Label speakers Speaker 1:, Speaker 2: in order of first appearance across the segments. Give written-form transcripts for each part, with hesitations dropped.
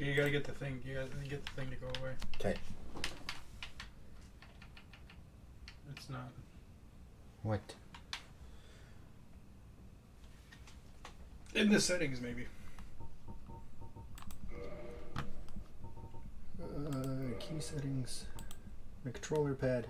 Speaker 1: You gotta get the thing. You gotta get the thing to go away.
Speaker 2: Okay.
Speaker 1: It's not.
Speaker 2: What?
Speaker 1: In the settings, maybe.
Speaker 2: Key settings. My controller pad.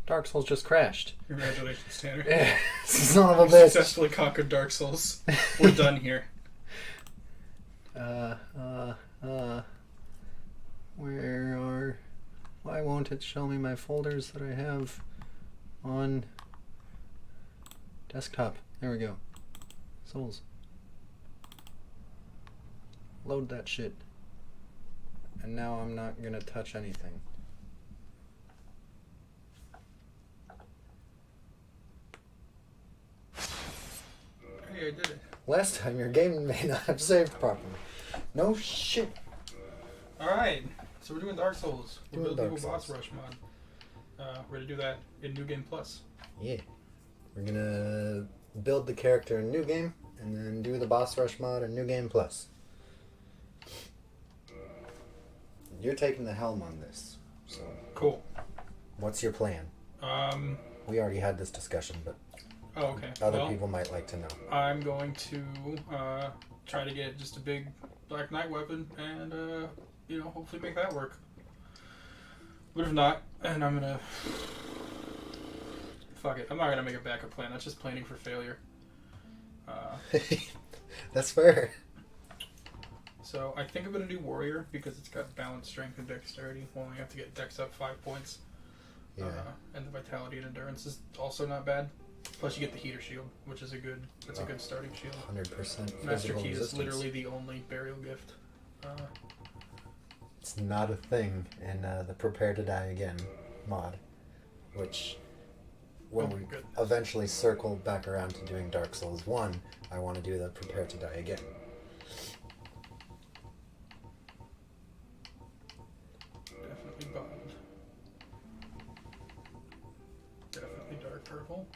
Speaker 2: Dark Souls just crashed.
Speaker 1: Congratulations, Tanner.
Speaker 2: Son of a
Speaker 1: We
Speaker 2: bitch.
Speaker 1: successfully conquered Dark Souls. We're done here.
Speaker 2: Where are... Why won't it show me my folders that I have on desktop? There we go. Souls. Load that shit. And now I'm not gonna touch anything.
Speaker 1: Hey, I did it.
Speaker 2: Last time your game may not have saved properly. No shit.
Speaker 1: Alright, so we're doing Dark Souls. We're
Speaker 2: Doing
Speaker 1: building
Speaker 2: Dark
Speaker 1: a boss
Speaker 2: Souls.
Speaker 1: rush mod. We're gonna do that in New Game Plus.
Speaker 2: Yeah. We're gonna build the character in New Game and then do the boss rush mod in New Game Plus. You're taking the helm on this. So
Speaker 1: Cool.
Speaker 2: what's your plan? We already had this discussion, but
Speaker 1: Oh, okay.
Speaker 2: other
Speaker 1: Well,
Speaker 2: people might like to know.
Speaker 1: I'm going to try to get just a big Black Knight weapon and, hopefully make that work. But if not, and I'm gonna... Fuck it. I'm not gonna make a backup plan. That's just planning for failure.
Speaker 2: That's fair.
Speaker 1: So I think I'm gonna do Warrior because it's got balance, strength, and dexterity. We'll only have to get dex up 5 points.
Speaker 2: Yeah.
Speaker 1: And the vitality and endurance is also not bad. Plus you get the heater shield, which is a good starting shield.
Speaker 2: 100%
Speaker 1: Master
Speaker 2: physical
Speaker 1: Key
Speaker 2: resistance.
Speaker 1: is literally the only burial gift.
Speaker 2: It's not a thing in the Prepare to Die Again mod, which when we
Speaker 1: good.
Speaker 2: eventually circle back around to doing Dark Souls 1, I want to do the Prepare to Die Again.
Speaker 1: Definitely bummed. Definitely dark purple.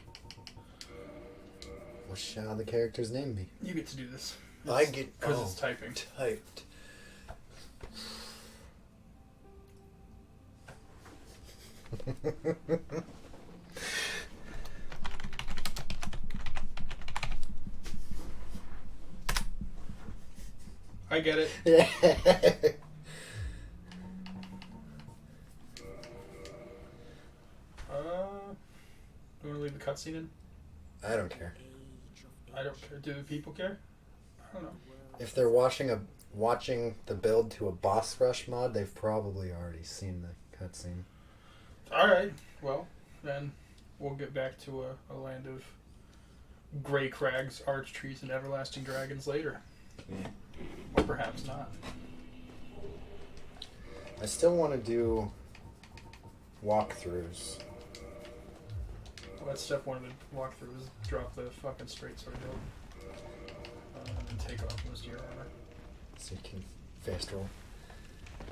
Speaker 2: What shall the character's name be?
Speaker 1: You get to do this.
Speaker 2: I get...
Speaker 1: Because it's typing.
Speaker 2: typed.
Speaker 1: I get it.
Speaker 2: Yeah.
Speaker 1: You want to leave the cutscene in?
Speaker 2: I don't care.
Speaker 1: I don't care. Do the people care? I don't know.
Speaker 2: If they're watching the build to a boss rush mod, they've probably already seen the cutscene.
Speaker 1: Alright. Well, then we'll get back to a land of gray crags, arch trees, and everlasting dragons later.
Speaker 2: Yeah.
Speaker 1: Or perhaps not.
Speaker 2: I still want to do walkthroughs.
Speaker 1: Well, that's step one of the walkthrough is drop the fucking straight sword hill. And take off most of your armor.
Speaker 2: So you can fast roll.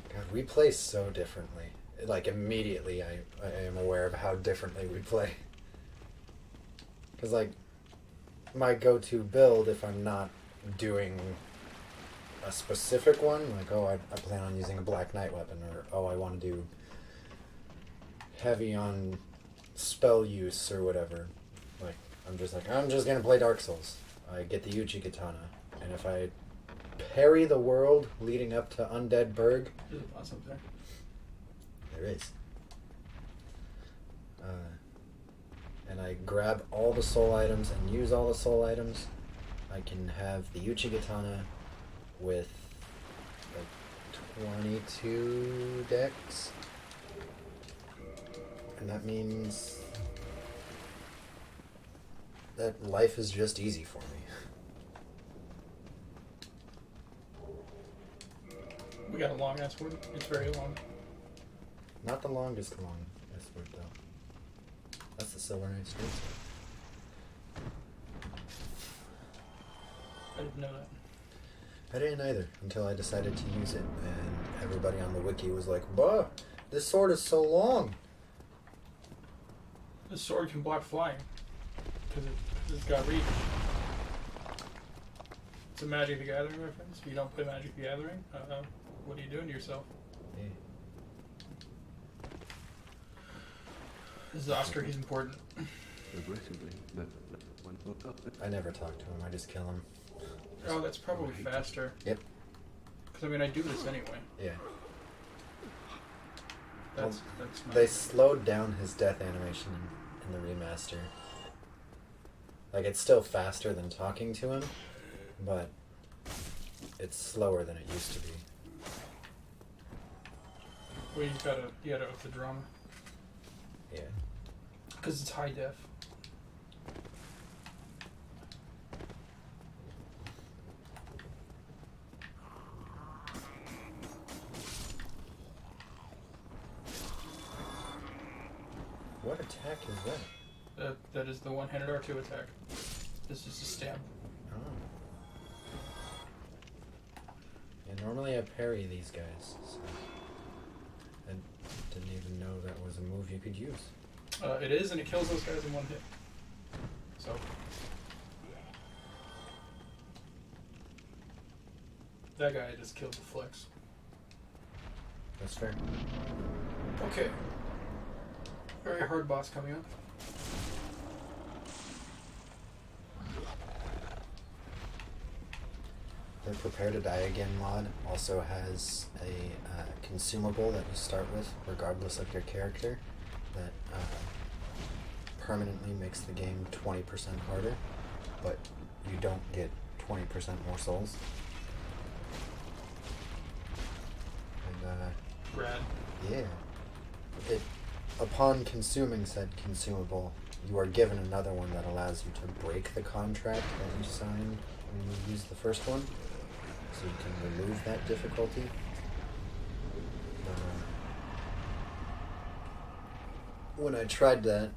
Speaker 2: God, we play so differently. Like, immediately I am aware of how differently we play. Because, like, my go-to build, if I'm not doing a specific one, like, oh, I plan on using a Black Knight weapon, or, oh, I want to do heavy on spell use or whatever. Like, I'm just going to play Dark Souls. I get the Uchi Katana, and if I parry the world leading up to Undead Burg...
Speaker 1: There's a boss up there.
Speaker 2: There is. And I grab all the soul items and use all the soul items. I can have the Uchi Katana with like 22 decks. And that means that life is just easy for me.
Speaker 1: We got a long ass word. It's very long.
Speaker 2: Not the longest one, I swear though. That's the Silver Knight Street Sword.
Speaker 1: I didn't know that.
Speaker 2: I didn't either until I decided to use it, and everybody on the wiki was like, "Bah, This sword is so long.
Speaker 1: The sword can block flying. Because it's got reach. It's a Magic the Gathering reference. If you don't play Magic the Gathering, what are you doing to yourself?
Speaker 2: Yeah.
Speaker 1: This is Oscar, he's important.
Speaker 3: Aggressively, but one looked up.
Speaker 2: I never talk to him. I just kill him.
Speaker 1: Oh, that's probably faster.
Speaker 2: Yep.
Speaker 1: Because, I mean, I do this anyway.
Speaker 2: Yeah.
Speaker 1: That's my...
Speaker 2: They slowed down his death animation in the remaster. Like, it's still faster than talking to him, but it's slower than it used to be.
Speaker 1: Well, you gotta up the drama.
Speaker 2: Yeah.
Speaker 1: Because it's high def.
Speaker 2: What attack is that?
Speaker 1: That is the one-handed R2 attack. This is a stab.
Speaker 2: Oh. Yeah, normally I parry these guys, so I didn't even know that was a move you could use.
Speaker 1: It is, and it kills those guys in one hit. So. That guy just killed the flex.
Speaker 2: That's fair.
Speaker 1: Okay. Very hard boss coming up.
Speaker 2: The Prepare to Die Again mod also has a consumable that you start with, regardless of your character, that permanently makes the game 20% harder, but you don't get 20% more souls. And
Speaker 1: Rad.
Speaker 2: yeah, upon consuming said consumable, you are given another one that allows you to break the contract that you signed when you use the first one. So you can remove that difficulty. When I tried that,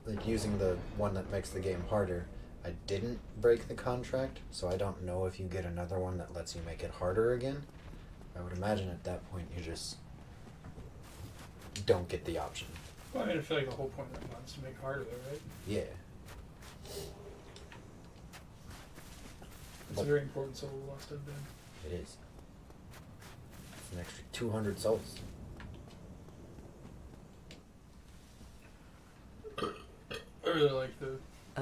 Speaker 2: like using the one that makes the game harder, I didn't break the contract, so I don't know if you get another one that lets you make it harder again. I would imagine at that point you just don't get the option.
Speaker 1: Well, I mean, I feel like the whole point of that mod is to make it harder, though, right?
Speaker 2: Yeah.
Speaker 1: It's a very important soul lost I've been.
Speaker 2: It is. It's an extra 200 souls.
Speaker 1: I really like the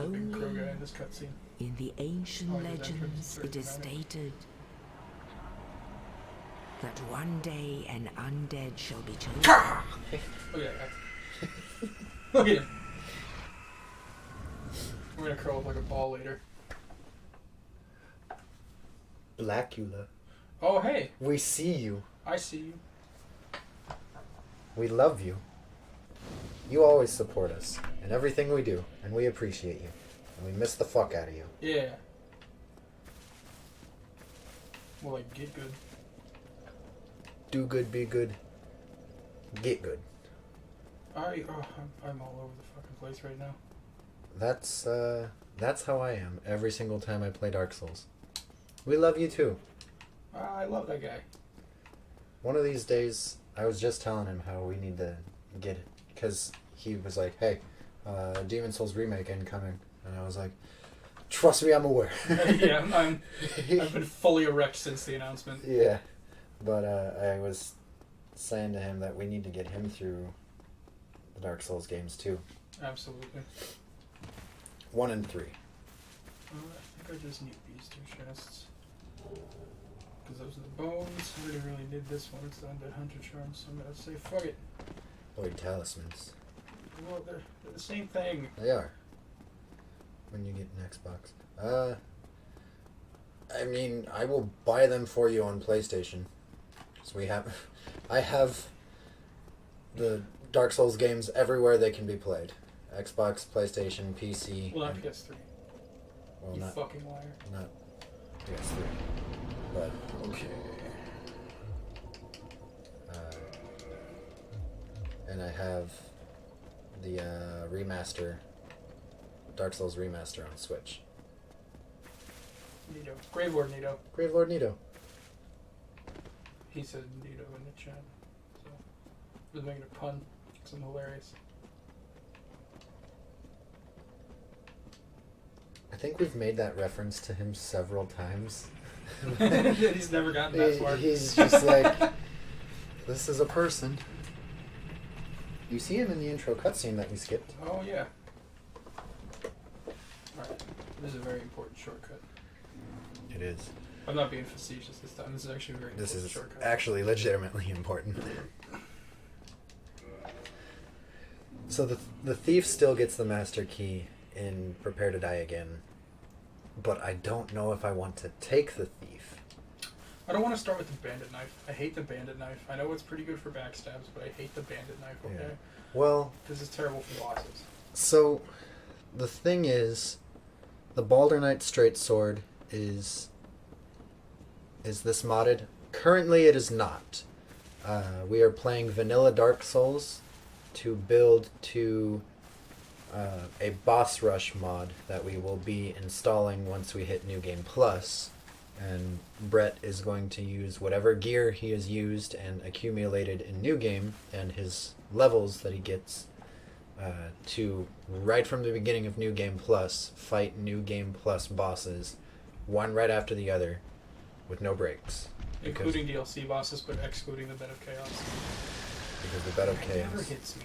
Speaker 1: big crow guy in this cutscene.
Speaker 4: In the ancient
Speaker 1: Oh, his entrance
Speaker 4: legends,
Speaker 1: is
Speaker 4: it is
Speaker 1: dramatic.
Speaker 4: stated that one day an undead shall be chosen.
Speaker 1: Look at that. Look at him. We're gonna curl up like a ball later.
Speaker 2: Blackula.
Speaker 1: Oh, hey.
Speaker 2: We see you.
Speaker 1: I see you.
Speaker 2: We love you. You always support us in everything we do, and we appreciate you. And we miss the fuck out of you.
Speaker 1: Yeah. Well, like, get good.
Speaker 2: Do good, be good. Get good.
Speaker 1: I'm all over the fucking place right now.
Speaker 2: That's how I am every single time I play Dark Souls. We love you too.
Speaker 1: I love that guy.
Speaker 2: One of these days, I was just telling him how we need to get it, because he was like, hey, Demon Souls remake incoming. And I was like, trust me, I'm aware.
Speaker 1: Yeah, I've been fully erect since the announcement.
Speaker 2: Yeah. But I was saying to him that we need to get him through the Dark Souls games too.
Speaker 1: Absolutely.
Speaker 2: 1 and 3.
Speaker 1: I think I just need these two chests. Because those are the bones. I really need this one. It's the Undead Hunter Charm, so I'm going to say fuck it.
Speaker 2: Void Talismans.
Speaker 1: Well, they're the same thing.
Speaker 2: They are. When you get an Xbox. I mean, I will buy them for you on PlayStation. So I have the Dark Souls games everywhere they can be played. Xbox, PlayStation, PC.
Speaker 1: Well, not PS3.
Speaker 2: Well,
Speaker 1: You
Speaker 2: not
Speaker 1: fucking liar.
Speaker 2: not PS3. But
Speaker 1: Okay.
Speaker 2: and I have the remaster, Dark Souls remaster on Switch.
Speaker 1: Nito. Gravelord Nito.
Speaker 2: Gravelord Nito.
Speaker 1: He said Nito in the chat. So. was making a pun. Something hilarious.
Speaker 2: I think we've made that reference to him several times.
Speaker 1: He's never gotten that far.
Speaker 2: He's just like, this is a person. You see him in the intro cutscene that we skipped.
Speaker 1: Oh, yeah. Alright. This is a very important shortcut.
Speaker 2: It is.
Speaker 1: I'm not being facetious this time. This is actually a very
Speaker 2: This
Speaker 1: important
Speaker 2: is
Speaker 1: shortcut.
Speaker 2: actually legitimately important. So the thief still gets the master key in Prepare to Die Again, but I don't know if I want to take the thief.
Speaker 1: I don't want to start with the bandit knife. I hate the bandit knife. I know it's pretty good for backstabs, but I hate the bandit knife, okay?
Speaker 2: Yeah. Well,
Speaker 1: This is terrible for bosses.
Speaker 2: so the thing is, the Balder Knight Straight Sword is this modded? Currently it is not. We are playing vanilla Dark Souls to build to a boss rush mod that we will be installing once we hit New Game Plus. And Brett is going to use whatever gear he has used and accumulated in New Game and his levels that he gets to, right from the beginning of New Game Plus, fight New Game Plus bosses, one right after the other, with no breaks.
Speaker 1: Including DLC bosses, but excluding the Bed of Chaos.
Speaker 2: Because the Bed of
Speaker 1: It never
Speaker 2: Chaos,
Speaker 1: hits me.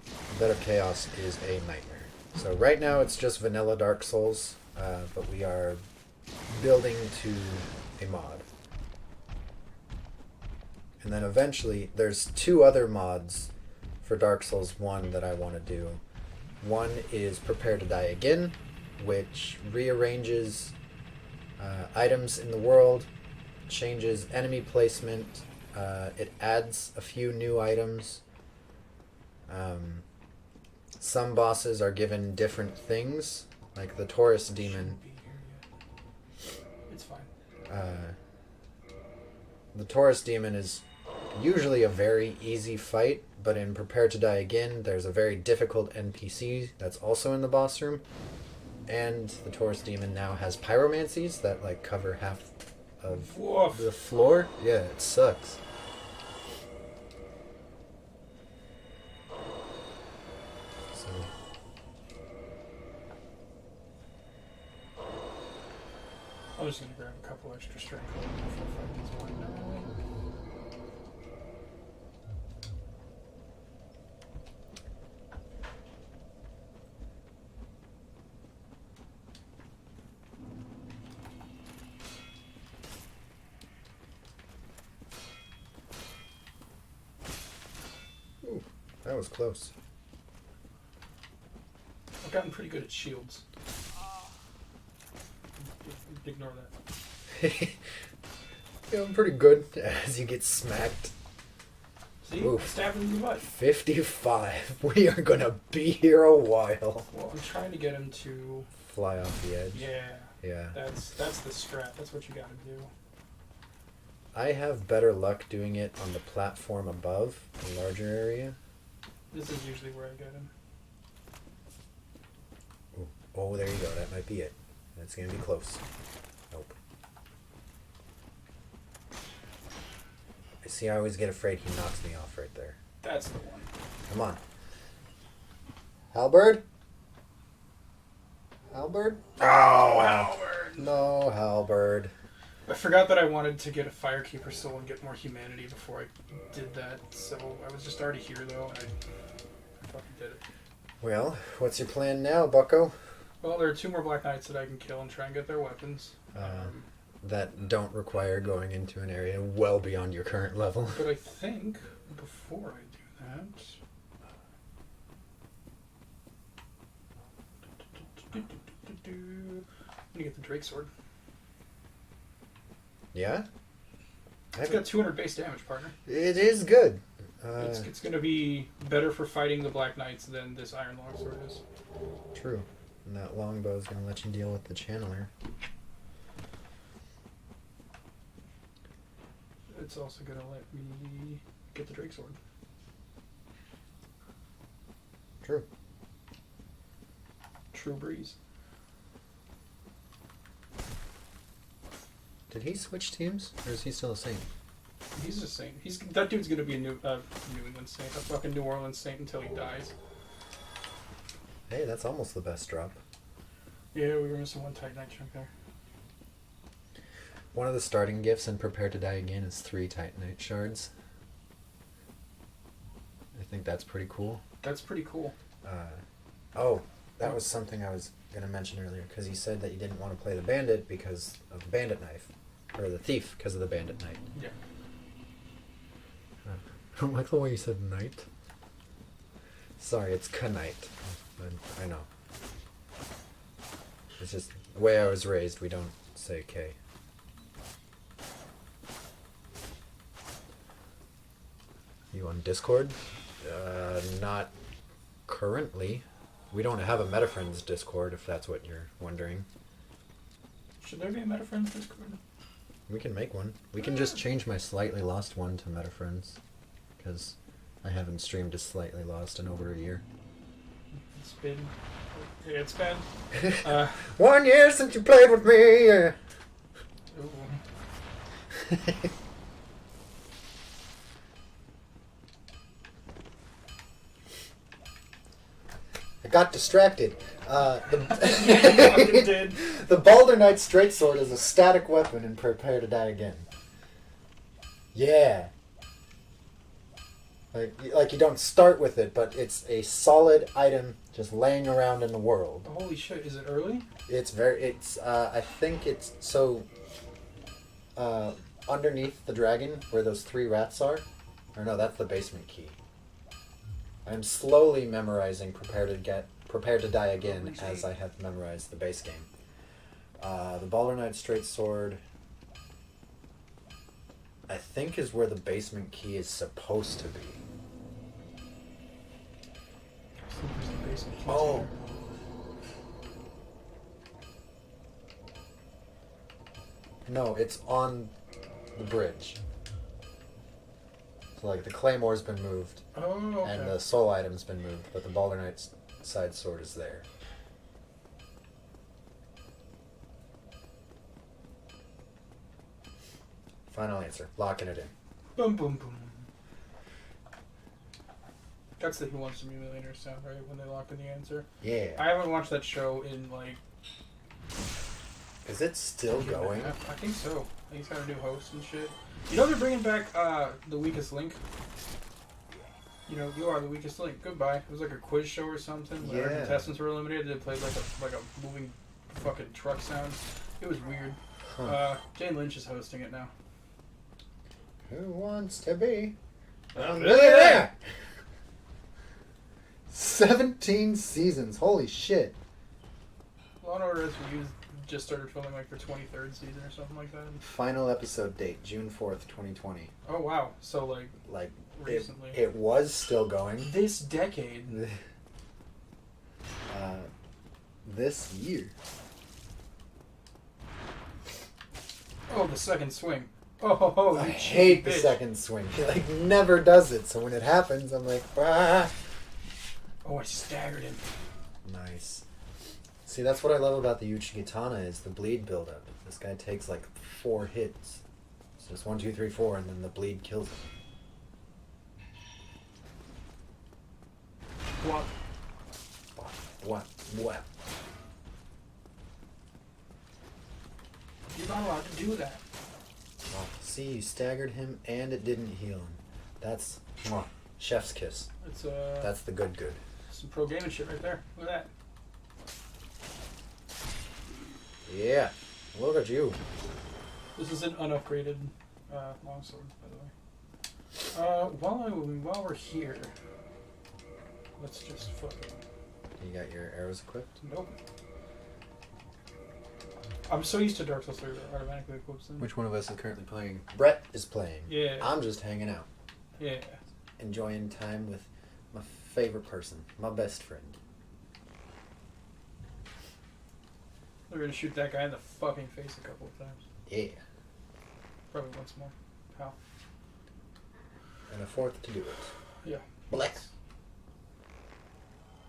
Speaker 2: the Bed of Chaos is a nightmare. So right now it's just vanilla Dark Souls, but we are building to a mod. And then eventually, there's 2 other mods for Dark Souls 1 that I want to do. One is Prepare to Die Again, which rearranges items in the world, changes enemy placement, it adds a few new items. Some bosses are given different things, like the Taurus Demon.
Speaker 1: Shouldn't be here yet. It's fine.
Speaker 2: The Taurus Demon is usually a very easy fight, but in Prepare to Die Again, there's a very difficult NPC that's also in the boss room. And the Taurus Demon now has pyromancies that like cover half of
Speaker 1: Woof.
Speaker 2: the floor. Yeah, it sucks. So
Speaker 1: I'm just gonna grab a couple extra strength before I fight this one.
Speaker 2: that was close.
Speaker 1: I've gotten pretty good at shields. Ignore that.
Speaker 2: Yeah, I'm pretty good as you get smacked.
Speaker 1: See?
Speaker 2: Oof.
Speaker 1: Stab him in the butt.
Speaker 2: 55. We are gonna be here a while.
Speaker 1: Well, I'm trying to get him to...
Speaker 2: Fly off the edge.
Speaker 1: Yeah.
Speaker 2: Yeah.
Speaker 1: That's the strat. That's what you gotta do.
Speaker 2: I have better luck doing it on the platform above, the larger area.
Speaker 1: This is usually where I get him.
Speaker 2: Ooh. Oh, there you go. That might be it. That's gonna be close. Nope. I see. I always get afraid he knocks me off right there.
Speaker 1: That's the one.
Speaker 2: Come on. Halberd? Halberd?
Speaker 1: Oh, Halberd!
Speaker 2: No, Halberd.
Speaker 1: I forgot that I wanted to get a Firekeeper soul and get more humanity before I did that, so I was just already here though, and I fucking did it.
Speaker 2: Well, what's your plan now, bucko?
Speaker 1: Well, there are 2 more Black Knights that I can kill and try and get their weapons.
Speaker 2: That don't require going into an area well beyond your current level.
Speaker 1: But I think before I do that... I'm gonna get the Drake Sword.
Speaker 2: Yeah?
Speaker 1: It's got 200 base damage, partner.
Speaker 2: It is good.
Speaker 1: It's gonna be better for fighting the Black Knights than this Iron Longsword is.
Speaker 2: True. And that longbow is going to let you deal with the channeler.
Speaker 1: It's also gonna let me get the Drake Sword.
Speaker 2: True.
Speaker 1: True breeze.
Speaker 2: Did he switch teams? Or is he still the same?
Speaker 1: He's a saint. That dude's gonna be a New England saint, a fucking New Orleans saint until he dies.
Speaker 2: Hey, that's almost the best drop.
Speaker 1: Yeah, we were missing one Titanite chunk there.
Speaker 2: One of the starting gifts in Prepare to Die Again is 3 Titanite shards. I think that's pretty cool.
Speaker 1: That's pretty cool.
Speaker 2: That was something I was going to mention earlier, because you said that you didn't want to play the bandit because of the bandit knife. Or the thief because of the bandit knife.
Speaker 1: Yeah.
Speaker 2: I don't like the way you said knight. Sorry, it's Knight. I know. It's just the way I was raised, we don't say K. You on Discord? Not currently. We don't have a MetaFriends Discord, if that's what you're wondering.
Speaker 1: Should there be a MetaFriends Discord?
Speaker 2: We can make one. We can just change my Slightly Lost one to MetaFriends. Because I haven't streamed a Slightly Lost in over a year.
Speaker 1: It's been
Speaker 2: 1 year since you played with me!
Speaker 1: ooh.
Speaker 2: I got distracted.
Speaker 1: Fucking did.
Speaker 2: The Balder Knight Straight Sword is a static weapon in Prepare to Die Again. Yeah. Like you don't start with it, but it's a solid item just laying around in the world.
Speaker 1: Holy shit, is it early?
Speaker 2: I think it's, so, underneath the dragon, where those 3 rats are, or no, that's the basement key. I'm slowly memorizing Prepare to Die Again as I have memorized the base game. The Balder Knight Straight Sword, I think, is where the basement key is supposed to be. Oh. No, it's on the bridge. So, like, the Claymore's been moved,
Speaker 1: Oh, okay.
Speaker 2: and the soul item's been moved, but the Balder Knight's side sword is there. Final answer. Locking it in.
Speaker 1: Boom, boom, boom. That's the Who Wants to Be a Millionaire sound, right? When they lock in the answer.
Speaker 2: Yeah.
Speaker 1: I haven't watched that show in like.
Speaker 2: Is it still going?
Speaker 1: I think so. I think he's got a new host and shit. You know they're bringing back The Weakest Link. You know, you are the weakest link. Goodbye. It was like a quiz show or something. Where
Speaker 2: Yeah.
Speaker 1: contestants were eliminated. They played like a moving fucking truck sound. It was weird.
Speaker 2: Huh.
Speaker 1: Jane Lynch is hosting it now.
Speaker 2: Who wants to be a
Speaker 1: millionaire?
Speaker 2: millionaire? 17 seasons. Holy shit.
Speaker 1: Law and Order SVU just started filming like their 23rd season or something like that.
Speaker 2: Final episode date, June 4th, 2020.
Speaker 1: Oh wow! So like recently.
Speaker 2: It was still going.
Speaker 1: This decade.
Speaker 2: This year.
Speaker 1: Oh, the second swing. Oh,
Speaker 2: I
Speaker 1: you
Speaker 2: hate the
Speaker 1: bitch.
Speaker 2: second swing. He like never does it. So when it happens, I'm like, ah.
Speaker 1: Oh, I staggered him.
Speaker 2: Nice. See, that's what I love about the Uchigatana is the bleed buildup. This guy takes like 4 hits. So it's 1, 2, 3, 4, and then the bleed kills him.
Speaker 1: What?
Speaker 2: What?
Speaker 1: You're not allowed to do that.
Speaker 2: Oh, see, you staggered him and it didn't heal him. That's chef's kiss.
Speaker 1: It's
Speaker 2: That's the good.
Speaker 1: some pro gaming shit right there. Look at that.
Speaker 2: Yeah. Look at you.
Speaker 1: This is an unupgraded longsword, by the way. While we're here, let's just fucking.
Speaker 2: You got your arrows equipped?
Speaker 1: Nope. I'm so used to Dark Souls 3 that automatically equips them.
Speaker 2: Which one of us is currently playing? Brett is playing.
Speaker 1: Yeah.
Speaker 2: I'm just hanging out.
Speaker 1: Yeah.
Speaker 2: Enjoying time with my favorite person. My best friend.
Speaker 1: We're gonna shoot that guy in the fucking face a couple of times.
Speaker 2: Yeah.
Speaker 1: Probably once more. How?
Speaker 2: And a 4th to do it.
Speaker 1: Yeah.
Speaker 2: Blech.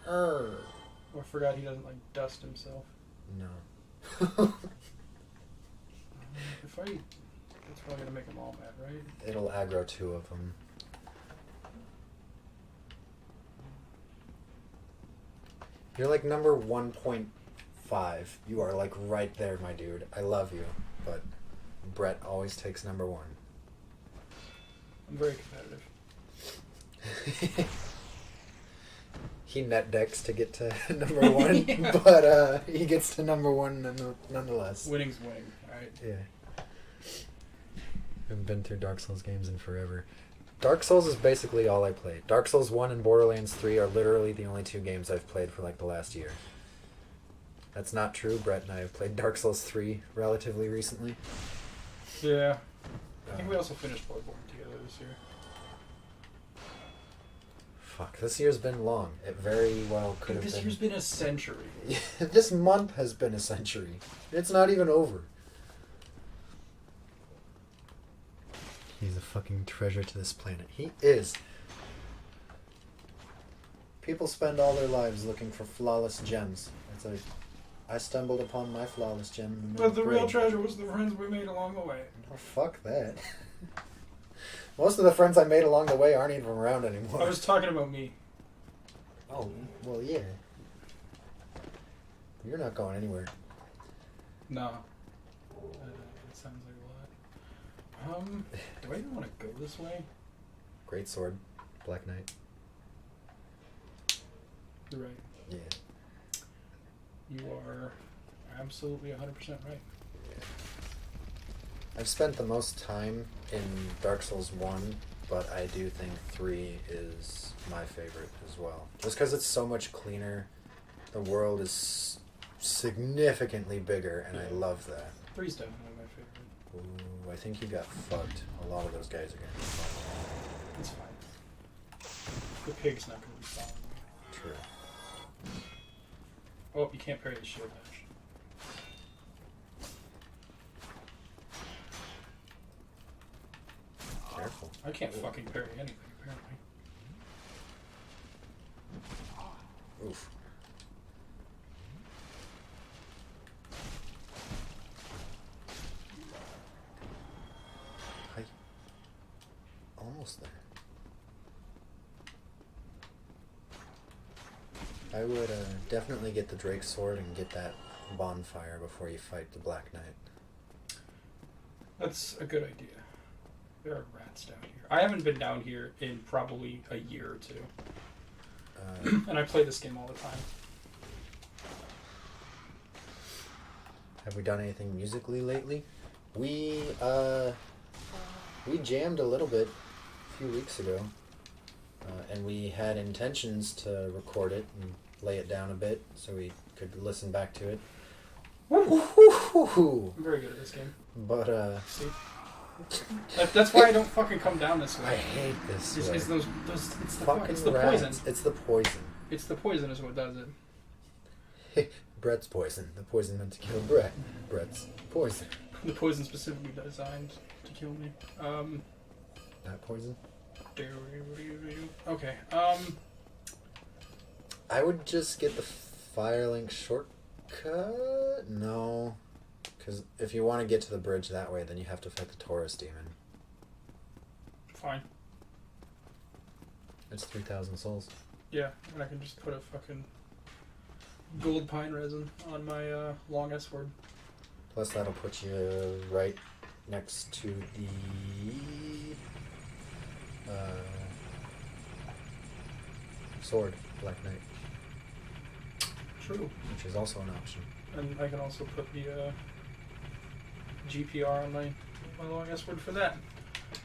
Speaker 2: Oh.
Speaker 1: I forgot he doesn't like dust himself.
Speaker 2: No.
Speaker 1: If I It's probably gonna make them all mad, right?
Speaker 2: It'll aggro 2 of them. You're like number 1.5. You are like right there, my dude. I love you, but Brett always takes number 1.
Speaker 1: I'm very competitive.
Speaker 2: He net decks to get to number 1,
Speaker 1: Yeah.
Speaker 2: but he gets to number 1 nonetheless.
Speaker 1: Winning's winning, alright?
Speaker 2: Yeah. Haven't been through Dark Souls games in forever. Dark Souls is basically all I play. Dark Souls 1 and Borderlands 3 are literally the only 2 games I've played for like the last year. That's not true. Brett and I have played Dark Souls 3 relatively recently.
Speaker 1: Yeah. I think we also finished Bloodborne together this year.
Speaker 2: Fuck, this year's been long. It very well could have
Speaker 1: This
Speaker 2: been.
Speaker 1: year's been a century.
Speaker 2: This month has been a century. It's not even over. He's a fucking treasure to this planet. He is. People spend all their lives looking for flawless gems. It's like, I stumbled upon my flawless gem. in
Speaker 1: But the real
Speaker 2: grave.
Speaker 1: treasure was the friends we made along the way.
Speaker 2: Oh, fuck that. Most of the friends I made along the way aren't even around anymore.
Speaker 1: I was talking about me.
Speaker 2: Oh, well, yeah. You're not going anywhere.
Speaker 1: No. It sounds like a lot. Do I even want to go this way?
Speaker 2: Great sword, Black Knight.
Speaker 1: You're right.
Speaker 2: Yeah.
Speaker 1: You are absolutely 100% right.
Speaker 2: I've spent the most time in Dark Souls 1, but I do think 3 is my favorite as well. Just because it's so much cleaner. The world is significantly bigger, and I love that.
Speaker 1: 3's definitely my favorite.
Speaker 2: Ooh, I think you got fucked. A lot of those guys are getting fucked.
Speaker 1: It's fine. The pig's not going to be following me.
Speaker 2: True.
Speaker 1: Oh, you can't parry the shield dash.
Speaker 2: Careful.
Speaker 1: I can't fucking parry anything, apparently.
Speaker 2: Oof. Hi. Almost there. I would definitely get the Drake sword and get that bonfire before you fight the Black Knight.
Speaker 1: That's a good idea. There are rats down here. I haven't been down here in probably a year or two. And I play this game all the time.
Speaker 2: Have we done anything musically lately? We jammed a little bit a few weeks ago, and we had intentions to record it and lay it down a bit so we could listen back to it. Woo-hoo-hoo-hoo.
Speaker 1: I'm very good at this game.
Speaker 2: But
Speaker 1: See? That's why I don't fucking come down this
Speaker 2: I
Speaker 1: way.
Speaker 2: hate this.
Speaker 1: It's,
Speaker 2: way.
Speaker 1: it's those it's the
Speaker 2: Fucking
Speaker 1: it's the
Speaker 2: rats.
Speaker 1: poison.
Speaker 2: It's the poison.
Speaker 1: It's the poison is what does it.
Speaker 2: Brett's poison. The poison meant to kill Brett. Brett's poison.
Speaker 1: The poison specifically designed to kill me.
Speaker 2: Not poison.
Speaker 1: Okay.
Speaker 2: I would just get the Firelink shortcut. No, because if you want to get to the bridge that way, then you have to fight the Taurus demon.
Speaker 1: Fine.
Speaker 2: It's 3,000 souls.
Speaker 1: Yeah, and I can just put a fucking gold pine resin on my long S word.
Speaker 2: Plus, that'll put you right next to the sword, Black Knight,
Speaker 1: True.
Speaker 2: which is also an option.
Speaker 1: And I can also put the GPR on my long S word for that.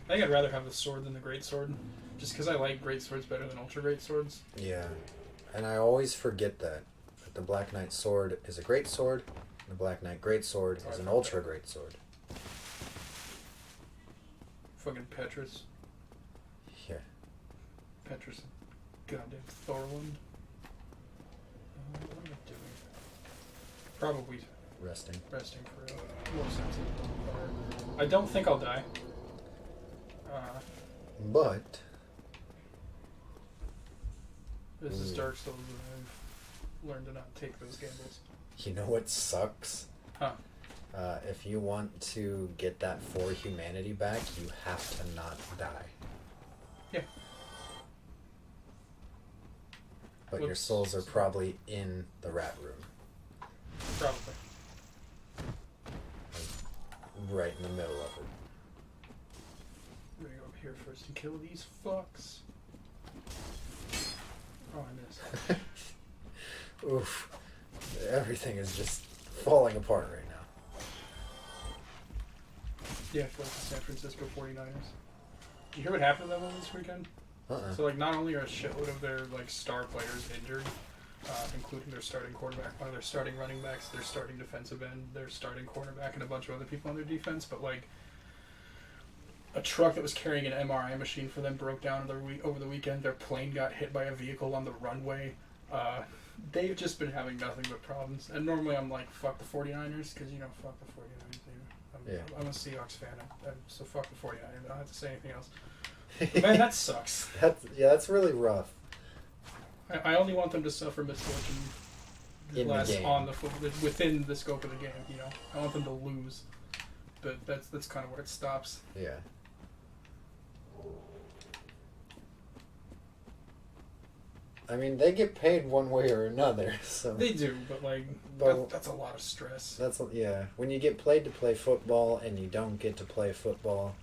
Speaker 1: I think I'd rather have the sword than the great sword, just because I like great swords better than ultra great swords.
Speaker 2: Yeah, and I always forget that the Black Knight sword is a great sword, and the Black Knight great sword is an ultra great sword.
Speaker 1: Fucking Petrus.
Speaker 2: Yeah.
Speaker 1: Petrus. Goddamn Thorland. What am I doing? Probably
Speaker 2: Resting.
Speaker 1: resting for a more sensitive. I don't think I'll die.
Speaker 2: But
Speaker 1: This is Dark Souls, and I've learned to not take those gambles.
Speaker 2: you know what sucks?
Speaker 1: Huh.
Speaker 2: If you want to get that for humanity back, you have to not die.
Speaker 1: Yeah.
Speaker 2: But your
Speaker 1: Whoops.
Speaker 2: souls are probably in the rat room,
Speaker 1: Probably.
Speaker 2: right in the middle of it.
Speaker 1: We're gonna go over here first and kill these fucks. Oh, I missed.
Speaker 2: Oof. Everything is just falling apart right now.
Speaker 1: Yeah, for the San Francisco 49ers. Did you hear what happened to them this weekend? So, like, not only are a shitload of their, like, star players injured, including their starting quarterback, one of their starting running backs, their starting defensive end, their starting cornerback, and a bunch of other people on their defense, but, like, a truck that was carrying an MRI machine for them broke down over the weekend. Their plane got hit by a vehicle on the runway. They've just been having nothing but problems. And normally I'm like, fuck the 49ers, because, you know, fuck the 49ers. I'm a Seahawks fan, so fuck the 49ers. I don't have to say anything else. But man, that sucks.
Speaker 2: That's really rough.
Speaker 1: I only want them to suffer misfortune
Speaker 2: In the
Speaker 1: less
Speaker 2: game.
Speaker 1: on the within the scope of the game. You know, I want them to lose, but that's kind of where it stops.
Speaker 2: Yeah. I mean, they get paid one way or another, so
Speaker 1: They do, but like
Speaker 2: But-
Speaker 1: that's a lot of stress.
Speaker 2: that's yeah. When you get paid to play football and you don't get to play football,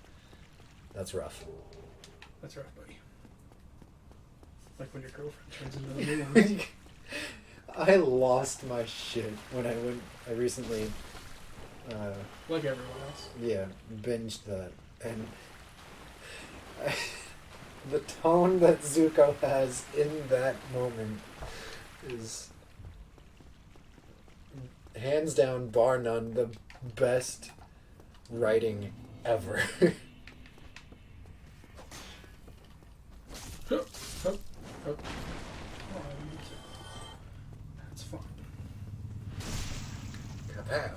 Speaker 2: that's rough.
Speaker 1: That's right, buddy. Like when your girlfriend turns into the moon.
Speaker 2: I lost my shit when I recently,
Speaker 1: Like everyone else.
Speaker 2: yeah, binged that, and the tone that Zuko has in that moment is hands down, bar none, the best writing ever.
Speaker 1: Hup, hup, hup. Oh, I need to. That's fine.
Speaker 2: Kapow.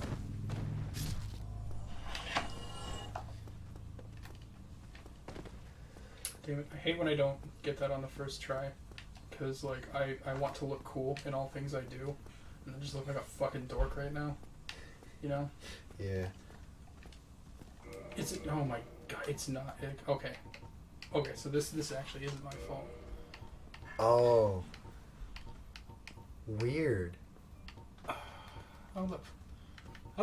Speaker 1: Damn it, I hate when I don't get that on the first try. Because, like, I want to look cool in all things I do. And I just look like a fucking dork right now. You know?
Speaker 2: Yeah.
Speaker 1: It's, oh my god, it's not. Okay. Okay, so this actually isn't my fault.
Speaker 2: Oh. Weird.
Speaker 1: How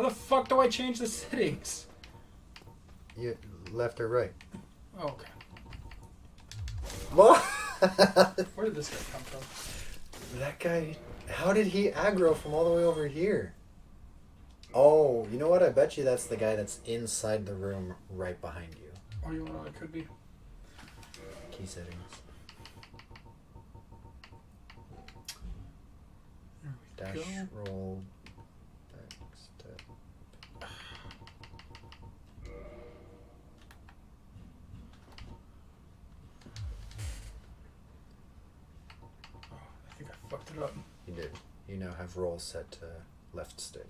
Speaker 1: the fuck do I change the settings?
Speaker 2: You left or right?
Speaker 1: Oh, okay.
Speaker 2: What?
Speaker 1: Where did this guy come from?
Speaker 2: That guy, how did he aggro from all the way over here? Oh, you know what? I bet you that's the guy that's inside the room right behind you.
Speaker 1: Oh, you know what it could be?
Speaker 2: Key settings.
Speaker 1: There we
Speaker 2: Dash,
Speaker 1: go.
Speaker 2: roll, backstep.
Speaker 1: Oh, I think I fucked it up.
Speaker 2: You did. You now have roll set to left stick.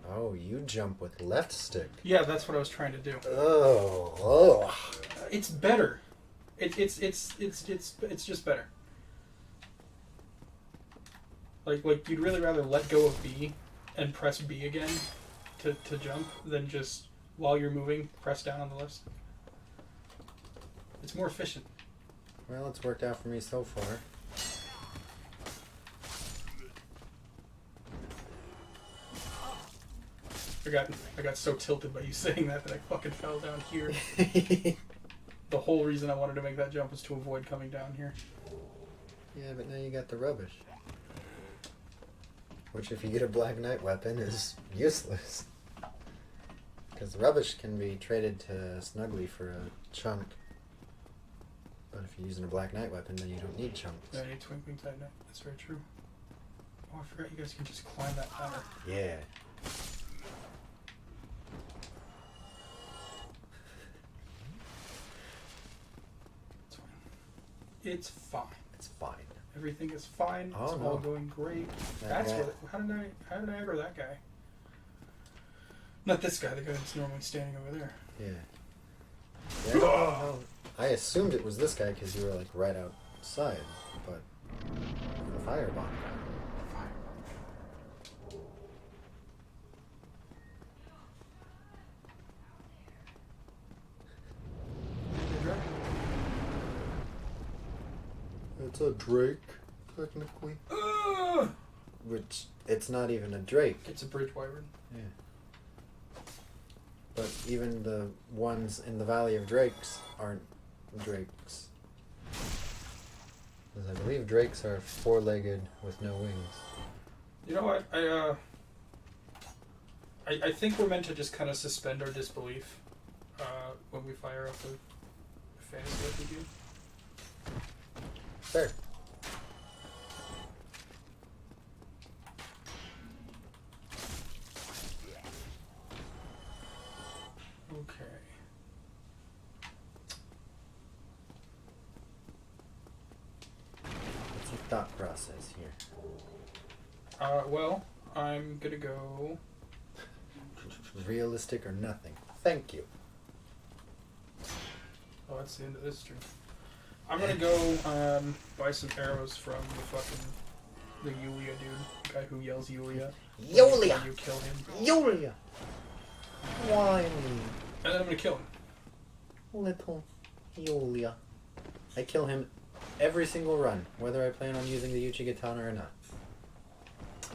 Speaker 2: Oh, you jump with left stick.
Speaker 1: Yeah, that's what I was trying to do.
Speaker 2: Oh.
Speaker 1: It's better. It's just better. Like you'd really rather let go of B and press B again to jump than just while you're moving press down on the left. It's more efficient.
Speaker 2: Well, it's worked out for me so far.
Speaker 1: I got so tilted by you saying that I fucking fell down here. The whole reason I wanted to make that jump was to avoid coming down here.
Speaker 2: Yeah, but now you got the rubbish. Which, if you get a Black Knight weapon, is useless. Because the rubbish can be traded to Snuggly for a chunk. But if you're using a Black Knight weapon, then you don't need chunks.
Speaker 1: Yeah, I need Twinkling Titanite. That's very true. Oh, I forgot you guys can just climb that ladder.
Speaker 2: Yeah.
Speaker 1: It's fine.
Speaker 2: It's fine.
Speaker 1: Everything is fine.
Speaker 2: Oh,
Speaker 1: It's
Speaker 2: no.
Speaker 1: all going great.
Speaker 2: That
Speaker 1: That's
Speaker 2: guy-
Speaker 1: what. How did I aggro that guy? Not this guy. The guy that's normally standing over there.
Speaker 2: Yeah. Yeah, I don't know how- I assumed it was this guy because you were like right out outside, but the fire bonfire. It's a drake, technically. Which, it's not even a drake.
Speaker 1: It's a bridge wyvern.
Speaker 2: Yeah. But even the ones in the Valley of Drakes aren't drakes. Because I believe drakes are four-legged with no wings.
Speaker 1: You know what? I think we're meant to just kind of suspend our disbelief when we fire up the fantasy like we do.
Speaker 2: Fair.
Speaker 1: Okay.
Speaker 2: What's your thought process here?
Speaker 1: Well, I'm gonna go.
Speaker 2: Realistic or nothing. Thank you.
Speaker 1: Oh, that's the end of this stream. I'm gonna go buy some arrows from the Yulia dude, the guy who yells Yulia.
Speaker 2: Yulia!
Speaker 1: When you kill him.
Speaker 2: Yulia! Why
Speaker 1: And then I'm gonna kill him.
Speaker 2: little Yulia? I kill him every single run, whether I plan on using the Uchigatana or not.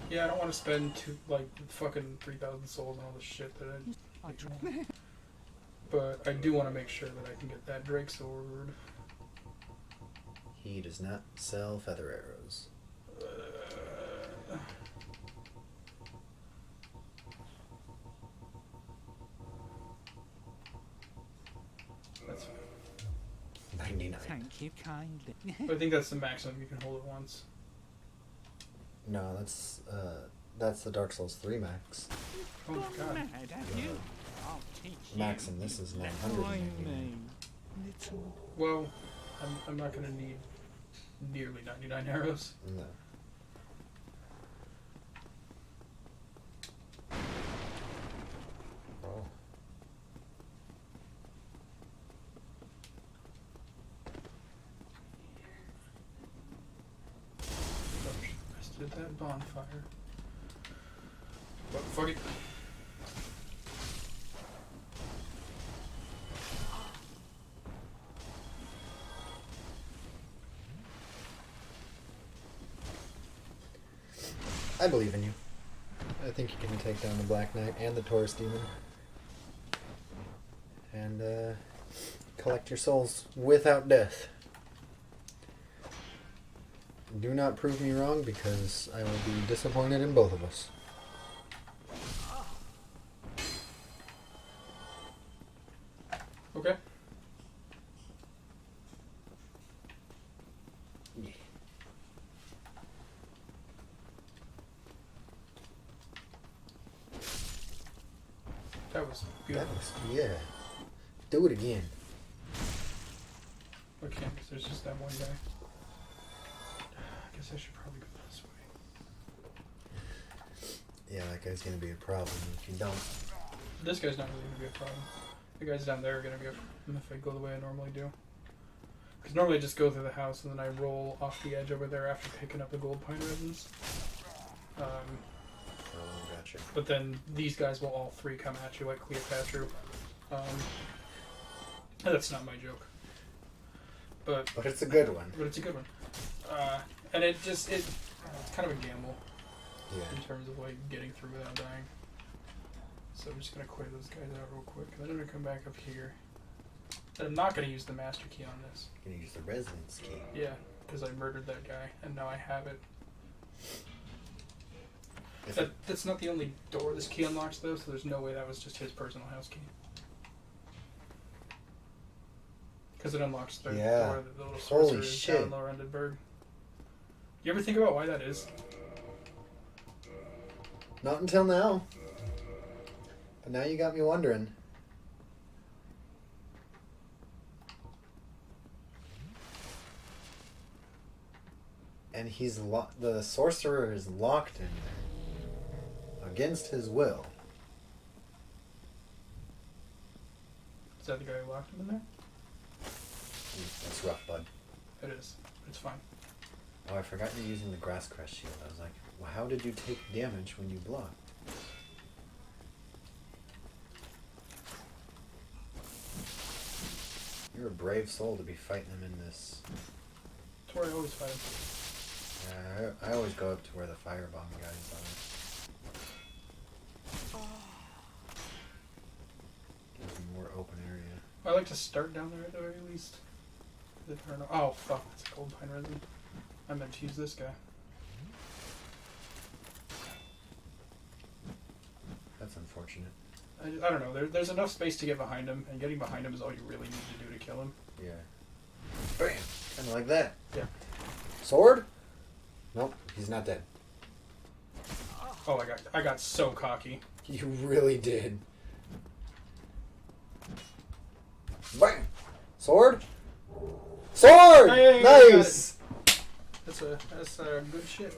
Speaker 1: Yeah, I don't want to spend fucking 3,000 souls on all this shit that I. But I do want to make sure that I can get that Drake sword.
Speaker 2: He does not sell feather arrows.
Speaker 1: That's fine.
Speaker 2: 99.
Speaker 5: Thank you kindly.
Speaker 1: But I think that's the maximum you can hold at once.
Speaker 2: No, that's the Dark Souls 3 max.
Speaker 1: Oh my god.
Speaker 5: Mad, have you? I'll teach you.
Speaker 2: Max in this is
Speaker 5: Join
Speaker 2: 999.
Speaker 5: me, little.
Speaker 1: Well, I'm not gonna need nearly 99 arrows.
Speaker 2: No. Oh.
Speaker 1: I did that bonfire. But fuck it.
Speaker 2: I believe in you. I think you can take down the Black Knight and the Taurus Demon. And, collect your souls without death. Do not prove me wrong, because I will be disappointed in both of us.
Speaker 1: Okay. That was beautiful.
Speaker 2: That was, yeah. Do it again.
Speaker 1: I can't because there's just that one guy. I guess I should probably go this way.
Speaker 2: Yeah, that guy's gonna be a problem if you don't.
Speaker 1: This guy's not really going to be a problem. The guys down there are going to be a problem if I go the way I normally do. Because normally I just go through the house and then I roll off the edge over there after picking up the gold pine resins.
Speaker 2: Oh, gotcha.
Speaker 1: But then these guys will all three come at you like Cleopatra. That's not my joke. But
Speaker 2: But it's a good one.
Speaker 1: it's a good one. And it's kind of a gamble in
Speaker 2: Yeah.
Speaker 1: terms of like getting through without dying. So I'm just gonna clear those guys out real quick. And then I'm gonna come back up here. And I'm not gonna use the master key on this.
Speaker 2: You're gonna use the residence key.
Speaker 1: Yeah, because I murdered that guy and now I have it. That's not the only door this key unlocks though, so there's no way that was just his personal house key. Because it unlocks the
Speaker 2: Yeah.
Speaker 1: door that the little
Speaker 2: Holy
Speaker 1: sorcerer is
Speaker 2: shit.
Speaker 1: down in Lower Endenburg. You ever think about why that is?
Speaker 2: Not until now. But now you got me wondering. And the sorcerer is locked in there. Against his will.
Speaker 1: Is that the guy who locked him in there?
Speaker 2: That's rough, bud.
Speaker 1: It is. It's fine.
Speaker 2: Oh, I forgot you're using the Grass Crest shield. I was like, well, how did you take damage when you blocked? You're a brave soul to be fighting them in this.
Speaker 1: That's where I always fight him.
Speaker 2: I always go up to where the firebomb guys are. Gives me more open area.
Speaker 1: I like to start down there at the very least. I don't know. Oh fuck, that's a gold pine resin. I meant to use this guy.
Speaker 2: That's unfortunate.
Speaker 1: I don't know. There's enough space to get behind him, and getting behind him is all you really need to do to kill him.
Speaker 2: Yeah. Bam! Kind of like that.
Speaker 1: Yeah.
Speaker 2: Sword? Nope, he's not dead.
Speaker 1: Oh, I got so cocky.
Speaker 2: You really did. Bam! Sword? Sword!
Speaker 1: Hey,
Speaker 2: nice!
Speaker 1: That's good shit.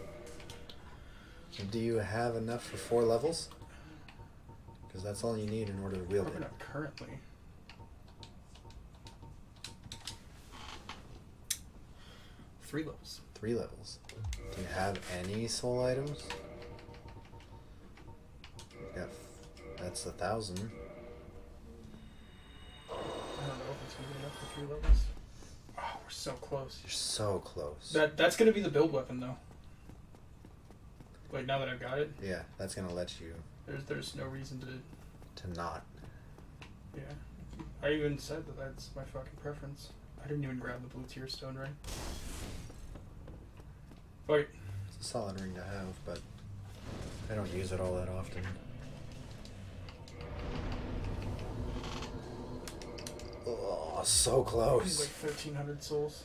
Speaker 2: Do you have enough for 4 levels? Because that's all you need in order to wield
Speaker 1: Probably
Speaker 2: it.
Speaker 1: not currently. 3 levels.
Speaker 2: 3 levels. Do you have any soul items? Yeah, that's 1,000.
Speaker 1: I don't know if it's gonna be enough for 3 levels. Oh, we're so close.
Speaker 2: You're so close.
Speaker 1: That's gonna be the build weapon though. Like now that I've got it,
Speaker 2: Yeah, that's gonna let you
Speaker 1: there's no reason to.
Speaker 2: not.
Speaker 1: Yeah. I even said that that's my fucking preference. I didn't even grab the blue tier stone ring. Wait.
Speaker 2: It's a solid ring to have, but I don't use it all that often. Oh, so
Speaker 1: Like
Speaker 2: close.
Speaker 1: 1,300 souls.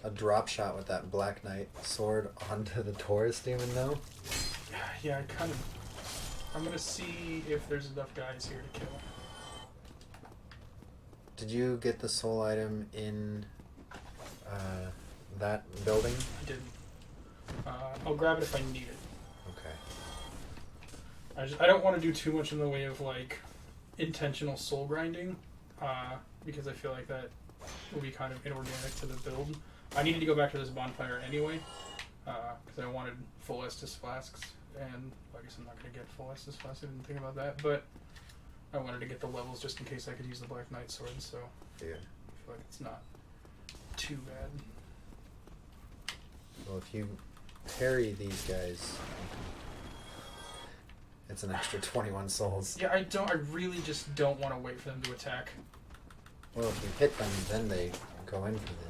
Speaker 2: A drop shot with that Black Knight sword onto the Taurus demon, though.
Speaker 1: Yeah, I'm gonna see if there's enough guys here to kill.
Speaker 2: Did you get the soul item in that building?
Speaker 1: I didn't. I'll grab it if I need it.
Speaker 2: Okay.
Speaker 1: I don't want to do too much in the way of like intentional soul grinding, because I feel like that will be kind of inorganic to the build. I needed to go back to this bonfire anyway, because I wanted full Estus flasks, and I guess I'm not going to get full Estus flasks. I didn't think about that, but I wanted to get the levels just in case I could use the Black Knight sword, so
Speaker 2: Yeah.
Speaker 1: I feel like it's not too bad.
Speaker 2: Well, if you parry these guys, it's an extra 21 souls.
Speaker 1: Yeah, I really just don't want to wait for them to attack.
Speaker 2: Well, if you hit them, then they go in for the attack.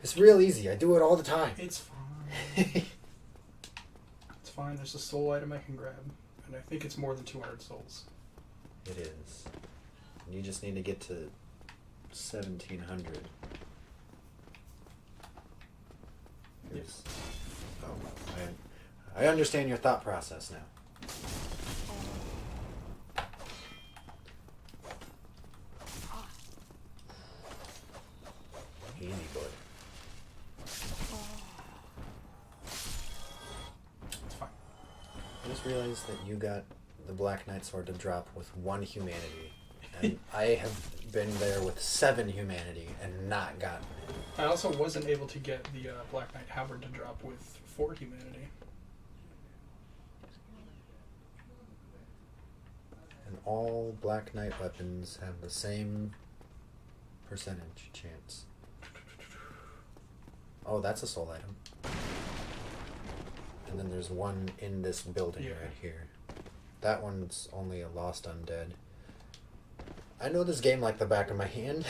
Speaker 2: It's real easy. I do it all the time.
Speaker 1: It's fine. It's fine. There's a soul item I can grab, and I think it's more than 200 souls.
Speaker 2: It is. You just need to get to 1,700. Yes. Oh, I understand your thought process now. Easy boy.
Speaker 1: It's fine.
Speaker 2: I just realized that you got the Black Knight sword to drop with 1 humanity. And I have been there with 7 humanity and not gotten it.
Speaker 1: I also wasn't able to get the Black Knight Halberd to drop with 4 humanity.
Speaker 2: And all Black Knight weapons have the same percentage chance. Oh, that's a soul item. And then there's one in this building right here. That one's only a lost undead. I know this game like the back of my hand.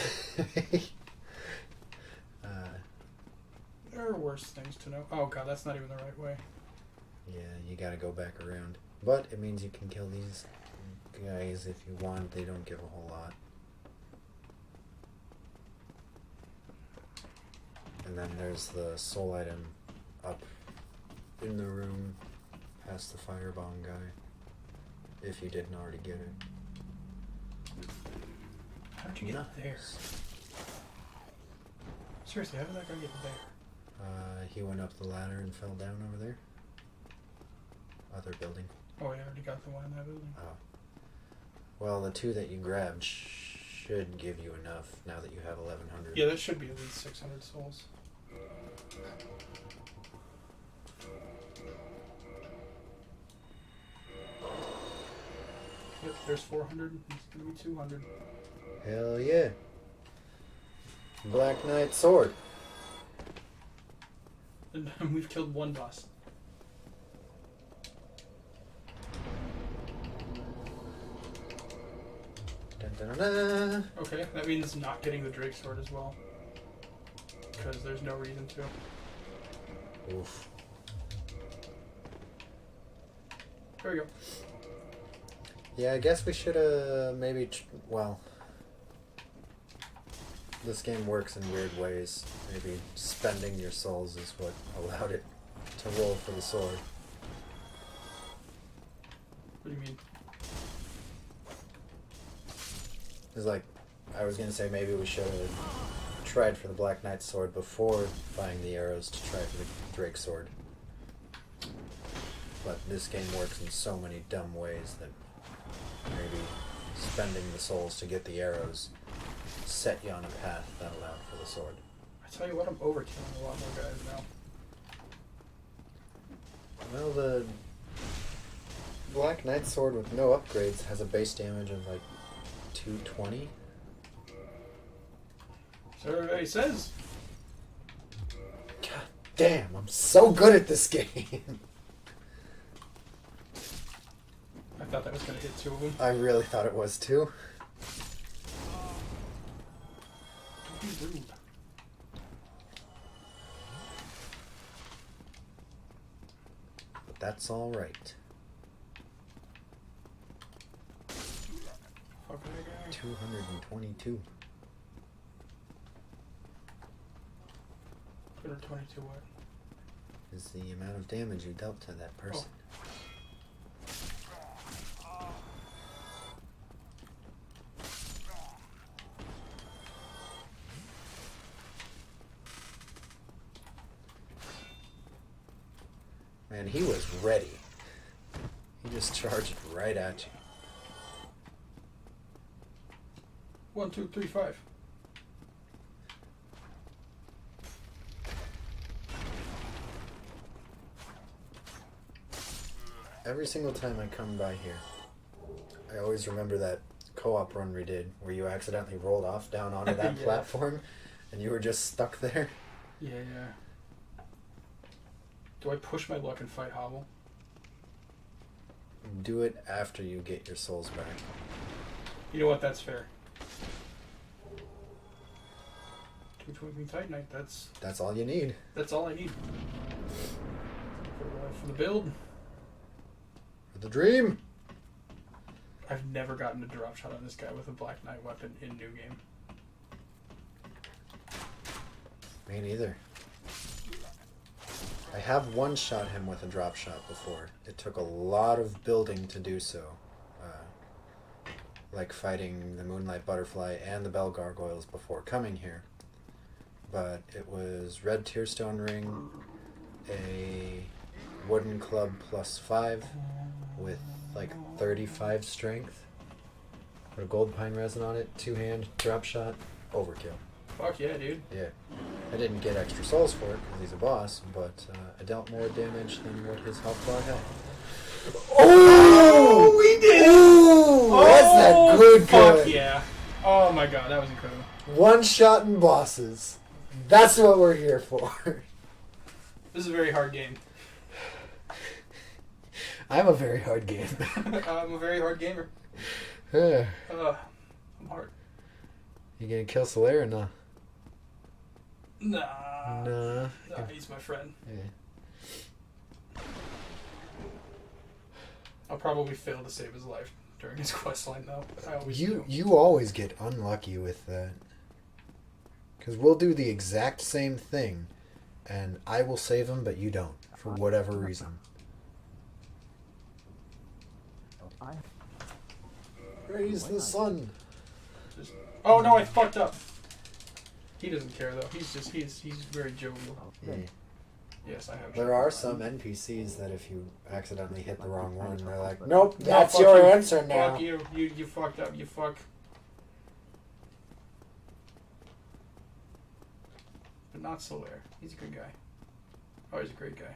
Speaker 1: There are worse things to know. Oh god, that's not even the right way.
Speaker 2: Yeah, you gotta go back around. But it means you can kill these guys if you want. They don't give a whole lot. And then there's the soul item up in the room past the firebomb guy. If you didn't already get it.
Speaker 1: How did you get there? Seriously, how did that guy get there?
Speaker 2: He went up the ladder and fell down over there. Other building.
Speaker 1: Oh, yeah, I already got the one in that building.
Speaker 2: Oh. Well, the 2 that you grabbed should give you enough now that you have 1100.
Speaker 1: Yeah, that should be at least 600 souls. Yep, there's 400. It's gonna be 200.
Speaker 2: Hell yeah. Black Knight Sword.
Speaker 1: And we've killed one boss.
Speaker 2: Dun, dun, dun, dun.
Speaker 1: Okay, that means not getting the Drake sword as well. Because there's no reason to.
Speaker 2: Oof.
Speaker 1: There we go.
Speaker 2: Yeah, I guess we should maybe, well, this game works in weird ways. Maybe spending your souls is what allowed it to roll for the sword.
Speaker 1: What do you mean?
Speaker 2: It's like, I was gonna say maybe we should have tried for the Black Knight sword before buying the arrows to try for the Drake sword. But this game works in so many dumb ways that maybe spending the souls to get the arrows set you on a path that allowed for the sword.
Speaker 1: I tell you what, I'm overkilling a lot more guys now.
Speaker 2: Well, the Black Knight sword with no upgrades has a base damage of like 220.
Speaker 1: So everybody says.
Speaker 2: God damn, I'm so good at this game.
Speaker 1: I thought that was going to hit two of them.
Speaker 2: I really thought it was too.
Speaker 1: Don't be rude.
Speaker 2: But that's alright.
Speaker 1: Fuck that guy.
Speaker 2: 222.
Speaker 1: 122 what?
Speaker 2: Is the amount of damage you dealt to that person. Man, he was ready. He just charged right at you.
Speaker 1: 1, 2, 3, 5.
Speaker 2: Every single time I come by here, I always remember that co-op run we did where you accidentally rolled off down onto that
Speaker 1: Yeah.
Speaker 2: platform and you were just stuck there.
Speaker 1: Yeah. Do I push my luck and fight Hobble?
Speaker 2: Do it after you get your souls back.
Speaker 1: You know what? That's fair. 2 Twinkling Titanite.
Speaker 2: That's all you need.
Speaker 1: That's all I need. For the build.
Speaker 2: For the dream.
Speaker 1: I've never gotten a drop shot on this guy with a Black Knight weapon in New Game.
Speaker 2: Me neither. I have one-shot him with a drop shot before. It took a lot of building to do so. Like fighting the Moonlight Butterfly and the Bell Gargoyles before coming here. But it was Red Tearstone Ring, a Wooden Club +5 with like 35 strength. Put a Gold Pine Resin on it, 2-hand, drop shot, overkill.
Speaker 1: Fuck yeah, dude.
Speaker 2: Yeah. I didn't get extra souls for it because he's a boss, but I dealt more damage than what his health bar had. Oh!
Speaker 1: We did it!
Speaker 2: Ooh! That's that good
Speaker 1: Fuck
Speaker 2: good.
Speaker 1: yeah. Oh my god, that was incredible.
Speaker 2: One-shotting bosses. That's what we're here for.
Speaker 1: This is a very hard game.
Speaker 2: I'm a very hard game.
Speaker 1: I'm a very hard gamer.
Speaker 2: You
Speaker 1: I'm hard.
Speaker 2: gonna kill Solaire or nah?
Speaker 1: Nah.
Speaker 2: Nah.
Speaker 1: Nah, he's my friend.
Speaker 2: Yeah.
Speaker 1: I'll probably fail to save his life during his questline, though. I always do.
Speaker 2: You always get unlucky with that. Because we'll do the exact same thing, and I will save him, but you don't, for whatever reason. Praise the sun.
Speaker 1: Oh no, I fucked up. He doesn't care though. He's very jovial.
Speaker 2: Yeah.
Speaker 1: Yes, I have.
Speaker 2: There are some NPCs that if you accidentally hit the wrong one, they're like, nope,
Speaker 1: No,
Speaker 2: that's
Speaker 1: fuck
Speaker 2: your
Speaker 1: you.
Speaker 2: answer now.
Speaker 1: Fuck you. You fucked up. You fuck. not Solaire. He's a good guy. Oh, he's a great guy.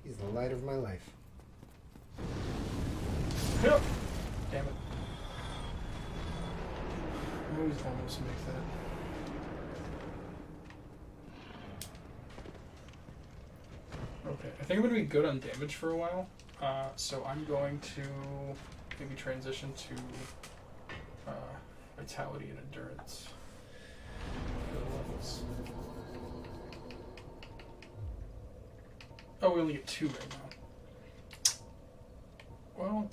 Speaker 2: He's the light of my life.
Speaker 1: Yep. Damn it. I always almost make that. Okay, I think I'm going to be good on damage for a while. So I'm going to maybe transition to Vitality and Endurance for the levels. Oh, we only get 2 right now. Well,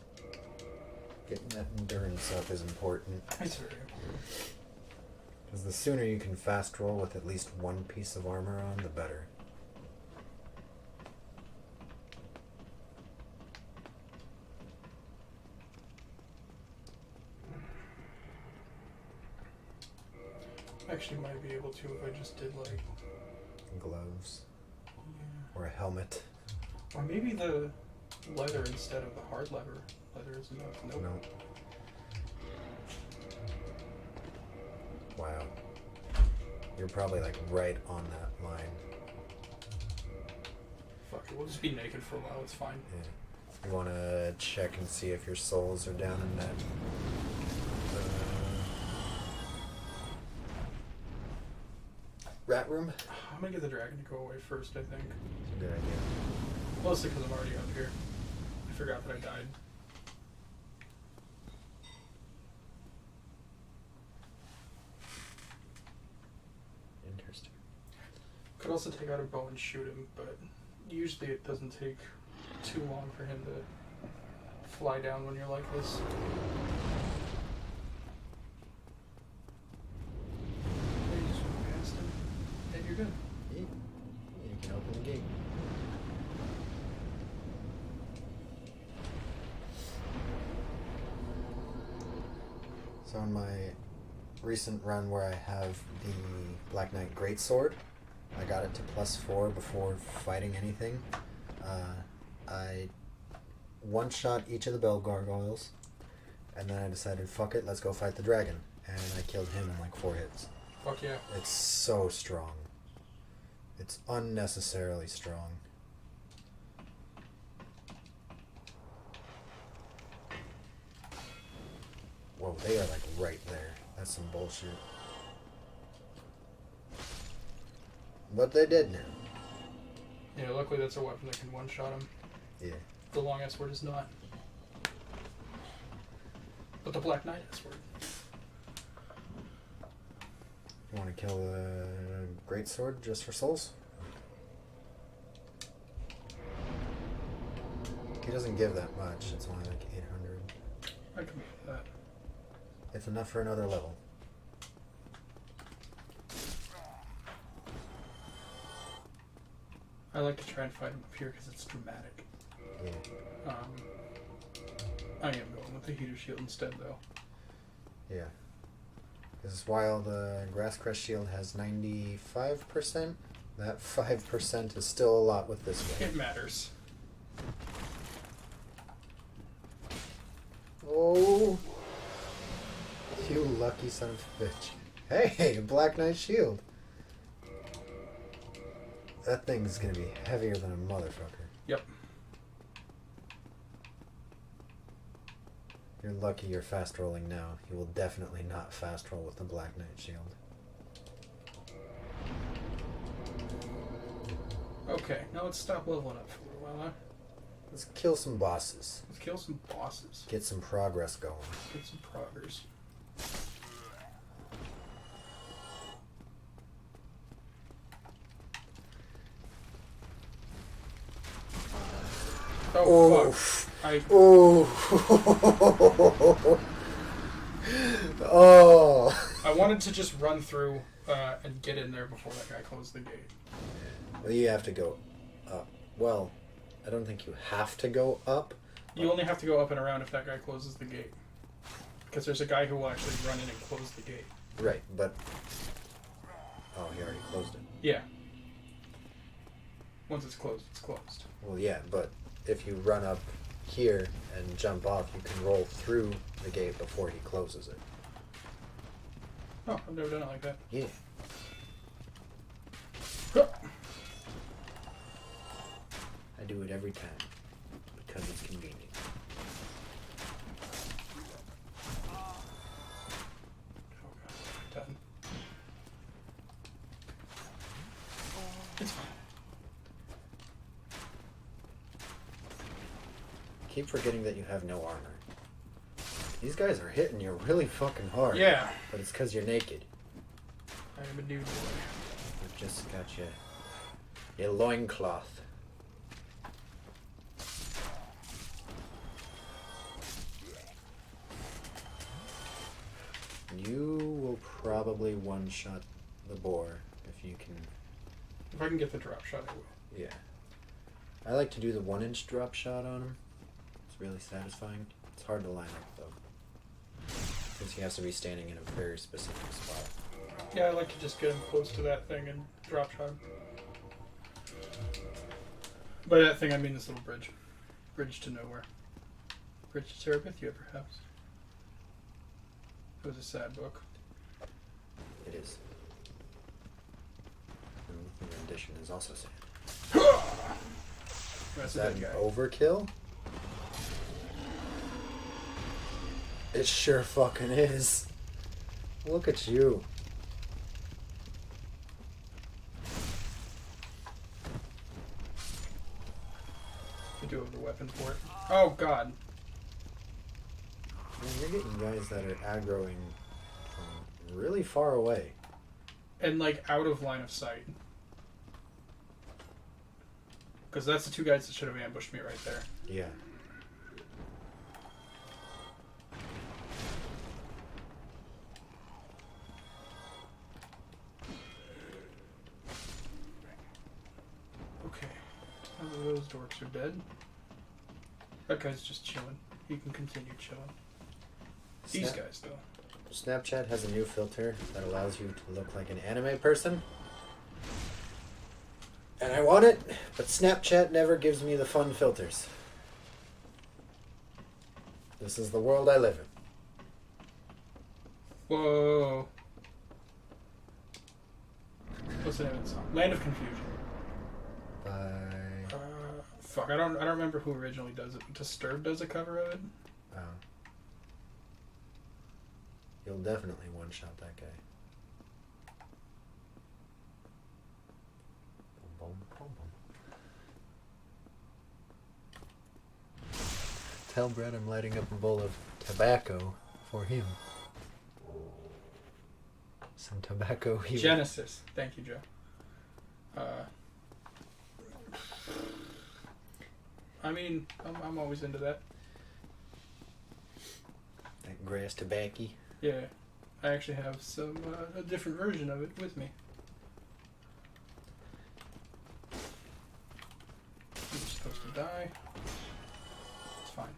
Speaker 2: Getting that endurance up is important.
Speaker 1: it's very important.
Speaker 2: Because the sooner you can fast roll with at least one piece of armor on, the better.
Speaker 1: Actually, might be able to if I just did like,
Speaker 2: Gloves.
Speaker 1: yeah.
Speaker 2: Or a helmet.
Speaker 1: Or maybe the leather instead of the hard leather. Leather is enough. Nope.
Speaker 2: No. Wow. You're probably like right on that line.
Speaker 1: Fuck it, we'll just be naked for a while, it's fine.
Speaker 2: Yeah. You want to check and see if your souls are down in that. Rat room?
Speaker 1: I'm gonna get the dragon to go away first, I think.
Speaker 2: It's a good idea.
Speaker 1: Mostly because I'm already up here. I forgot that I died.
Speaker 2: Interesting.
Speaker 1: Could also take out a bow and shoot him, but usually it doesn't take too long for him to fly down when you're like this. You just walk past him, and you're good.
Speaker 2: Yeah. You can open the gate. So in my recent run where I have the Black Knight Greatsword, I got it to +4 before fighting anything. I one-shot each of the Bell Gargoyles, and then I decided, fuck it, let's go fight the dragon. And I killed him in like 4 hits.
Speaker 1: Fuck yeah.
Speaker 2: It's so strong. It's unnecessarily strong. Whoa, they are like right there. That's some bullshit. But they did now.
Speaker 1: Yeah, luckily that's a weapon that can one-shot him.
Speaker 2: Yeah.
Speaker 1: The long S word is not. But the Black Knight S word.
Speaker 2: You want to kill the Greatsword just for souls? He doesn't give that much. It's only like 800.
Speaker 1: I can make that.
Speaker 2: It's enough for another level.
Speaker 1: I like to try and fight him up here because it's dramatic.
Speaker 2: Yeah.
Speaker 1: I am going with the heater shield instead, though.
Speaker 2: Yeah. Because while the Grasscrest shield has 95%, that 5% is still a lot with this one.
Speaker 1: It matters.
Speaker 2: Oh, you lucky son of a bitch. Hey, a Black Knight shield. That thing's gonna be heavier than a motherfucker.
Speaker 1: Yep.
Speaker 2: You're lucky you're fast rolling now. You will definitely not fast roll with the Black Knight shield.
Speaker 1: Okay, now let's stop leveling up for a while, huh?
Speaker 2: Let's kill some bosses.
Speaker 1: Let's kill some bosses.
Speaker 2: Get some progress going.
Speaker 1: Get some progress. Oh, fuck.
Speaker 2: Oh.
Speaker 1: I wanted to just run through and get in there before that guy closed the gate.
Speaker 2: Well, you have to go up. Well, I don't think you have to go up.
Speaker 1: You only have to go up and around if that guy closes the gate. Because there's a guy who will actually run in and close the gate.
Speaker 2: Right, but... Oh, he already closed it.
Speaker 1: Yeah. Once it's closed, it's closed.
Speaker 2: Well, yeah, but if you run up here and jump off, you can roll through the gate before he closes it.
Speaker 1: Oh, I've never done it like that.
Speaker 2: Yeah. I do it every time because it's convenient.
Speaker 1: Oh god, done. It's fine.
Speaker 2: Keep forgetting that you have no armor. These guys are hitting you really fucking hard.
Speaker 1: Yeah.
Speaker 2: But it's because you're naked.
Speaker 1: I am a dude boy.
Speaker 2: We've just got your loincloth. You will probably one-shot the boar if you can.
Speaker 1: If I can get the drop shot, I will.
Speaker 2: Yeah. I like to do the 1-inch drop shot on him. It's really satisfying. It's hard to line up though, since he has to be standing in a very specific spot.
Speaker 1: Yeah, I like to just get him close to that thing and drop shot him. By that thing, I mean this little bridge. Bridge to nowhere. Bridge to Terabithia, perhaps. It was a sad book.
Speaker 2: It is. And the rendition is also sad.
Speaker 1: That's
Speaker 2: Is
Speaker 1: a
Speaker 2: that
Speaker 1: dead
Speaker 2: an
Speaker 1: guy.
Speaker 2: overkill? It sure fucking is. Look at you.
Speaker 1: I do have the weapon for it. Oh god.
Speaker 2: Man, you're getting guys that are aggroing from really far away.
Speaker 1: And like out of line of sight. Because that's the two guys that should have ambushed me right there.
Speaker 2: Yeah.
Speaker 1: Okay. None of those dorks are dead. That guy's just chilling. He can continue chilling. These guys, though.
Speaker 2: Snapchat has a new filter that allows you to look like an anime person. And I want it, but Snapchat never gives me the fun filters. This is the world I live in.
Speaker 1: Whoa. What's the name of the song? Land of Confusion.
Speaker 2: Bye.
Speaker 1: Fuck, I don't remember who originally does it. Disturbed does a cover of it.
Speaker 2: Oh. You'll definitely one-shot that guy. Boom, boom, boom. Tell Brett I'm lighting up a bowl of tobacco for him. Some tobacco here.
Speaker 1: Genesis. Thank you, Joe. I mean, I'm always into that.
Speaker 2: That grass tobacco.
Speaker 1: Yeah. I actually have some a different version of it with me. You're supposed to die. It's fine.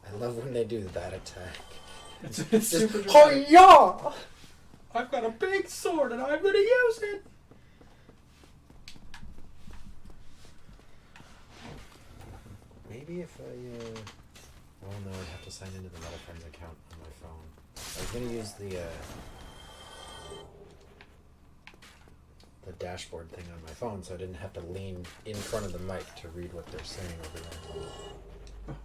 Speaker 2: I love when they do that attack.
Speaker 1: It's
Speaker 2: Just,
Speaker 1: super
Speaker 2: oh
Speaker 1: dramatic.
Speaker 2: yeah!
Speaker 1: I've got a big sword and I'm gonna use it!
Speaker 2: Maybe if I, well no, I'd have to sign into the MetaFriends account on my phone. I was gonna use the dashboard thing on my phone so I didn't have to lean in front of the mic to read what they're saying over there.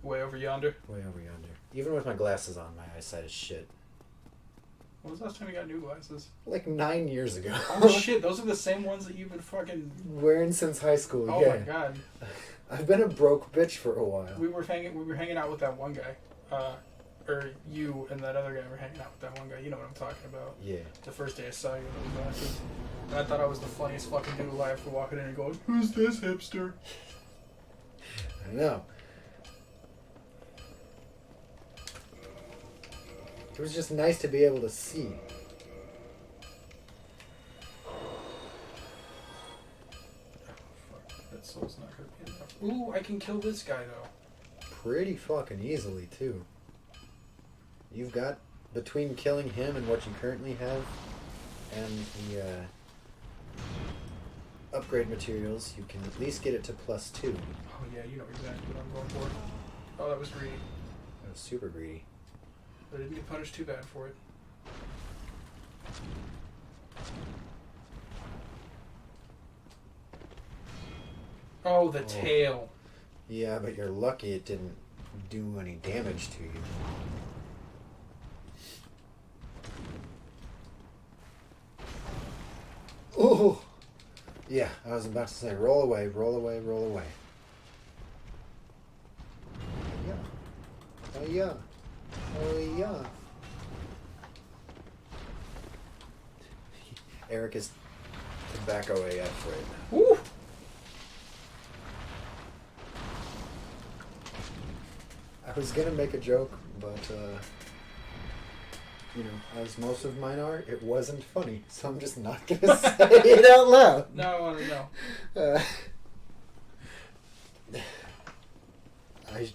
Speaker 1: Way over yonder.
Speaker 2: Way over yonder. Even with my glasses on, my eyesight is shit.
Speaker 1: When was the last time you got new glasses?
Speaker 2: Like 9 years ago.
Speaker 1: Oh shit, those are the same ones that you've been fucking...
Speaker 2: Wearing since high school,
Speaker 1: Oh
Speaker 2: yeah.
Speaker 1: my god.
Speaker 2: I've been a broke bitch for a while.
Speaker 1: We were hanging out with that one guy. Or you and that other guy were hanging out with that one guy. You know what I'm talking about.
Speaker 2: Yeah.
Speaker 1: The first day I saw you with those glasses. And I thought I was the funniest fucking dude alive for walking in and going, "Who's this hipster?"
Speaker 2: I know. It was just nice to be able to see.
Speaker 1: Fuck, that soul's not hurt me enough. Ooh, I can kill this guy though.
Speaker 2: Pretty fucking easily, too. You've got, between killing him and what you currently have, and the upgrade materials, you can at least get it to +2.
Speaker 1: Oh yeah, you know exactly what I'm going for. Oh, that was greedy.
Speaker 2: That was super greedy.
Speaker 1: But I didn't get punished too bad for it. Oh, the tail.
Speaker 2: Yeah, but you're lucky it didn't do any damage to you. Ooh! Yeah, I was about to say, roll away, roll away, roll away. Yeah. Oh yeah. Oh yeah. Eric is tobacco AF right now.
Speaker 1: Woo!
Speaker 2: I was gonna make a joke, but you know, as most of mine are, it wasn't funny, so I'm just not gonna say it out loud.
Speaker 1: No, I want to know.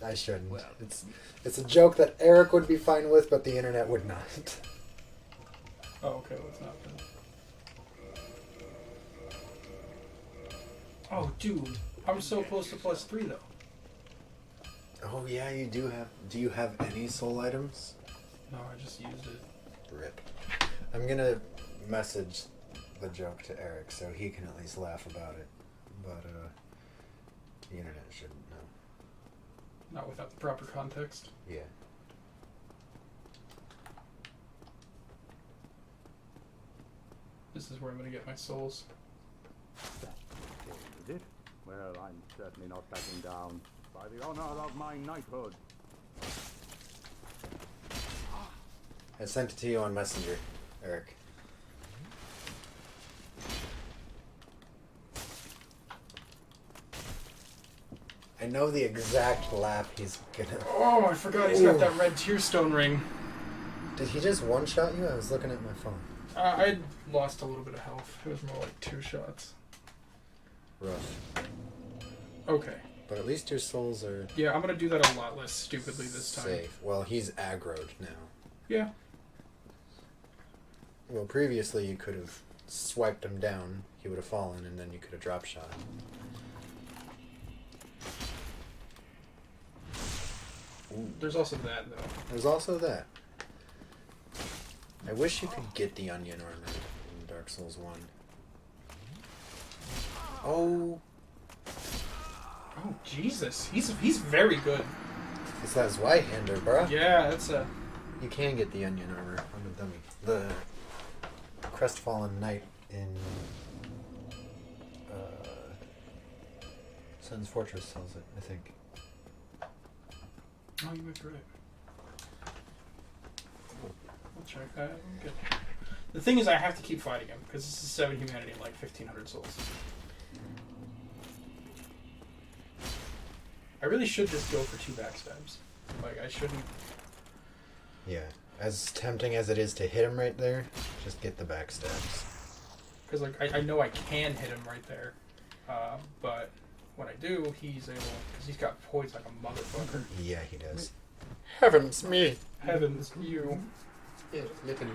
Speaker 2: I shouldn't.
Speaker 3: Well.
Speaker 2: It's a joke that Eric would be fine with, but the internet would not.
Speaker 1: Oh, okay, let's not then. Oh, dude, I'm so close to +3 though.
Speaker 2: Oh yeah, you do have. Do you have any soul items?
Speaker 1: No, I just used it.
Speaker 2: Rip. I'm gonna message the joke to Eric so he can at least laugh about it, but the internet shouldn't know.
Speaker 1: Not without the proper context.
Speaker 2: Yeah.
Speaker 1: This is where I'm gonna get my souls.
Speaker 6: Is it? Well, I'm certainly not backing down. By the honor of my knighthood.
Speaker 2: I sent it to you on Messenger, Eric. I know the exact lap he's gonna.
Speaker 1: Oh, I forgot he's got that red tearstone ring.
Speaker 2: Did he just one-shot you? I was looking at my phone.
Speaker 1: I lost a little bit of health. It was more like 2 shots.
Speaker 2: Rough.
Speaker 1: Okay.
Speaker 2: But at least your souls are
Speaker 1: Yeah, I'm gonna do that a lot less stupidly this time.
Speaker 2: safe. Well, he's aggroed now.
Speaker 1: Yeah.
Speaker 2: Well, previously you could have swiped him down, he would have fallen, and then you could have drop shot him.
Speaker 1: There's also that though.
Speaker 2: There's also that. I wish you could get the onion armor in Dark Souls 1. Oh,
Speaker 1: Oh Jesus, he's very good.
Speaker 2: it's that Zweihander, bruh.
Speaker 1: Yeah, that's a.
Speaker 2: You can get the onion armor on the dummy. The Crestfallen Knight in Sun's Fortress sells it, I think.
Speaker 1: Oh, you went right. I'll check that. Good. The thing is, I have to keep fighting him because this is 7 humanity and like 1,500 souls. I really should just go for 2 backstabs. Like I shouldn't.
Speaker 2: Yeah. As tempting as it is to hit him right there, just get the backstabs.
Speaker 1: Because like I know I can hit him right there, but when I do, he's able because he's got poise like a motherfucker.
Speaker 2: Yeah, he does. Heavens me!
Speaker 1: Heavens, you!
Speaker 2: Yeah, literally.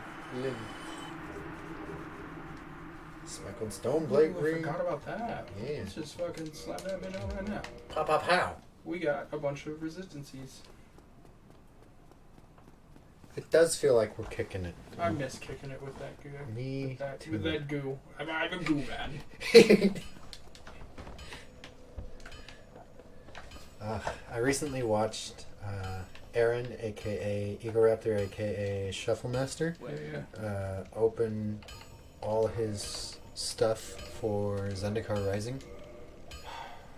Speaker 2: Speckled stone blade
Speaker 1: Ooh, I
Speaker 2: ring.
Speaker 1: forgot about that.
Speaker 2: Yeah.
Speaker 1: Let's just fucking slap that bit out right now.
Speaker 2: Pop up how?
Speaker 1: We got a bunch of resistances.
Speaker 2: It does feel like we're kicking it.
Speaker 1: I miss kicking it with that goo.
Speaker 2: Me
Speaker 1: With that,
Speaker 2: too.
Speaker 1: with that goo. I'm a goo man.
Speaker 2: I recently watched Aaron, aka Egoraptor, aka Shufflemaster,
Speaker 1: Yeah.
Speaker 2: open all his stuff for Zendikar Rising.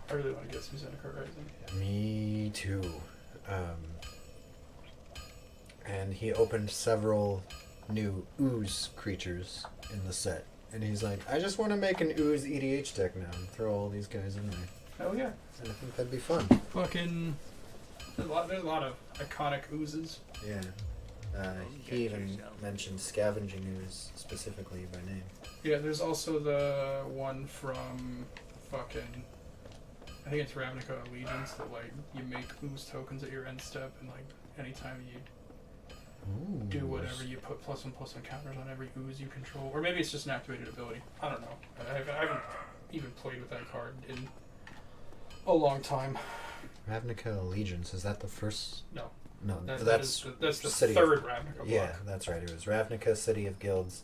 Speaker 1: I really want to get some Zendikar Rising.
Speaker 2: Me too. And he opened several new ooze creatures in the set. And he's like, I just want to make an ooze EDH deck now and throw all these guys in there.
Speaker 1: Hell yeah.
Speaker 2: And I think that'd be fun.
Speaker 1: Fucking. There's a lot of iconic oozes.
Speaker 2: Yeah. He even mentioned scavenging ooze specifically by name.
Speaker 1: Yeah, there's also the one from fucking. I think it's Ravnica Allegiance that like you make ooze tokens at your end step and like anytime you do whatever you put +1/+1 counters on every ooze you control, or maybe it's just an activated ability. I don't know. I haven't even played with that card in a long time.
Speaker 2: Ravnica Allegiance, is that the first?
Speaker 1: No,
Speaker 2: No,
Speaker 1: that's
Speaker 2: that's
Speaker 1: the
Speaker 2: City
Speaker 1: third
Speaker 2: of-
Speaker 1: Ravnica block.
Speaker 2: yeah, that's right. It was Ravnica, City of Guilds,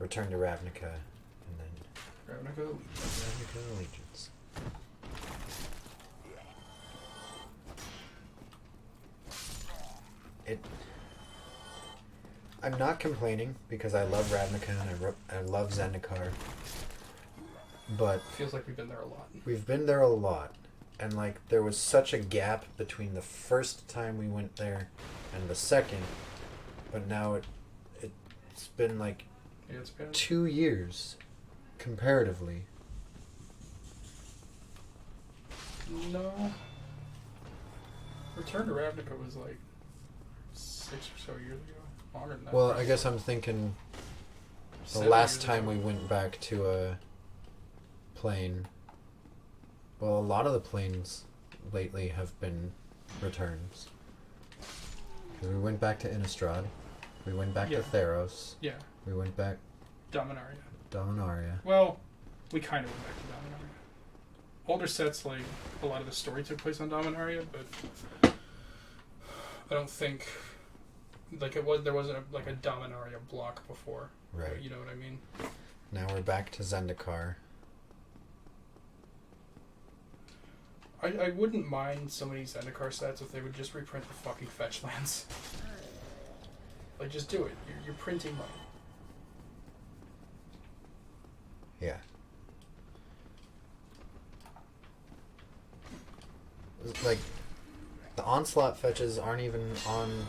Speaker 2: Return to Ravnica, and then
Speaker 1: Ravnica.
Speaker 2: Ravnica Allegiance. I'm not complaining because I love Ravnica and I love Zendikar, but
Speaker 1: Feels like we've been there a lot.
Speaker 2: we've been there a lot, and like there was such a gap between the first time we went there and the second, but now it's been like
Speaker 1: Yeah, it's been
Speaker 2: 2 years comparatively.
Speaker 1: no. Return to Ravnica was like 6 or so years ago. Longer than that.
Speaker 2: Well, I guess I'm thinking the
Speaker 1: 7
Speaker 2: last
Speaker 1: years
Speaker 2: time
Speaker 1: ago.
Speaker 2: we went back to a plane. Well, a lot of the planes lately have been returns. 'Cause we went back to Innistrad. We went back
Speaker 1: Yeah.
Speaker 2: to Theros.
Speaker 1: Yeah,
Speaker 2: We went back
Speaker 1: Dominaria.
Speaker 2: Dominaria.
Speaker 1: Well, we kind of went back to Dominaria. Older sets, like, a lot of the story took place on Dominaria, but I don't think, like, there wasn't a Dominaria block before.
Speaker 2: Right.
Speaker 1: You know what I mean?
Speaker 2: Now we're back to Zendikar.
Speaker 1: I wouldn't mind some of these Zendikar sets if they would just reprint the fucking fetch lands. Like, just do it. You're printing money.
Speaker 2: Yeah. Like, the Onslaught fetches aren't even on...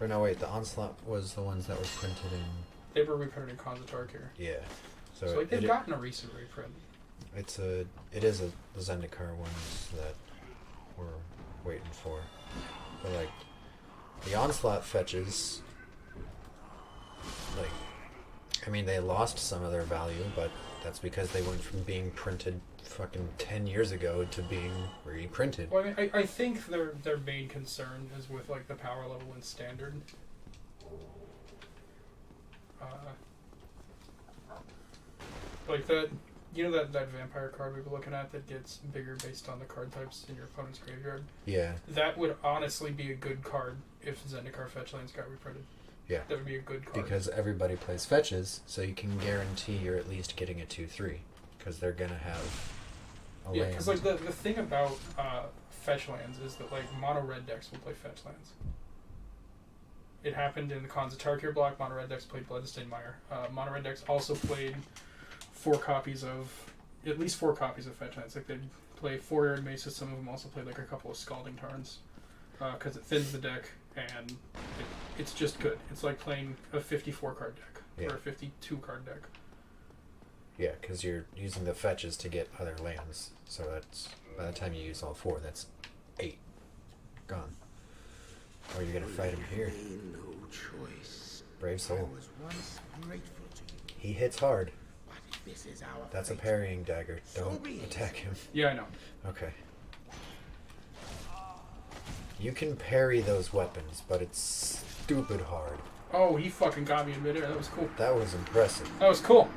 Speaker 2: Or no, wait, the Onslaught was the ones that were printed in...
Speaker 1: They were reprinted in Khans of Tarkir.
Speaker 2: Yeah.
Speaker 1: So, like, they've gotten a recent reprint.
Speaker 2: It is the Zendikar ones that we're waiting for. But, like, the Onslaught fetches... Like, I mean, they lost some of their value, but that's because they went from being printed fucking 10 years ago to being reprinted.
Speaker 1: Well, I mean, I think their main concern is with, like, the power level in Standard. Like that, you know that vampire card we were looking at that gets bigger based on the card types in your opponent's graveyard?
Speaker 2: Yeah.
Speaker 1: That would honestly be a good card if Zendikar fetch lands got reprinted.
Speaker 2: Yeah.
Speaker 1: That would be a good card.
Speaker 2: Because everybody plays fetches, so you can guarantee you're at least getting a 2/3. Because they're going to have a
Speaker 1: yeah,
Speaker 2: land.
Speaker 1: because like the thing about fetch lands is that like mono red decks will play fetch lands. It happened in the Khans of Tarkir block. Mono red decks played Bloodstained Mire. Mono red decks also played at least four copies of fetch lands. Like they'd play 4 Arid Maces. Some of them also played like a couple of Scalding Tarns because it thins the deck and it's just good. It's like playing a 54 card deck or a 52 card deck.
Speaker 2: Yeah, because you're using the fetches to get other lands. So that's, by the time you use all 4, that's 8 gone. Or you're going to fight him here.
Speaker 7: No choice.
Speaker 2: Brave soul.
Speaker 7: I was once grateful to you,
Speaker 2: He hits hard.
Speaker 7: but if this is our
Speaker 2: That's a
Speaker 7: fate,
Speaker 2: parrying dagger.
Speaker 7: So
Speaker 2: Don't
Speaker 7: be it.
Speaker 2: attack him.
Speaker 1: Yeah, I know.
Speaker 2: Okay. You can parry those weapons, but it's stupid hard.
Speaker 1: Oh, he fucking got me in midair. That was cool.
Speaker 2: That was impressive.
Speaker 1: That was cool.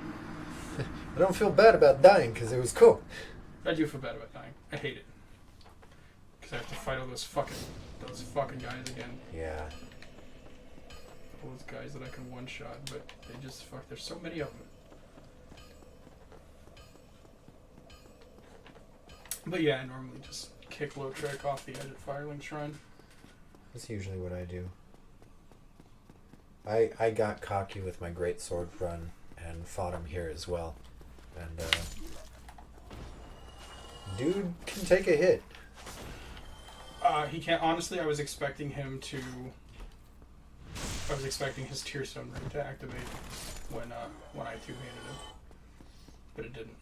Speaker 2: I don't feel bad about dying because it was cool.
Speaker 1: I do feel bad about dying. I hate it. Because I have to fight all those fucking guys again.
Speaker 2: Yeah.
Speaker 1: All those guys that I can one-shot, but they just fuck. There's so many of them. But yeah, I normally just kick Lautrec off the edge at Firelink Shrine.
Speaker 2: That's usually what I do. I got cocky with my great sword run and fought him here as well. And dude can take a hit.
Speaker 1: He can't. Honestly, I was expecting him to. I was expecting his Tearstone ring to activate when I two-handed him, but it didn't.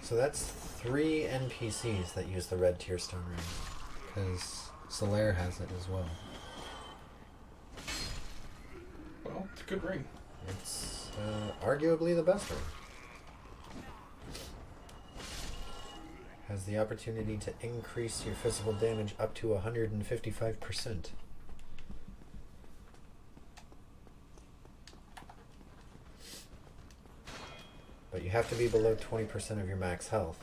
Speaker 2: So that's 3 NPCs that use the red Tearstone ring. Because Solaire has it as well.
Speaker 1: Well, it's a good ring.
Speaker 2: It's Arguably the best one. Has the opportunity to increase your physical damage up to 155%. But you have to be below 20% of your max health.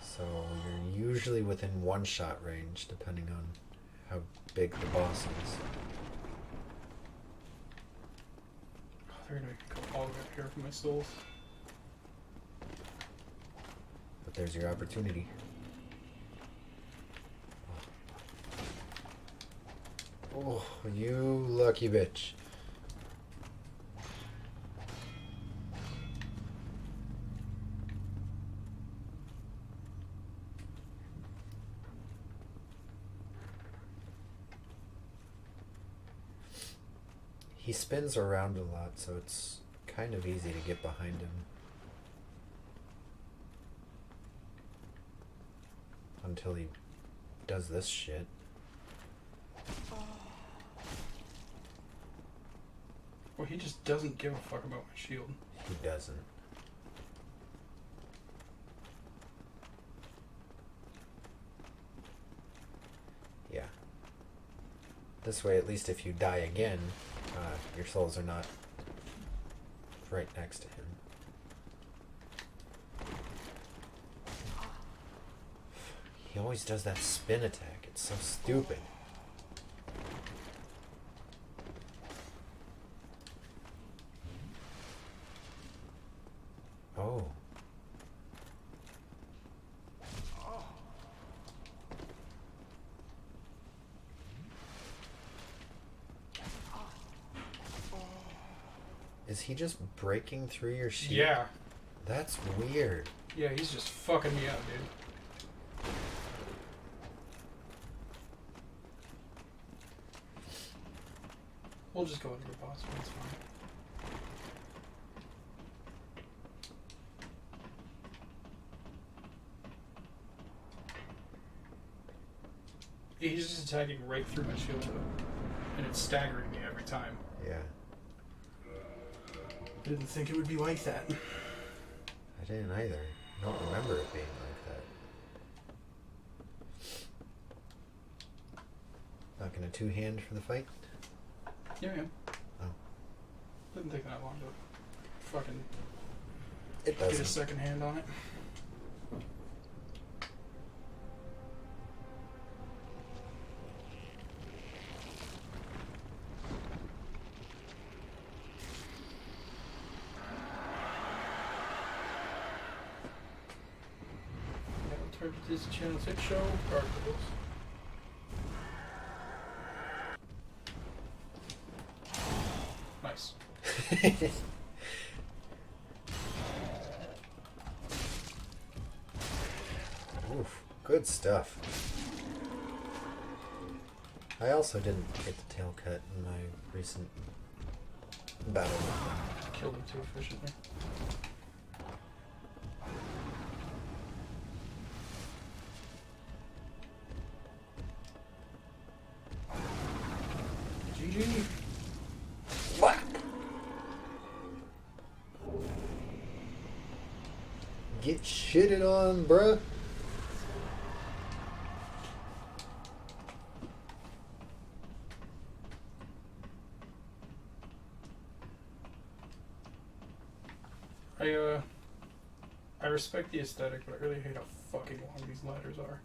Speaker 2: So you're usually within one-shot range, depending on how big the boss is.
Speaker 1: Oh, they're gonna make me go all the way up here for my souls.
Speaker 2: But there's your opportunity. Oh, you lucky bitch. He spins around a lot, so it's kind of easy to get behind him. Until he does this shit.
Speaker 1: Well, he just doesn't give a fuck about my shield.
Speaker 2: He doesn't. Yeah. This way, at least if you die again, your souls are not right next to him. He always does that spin attack. It's so stupid. Oh. Is he just breaking through your shield?
Speaker 1: Yeah.
Speaker 2: That's weird.
Speaker 1: Yeah, he's just fucking me up, dude. We'll just go into the boss one, it's fine. Yeah, he's just attacking right through my shield, though. And it's staggering me every time.
Speaker 2: Yeah.
Speaker 1: Didn't think it would be like that.
Speaker 2: I didn't either. I don't remember it being like that. Not gonna two-hand for the fight?
Speaker 1: Yeah, yeah.
Speaker 2: Oh.
Speaker 1: Didn't take that long to fucking
Speaker 2: It
Speaker 1: get a
Speaker 2: doesn't.
Speaker 1: second hand on it. This channel's hit show, Gargoyles. Nice.
Speaker 2: Oof, good stuff. I also didn't get the tail cut in my recent battle with them.
Speaker 1: Killed him too efficiently. GG.
Speaker 2: Whack! Get shitted on, bruh.
Speaker 1: I respect the aesthetic, but I really hate how fucking long these ladders are.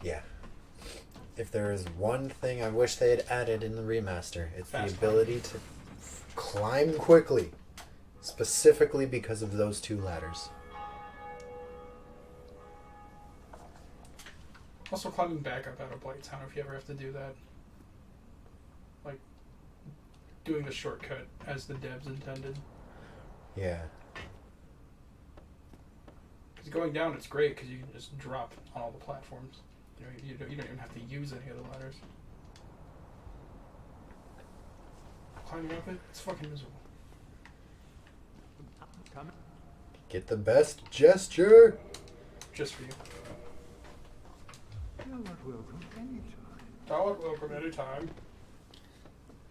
Speaker 2: Yeah. If there is one thing I wish they had added in the remaster, it's
Speaker 1: Fast
Speaker 2: the ability to climb quickly. Specifically because of those two ladders.
Speaker 1: Also, climbing back up out of Blighttown, if you ever have to do that. Like, doing the shortcut as the devs intended.
Speaker 2: Yeah.
Speaker 1: Because going down, it's great because you can just drop on all the platforms. You don't even have to use any of the ladders. Climbing up it, it's fucking miserable.
Speaker 6: Come.
Speaker 2: Get the best gesture.
Speaker 1: Just for you.
Speaker 6: You're not welcome anytime.
Speaker 1: Thou art welcome anytime.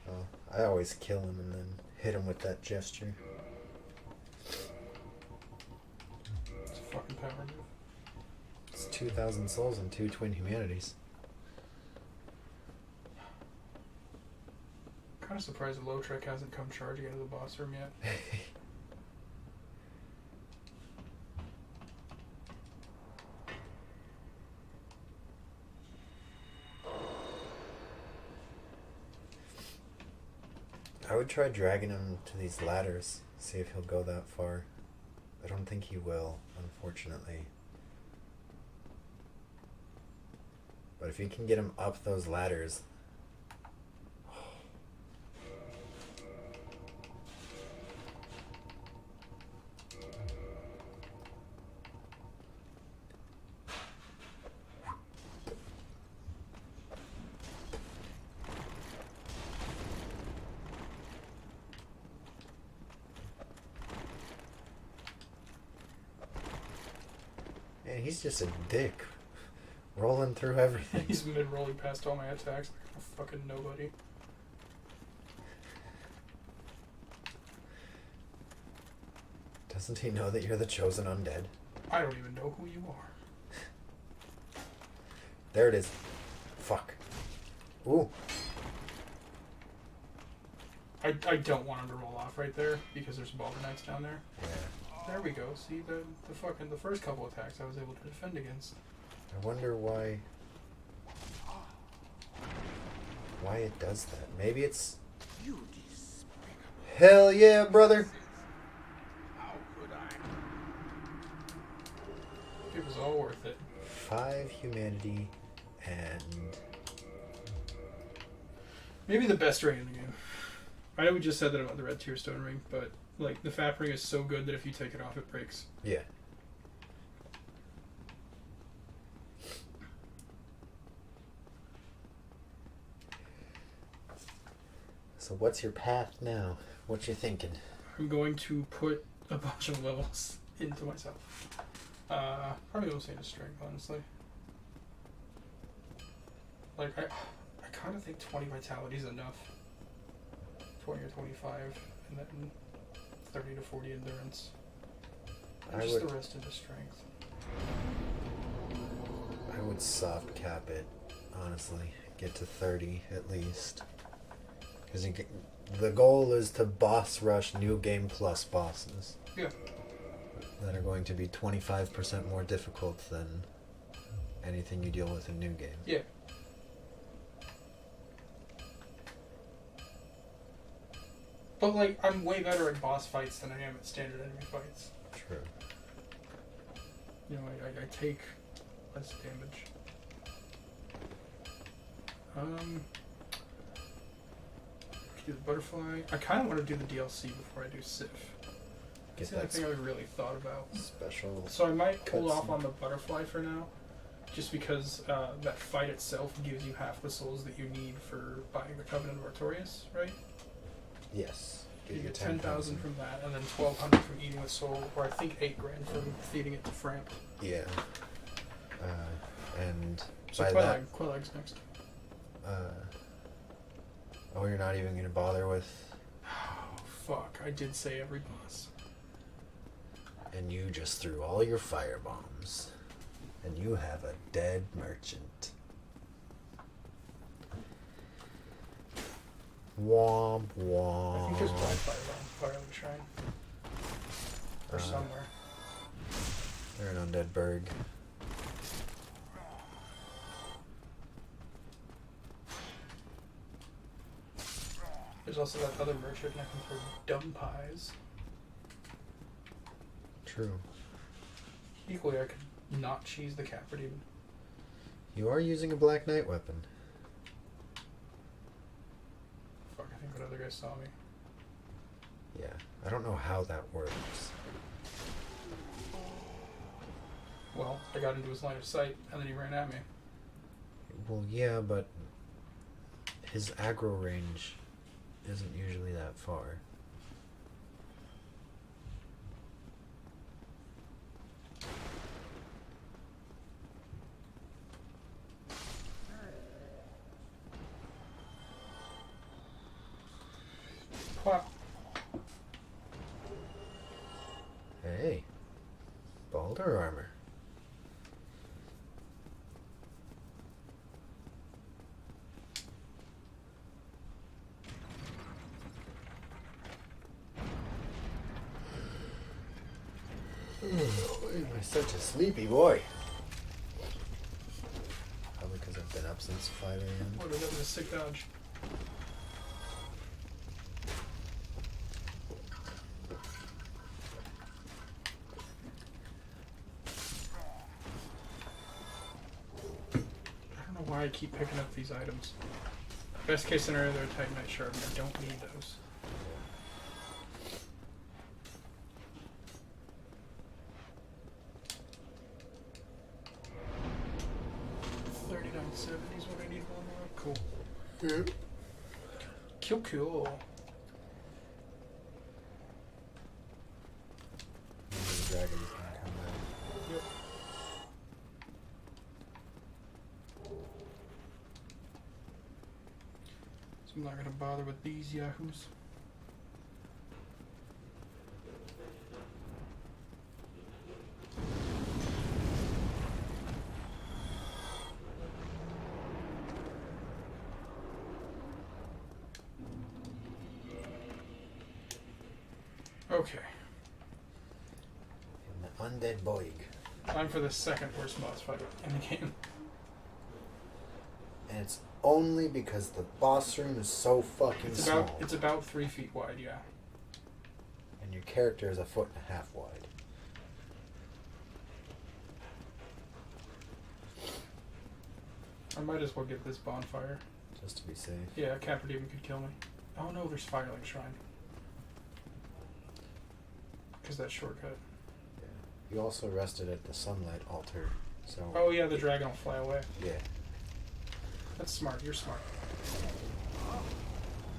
Speaker 2: Oh, I always kill him and then hit him with that gesture.
Speaker 1: It's a fucking power move.
Speaker 2: It's 2,000 souls and 2 twin humanities.
Speaker 1: Kind of surprised Lautrec hasn't come charging into the boss room yet.
Speaker 2: I would try dragging him to these ladders, see if he'll go that far. I don't think he will, unfortunately. But if you can get him up those ladders... Man, he's just a dick. Rolling through everything.
Speaker 1: He's mid-rolling past all my attacks like a fucking nobody.
Speaker 2: Doesn't he know that you're the chosen undead?
Speaker 1: I don't even know who you are.
Speaker 2: There it is. Fuck. Ooh.
Speaker 1: I don't want him to roll off right there because there's Balder Knights down there.
Speaker 2: Yeah.
Speaker 1: There we go. See the first couple attacks I was able to defend against.
Speaker 2: I wonder why it does that. Maybe it's...
Speaker 7: You despicable.
Speaker 2: Hell yeah, brother!
Speaker 7: How could I?
Speaker 1: It was all worth it.
Speaker 2: 5 humanity and...
Speaker 1: Maybe the best ring in the game. I know we just said that about the red tier stone ring, but like the FAP ring is so good that if you take it off, it breaks.
Speaker 2: Yeah. So what's your path now? What you thinking?
Speaker 1: I'm going to put a bunch of levels into myself. Probably mostly into strength, honestly. Like I kind of think 20 vitality is enough. 20 or 25, and then 30 to 40 endurance. And
Speaker 2: I
Speaker 1: just
Speaker 2: would-
Speaker 1: the rest into strength.
Speaker 2: I would soft cap it, honestly. Get to 30 at least. Because the goal is to boss rush New Game Plus bosses.
Speaker 1: Yeah.
Speaker 2: That are going to be 25% more difficult than anything you deal with in New Game.
Speaker 1: Yeah. But like, I'm way better at boss fights than I am at standard enemy fights.
Speaker 2: True.
Speaker 1: You know, I take less damage. Do the butterfly. I kind of want to do the DLC before I do Sif. It's
Speaker 2: Get
Speaker 1: the only
Speaker 2: that
Speaker 1: thing I really thought about.
Speaker 2: special...
Speaker 1: So I might hold off
Speaker 2: cutscene.
Speaker 1: on the butterfly for now, just because that fight itself gives you half the souls that you need for buying the Covenant of Artorias, right?
Speaker 2: Yes.
Speaker 1: You get 10,000 from that, and then 1,200 from eating the soul, or I think 8 grand from feeding it to Framp.
Speaker 2: Yeah. And
Speaker 1: So
Speaker 2: by that...
Speaker 1: Quellag's next.
Speaker 2: Oh, you're not even going to bother with...
Speaker 1: Oh, fuck. I did say every boss.
Speaker 2: And you just threw all your fire bombs. And you have a dead merchant. Womp womp.
Speaker 1: I think there's Black Fire on Firelink Shrine. Or somewhere.
Speaker 2: They're an undead berg.
Speaker 1: There's also that other merchant I can throw dumb pies.
Speaker 2: True.
Speaker 1: Equally, I could not cheese the Capra Demon.
Speaker 2: You are using a Black Knight weapon.
Speaker 1: Fuck, I think that other guy saw me.
Speaker 2: Yeah. I don't know how that works.
Speaker 1: Well, I got into his line of sight, and then he ran at me.
Speaker 2: Well, yeah, but his aggro range isn't usually that far.
Speaker 1: Clap.
Speaker 2: Hey. Balder armor. Why am I such a sleepy boy? Probably because I've been up since 5 a.m.
Speaker 1: What is that? A sick dodge. I don't know why I keep picking up these items. Best case scenario, they're a Titanite shard, and I don't need those. $39.70 is what I need one more. Cool. Cool.
Speaker 2: The dragon's gonna come back.
Speaker 1: Yep. So I'm not gonna bother with these yahoos. Okay,
Speaker 2: And the undead boy.
Speaker 1: time for the second worst boss fight in the game.
Speaker 2: And it's only because the boss room is so fucking small.
Speaker 1: It's about 3 feet wide, yeah.
Speaker 2: And your character is 1.5 feet wide.
Speaker 1: I might as well get this bonfire.
Speaker 2: Just to be safe.
Speaker 1: Yeah, Capra Demon could kill me. Oh no, there's Firelink Shrine. Because that shortcut.
Speaker 2: You also rested at the sunlight altar, so...
Speaker 1: Oh yeah, the dragon will fly away.
Speaker 2: Yeah.
Speaker 1: That's smart, you're smart.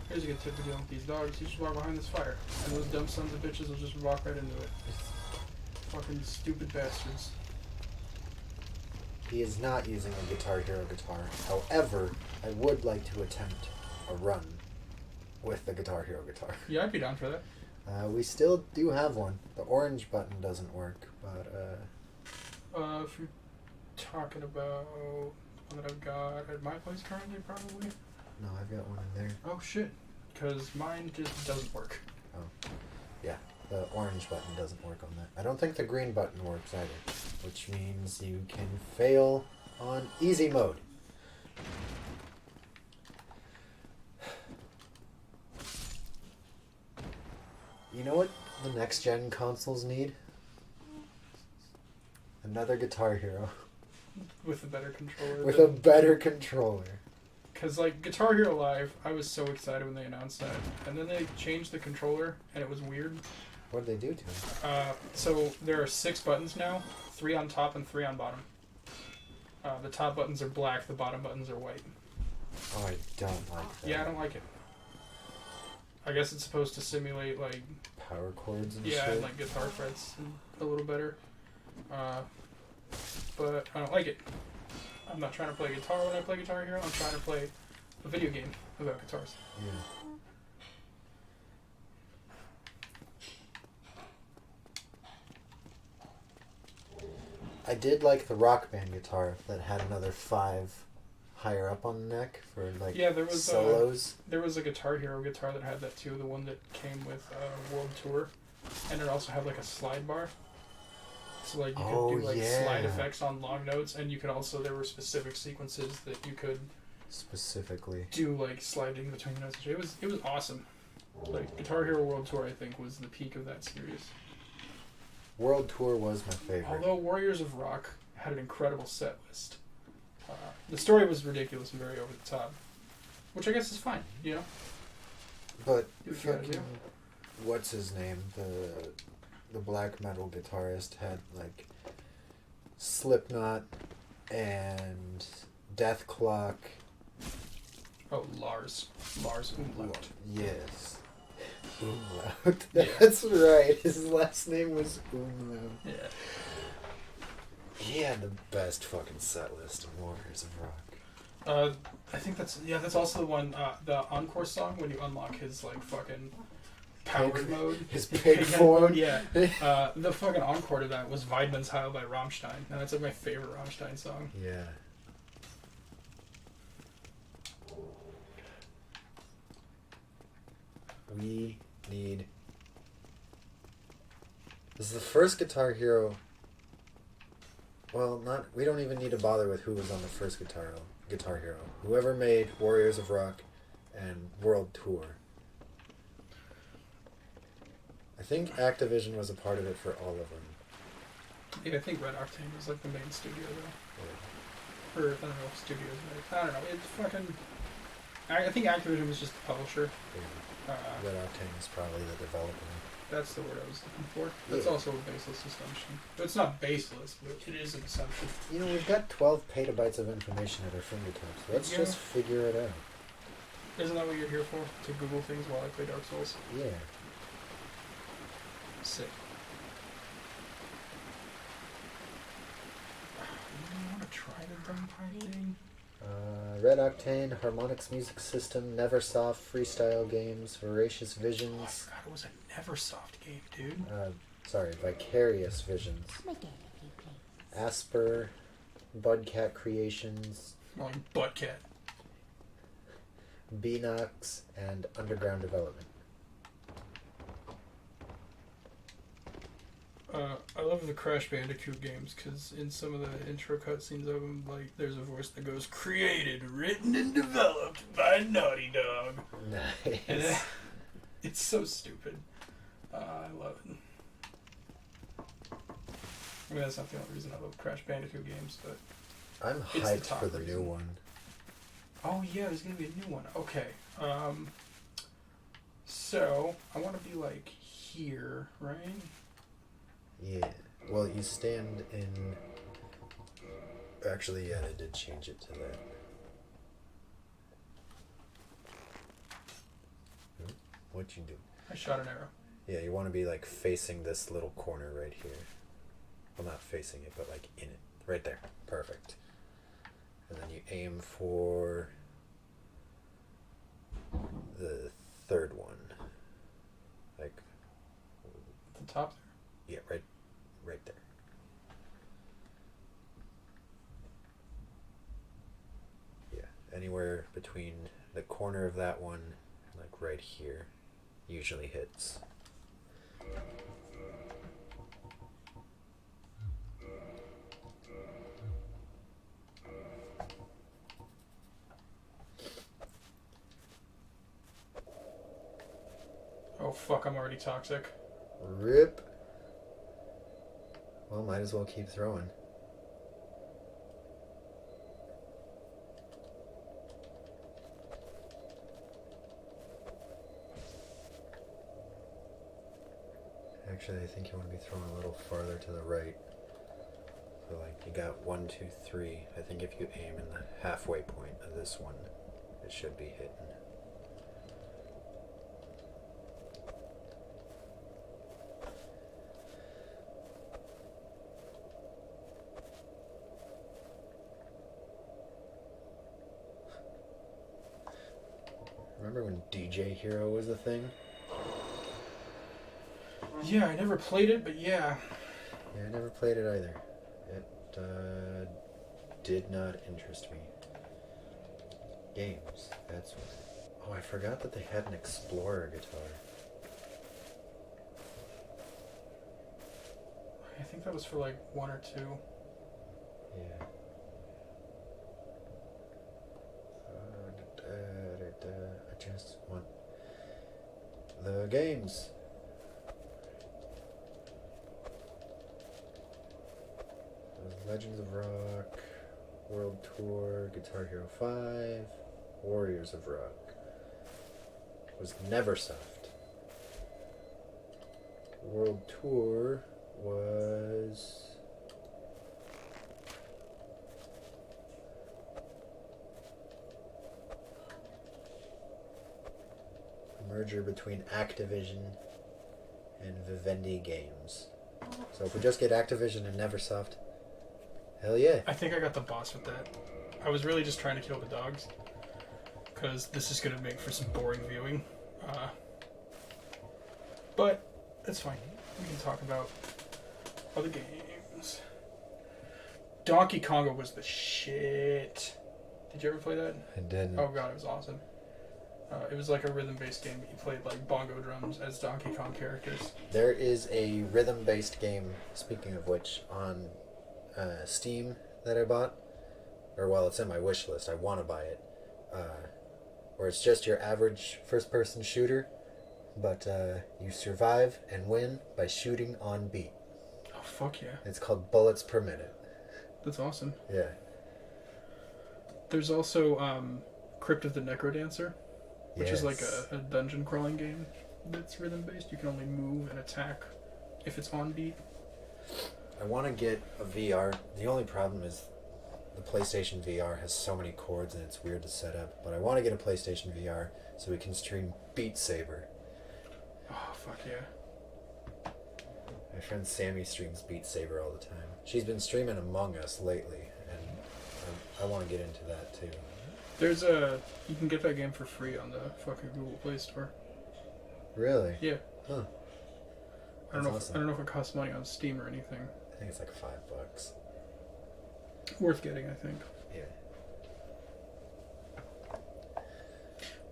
Speaker 1: Here's a good tip for dealing with these dogs. You just walk behind this fire. And those dumb sons of bitches will just walk right into it. Fucking stupid bastards.
Speaker 2: He is not using a Guitar Hero guitar. However, I would like to attempt a run with the Guitar Hero guitar.
Speaker 1: Yeah, I'd be down for that.
Speaker 2: We still do have one. The orange button doesn't work, but
Speaker 1: If you're talking about one that I've got at my place currently, probably.
Speaker 2: no, I've got one in there.
Speaker 1: Oh shit. Because mine just doesn't work.
Speaker 2: Yeah, the orange button doesn't work on that. I don't think the green button works either, which means you can fail on easy mode. You know what the next gen consoles need? Another Guitar Hero
Speaker 1: With a better controller.
Speaker 2: with a better controller.
Speaker 1: Because, like, Guitar Hero Live, I was so excited when they announced that. And then they changed the controller, and it was weird.
Speaker 2: What did they do to it?
Speaker 1: So there are 6 buttons now. 3 on top and 3 on bottom. The top buttons are black, the bottom buttons are white.
Speaker 2: Oh, I don't like that.
Speaker 1: Yeah, I don't like it. I guess it's supposed to simulate, like,
Speaker 2: Power chords and
Speaker 1: yeah,
Speaker 2: shit.
Speaker 1: and, like, guitar frets a little better. But I don't like it. I'm not trying to play guitar when I play Guitar Hero. I'm trying to play a video game about guitars.
Speaker 2: Yeah. I did like the Rock Band guitar that had another 5 higher up on the neck for like
Speaker 1: Yeah, there was
Speaker 2: solos.
Speaker 1: There was a Guitar Hero guitar that had that too, the one that came with World Tour, and it also had like a slide bar. So like you could do like slide effects on long notes, and you could also there were specific sequences that you could
Speaker 2: specifically
Speaker 1: do like sliding between notes. It was awesome. Like Guitar Hero World Tour, I think was the peak of that series.
Speaker 2: World Tour was my favorite.
Speaker 1: Although Warriors of Rock had an incredible set list. The story was ridiculous and very over the top, which I guess is fine, you know.
Speaker 2: But
Speaker 1: Do what you gotta
Speaker 2: fucking,
Speaker 1: do.
Speaker 2: what's his name? The black metal guitarist had like Slipknot and Death Clock.
Speaker 1: Oh, Lars Umlaut.
Speaker 2: Yes. Umlaut. That's right. His last name was Umlaut.
Speaker 1: Yeah.
Speaker 2: He had the best fucking set list in Warriors of Rock.
Speaker 1: I think that's also the one, the encore song when you unlock his like fucking powered mode.
Speaker 2: His pig form.
Speaker 1: Mode, yeah. The fucking encore to that was Weidmann's Heil by Rammstein, and that's like my favorite Rammstein song.
Speaker 2: Yeah. We need. This is the first Guitar Hero. Well, not. We don't even need to bother with who was on the first Guitar Hero. Whoever made Warriors of Rock and World Tour. I think Activision was a part of it for all of them.
Speaker 1: Yeah, I think Red Octane was like the main studio though. Or I don't know if studios made. I don't know. It's fucking. I think Activision was just the publisher.
Speaker 2: Yeah. Red Octane is probably the developer.
Speaker 1: That's the word I was looking for. That's
Speaker 2: Yeah.
Speaker 1: also a baseless assumption. It's not baseless, but it is an assumption.
Speaker 2: You know, we've got 12 petabytes of information at our fingertips. Let's
Speaker 1: Yeah.
Speaker 2: just figure it out.
Speaker 1: Isn't that what you're here for? To Google things while I play Dark Souls?
Speaker 2: Yeah.
Speaker 1: Sick. You want to try the Gunpie thing?
Speaker 2: Red Octane, Harmonix Music System, Neversoft, Freestyle Games, Voracious
Speaker 1: Oh, I
Speaker 2: Visions.
Speaker 1: forgot it was a Neversoft game, dude.
Speaker 2: Sorry, Vicarious Visions. Asper, Budcat Creations,
Speaker 1: Well, like Buttcat.
Speaker 2: Beanox, and Underground Development.
Speaker 1: I love the Crash Bandicoot games because in some of the intro cutscenes of them, like, there's a voice that goes, "Created, written, and developed by Naughty Dog."
Speaker 2: Nice.
Speaker 1: And it's so stupid. I love it. I mean, that's not the only reason I love Crash Bandicoot games, but...
Speaker 2: I'm
Speaker 1: It's the
Speaker 2: hyped
Speaker 1: top
Speaker 2: for the new
Speaker 1: reason.
Speaker 2: one.
Speaker 1: Oh, yeah, there's gonna be a new one. Okay. So, I want to be, like, here, right?
Speaker 2: Yeah. Well, you stand in... Actually, yeah, they did change it to that. What'd you do?
Speaker 1: I shot an arrow.
Speaker 2: Yeah, you want to be, like, facing this little corner right here. Well, not facing it, but, like, in it. Right there. Perfect. And then you aim for the third one. Like,
Speaker 1: At the top
Speaker 2: yeah, right there. Yeah, anywhere between the corner of that one, like right here, usually hits.
Speaker 1: there. Oh, fuck, I'm already toxic.
Speaker 2: Rip. Well, might as well keep throwing. Actually, I think you want to be throwing a little farther to the right. So, like, you got 1, 2, 3. I think if you aim in the halfway point of this one, it should be hitting. Remember when DJ Hero was a thing?
Speaker 1: Yeah, I never played it, but yeah.
Speaker 2: Yeah, I never played it either. It did not interest me. Games, that's what. Oh, I forgot that they had an Explorer guitar.
Speaker 1: I think that was for like 1 or 2.
Speaker 2: Yeah. I just want the games. Legends of Rock, World Tour, Guitar Hero 5, Warriors of Rock. It was Neversoft. World Tour was... a merger between Activision and Vivendi Games. So if we just get Activision and Neversoft, hell yeah.
Speaker 1: I think I got the boss with that. I was really just trying to kill the dogs. Because this is going to make for some boring viewing. But it's fine. We can talk about other games. Donkey Konga was the shit. Did you ever play that?
Speaker 2: I didn't.
Speaker 1: Oh god, it was awesome. It was like a rhythm-based game, but you played like bongo drums as Donkey Kong characters.
Speaker 2: There is a rhythm-based game, speaking of which, on Steam that I bought. Or, well, it's in my wish list. I want to buy it. Where it's just your average first-person shooter, but you survive and win by shooting on beat.
Speaker 1: Oh, fuck yeah.
Speaker 2: It's called Bullets Per Minute.
Speaker 1: That's awesome.
Speaker 2: Yeah.
Speaker 1: There's also Crypt of the Necrodancer, which is like
Speaker 2: Yes.
Speaker 1: a dungeon crawling game that's rhythm-based. You can only move and attack if it's on beat.
Speaker 2: I want to get a VR. The only problem is the PlayStation VR has so many cords and it's weird to set up. But I want to get a PlayStation VR so we can stream Beat Saber.
Speaker 1: Oh, fuck yeah.
Speaker 2: My friend Sammy streams Beat Saber all the time. She's been streaming Among Us lately, and I want to get into that too.
Speaker 1: There's you can get that game for free on the fucking Google Play Store.
Speaker 2: Really?
Speaker 1: Yeah.
Speaker 2: Huh.
Speaker 1: I don't know.
Speaker 2: That's awesome.
Speaker 1: I don't know if it costs money on Steam or anything.
Speaker 2: I think it's like $5.
Speaker 1: Worth getting, I think.
Speaker 2: Yeah.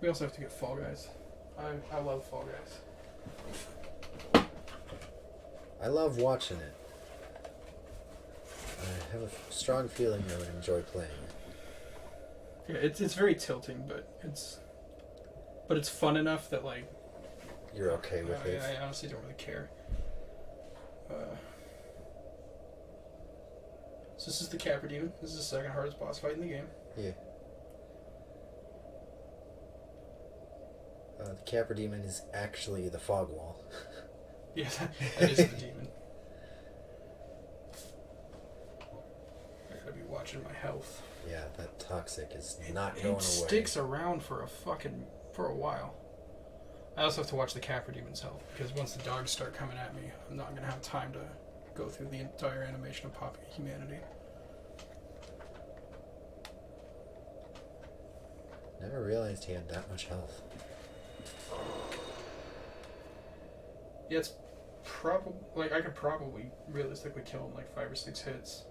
Speaker 1: We also have to get Fall Guys. I love Fall Guys.
Speaker 2: I love watching it. I have a strong feeling I would enjoy playing it.
Speaker 1: Yeah, it's very tilting, but it's fun enough that like
Speaker 2: You're okay with it?
Speaker 1: I honestly don't really care. So this is the Capra Demon. This is the second hardest boss fight in the game.
Speaker 2: Yeah. The Capra Demon is actually the fog wall.
Speaker 1: Yeah, that is the demon. I gotta be watching my health.
Speaker 2: Yeah, that toxic is not going away.
Speaker 1: It sticks around for a while. I also have to watch the Capra Demon's health, because once the dogs start coming at me, I'm not gonna have time to go through the entire animation of Poppy Humanity.
Speaker 2: Never realized he had that much health.
Speaker 1: Yeah, it's probably like I could probably realistically kill him in like 5 or 6 hits.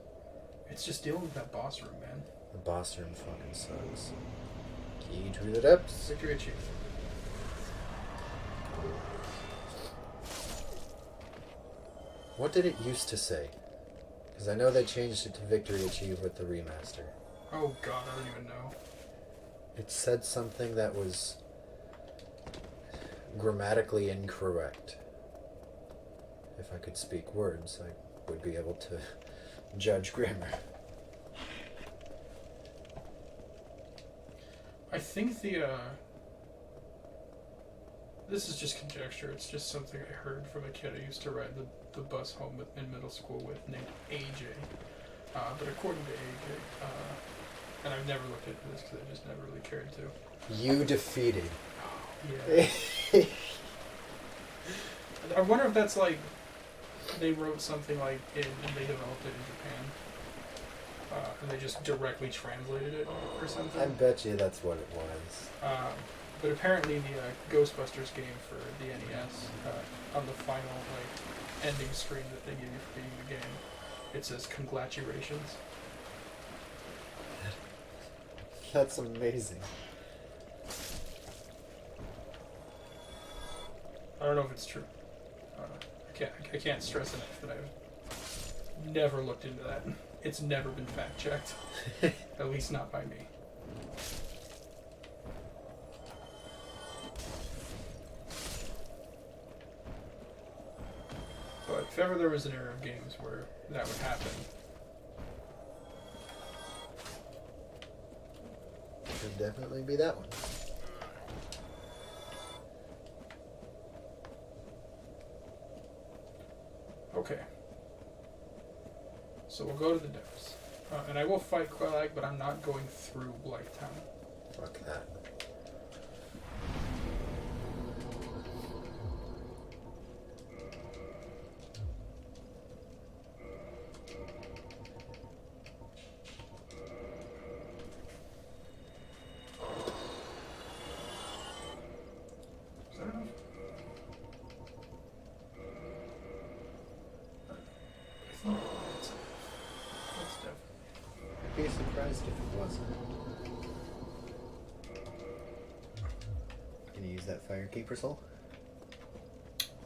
Speaker 1: It's just dealing with that boss room, man.
Speaker 2: The boss room fucking sucks. Key to the depths.
Speaker 1: Victory achieved.
Speaker 2: What did it used to say? Because I know they changed it to Victory Achieved with the remaster.
Speaker 1: Oh god, I don't even know.
Speaker 2: It said something that was grammatically incorrect. If I could speak words, I would be able to judge grammar.
Speaker 1: I think this is just conjecture. It's just something I heard from a kid I used to ride the bus home in middle school with named AJ. But according to AJ, and I've never looked into this because I just never really cared to.
Speaker 2: You defeated.
Speaker 1: Yeah. I wonder if that's like they wrote something like it and they developed it in Japan, and they just directly translated it or something.
Speaker 2: I bet you that's what it was.
Speaker 1: But apparently the Ghostbusters game for the NES, on the final ending screen that they give you for beating the game, it says congratulations.
Speaker 2: That's amazing.
Speaker 1: I don't know if it's true. I can't stress enough that I've never looked into that. It's never been fact checked, at least not by me. But if ever there was an era of games where that would happen,
Speaker 2: Should definitely be that one.
Speaker 1: okay. So we'll go to the depths. And I will fight Quelag, but I'm not going through Blythetown.
Speaker 2: Fuck that.
Speaker 1: that enough? I think that's definitely.
Speaker 2: I'd be surprised if it wasn't. Gonna use that Firekeeper soul?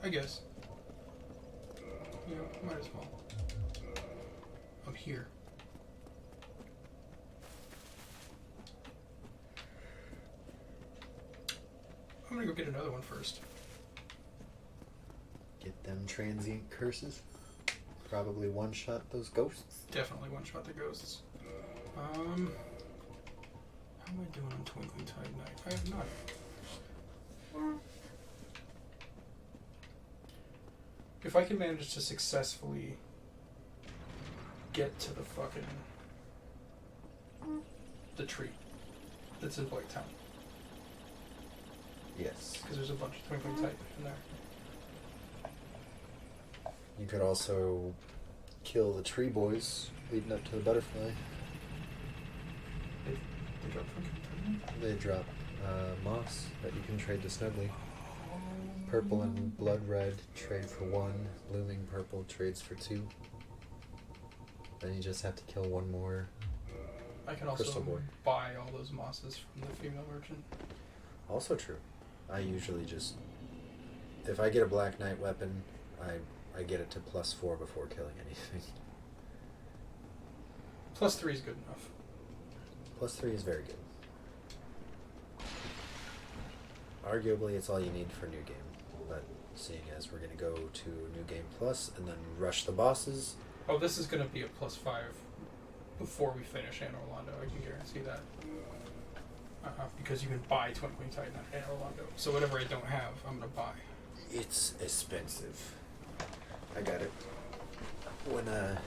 Speaker 1: I guess. Yeah, might as well. I'm here. I'm gonna go get another one first.
Speaker 2: Get them transient curses. Probably one-shot those ghosts.
Speaker 1: Definitely one shot the ghosts. How am I doing on Twinkling Tide Night? I have not. If I can manage to successfully get to the fucking the tree that's in Blight Town,
Speaker 2: Yes.
Speaker 1: because there's a bunch of Twinkling Tide in there.
Speaker 2: You could also kill the tree boys leading up to the butterfly.
Speaker 1: They drop Twinkling Tide.
Speaker 2: They drop moss that you can trade to Snuggly. Purple and blood red trade for 1. Blooming purple trades for 2. Then you just have to kill one more.
Speaker 1: I can
Speaker 2: Crystal
Speaker 1: also
Speaker 2: Boy.
Speaker 1: buy all those mosses from the female merchant.
Speaker 2: Also true. I usually just, if I get a Black Knight weapon, I get it to +4 before killing anything.
Speaker 1: +3 is good enough.
Speaker 2: +3 is very good. Arguably, it's all you need for New Game. But seeing as we're going to go to New Game Plus and then rush the bosses,
Speaker 1: Oh, this is going to be a +5 before we finish Anne Orlando. I can guarantee that. Because you can buy Twinkling Titan at Anne Orlando. So whatever I don't have, I'm going to buy.
Speaker 2: it's expensive. I got it when I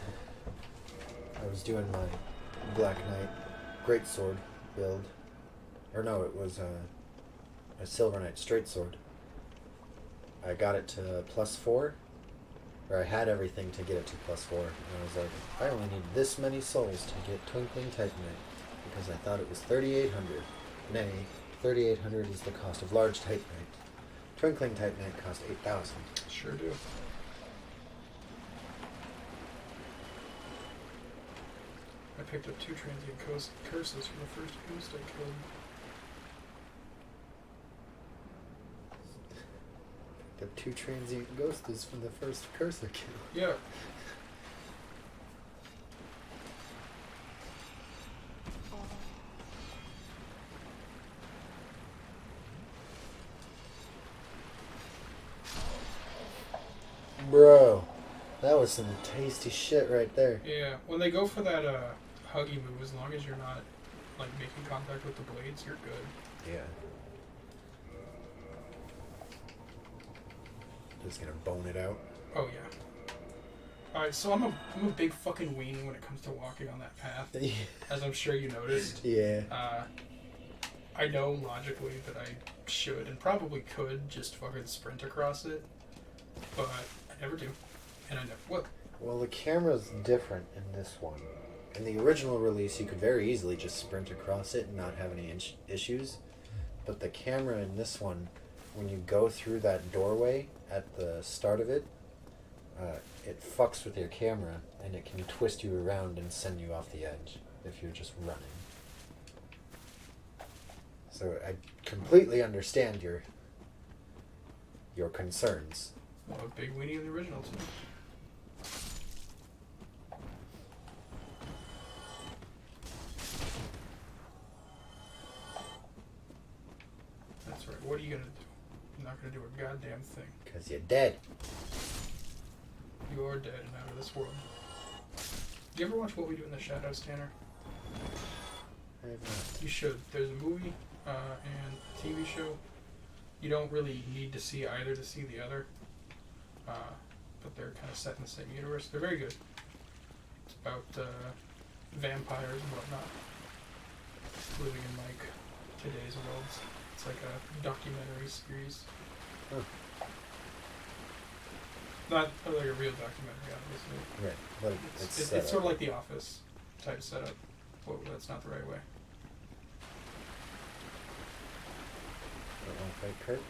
Speaker 2: was doing my Black Knight Greatsword build. Or no, it was a Silver Knight Straight Sword. I got it to +4, or I had everything to get it to +4, and I was like, I only need this many souls to get Twinkling Titanite, because I thought it was 3,800. Nay, 3,800 is the cost of large Titanite. Twinkling Titanite cost 8,000.
Speaker 1: Sure do. I picked up 2 transient curses from the first ghost I killed.
Speaker 2: The 2 transient ghosts from the first cursor kill.
Speaker 1: Yeah.
Speaker 2: Bro, that was some tasty shit right there.
Speaker 1: Yeah. When they go for that huggy move, as long as you're not like making contact with the blades, you're good.
Speaker 2: Yeah. Just gonna bone it out.
Speaker 1: Oh yeah. Alright, so I'm a big fucking weenie when it comes to walking on that path, as I'm sure you noticed.
Speaker 2: Yeah.
Speaker 1: I know logically that I should and probably could just fucking sprint across it, but I never do, and I never will.
Speaker 2: Well, the camera's different in this one. In the original release, you could very easily just sprint across it and not have any issues. But the camera in this one, when you go through that doorway at the start of it, it fucks with your camera and it can twist you around and send you off the edge if you're just running. So I completely understand your concerns.
Speaker 1: Well, a big weenie in the original too. That's right. What are you gonna do? I'm not gonna do a goddamn thing.
Speaker 2: 'Cause you're dead.
Speaker 1: You are dead and out of this world. Do you ever watch What We Do in the Shadows, Tanner?
Speaker 2: I have not.
Speaker 1: You should. There's a movie and a TV show. You don't really need to see either to see the other. But they're kind of set in the same universe. They're very good. It's about vampires and whatnot. Living in like today's world. It's like a documentary series.
Speaker 2: Huh.
Speaker 1: Not like a real documentary, obviously.
Speaker 2: Right, but
Speaker 1: It's sort of like The Office type setup. Well, that's not the right way.
Speaker 2: Don't want to fight Kirk.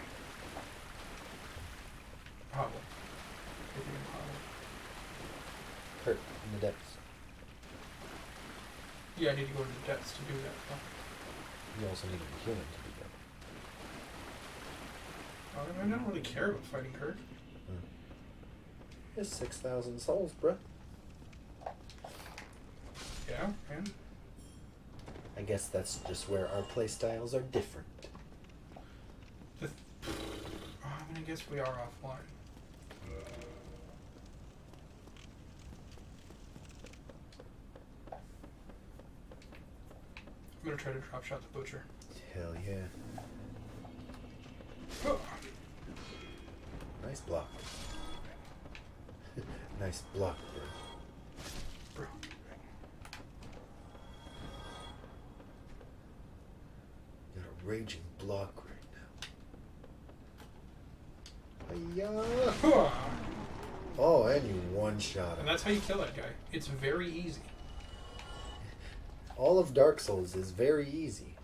Speaker 1: Hobble. Taking him hobble.
Speaker 2: Hurt in the depths.
Speaker 1: Yeah, I need to go to the depths to do that. Huh?
Speaker 2: You also need a human to do that.
Speaker 1: I don't really care about fighting Kirk.
Speaker 2: It's 6,000 souls, bruh.
Speaker 1: Yeah, man.
Speaker 2: I guess that's just where our playstyles are different.
Speaker 1: I guess we are offline. I'm gonna try to drop shot the butcher.
Speaker 2: Hell yeah.
Speaker 1: Oh.
Speaker 2: Nice block. Nice block, bro.
Speaker 1: Bro.
Speaker 2: Got a raging block right now. Hiya! Oh, and you one-shot him.
Speaker 1: And that's how you kill that guy. It's very easy.
Speaker 2: All of Dark Souls is very easy.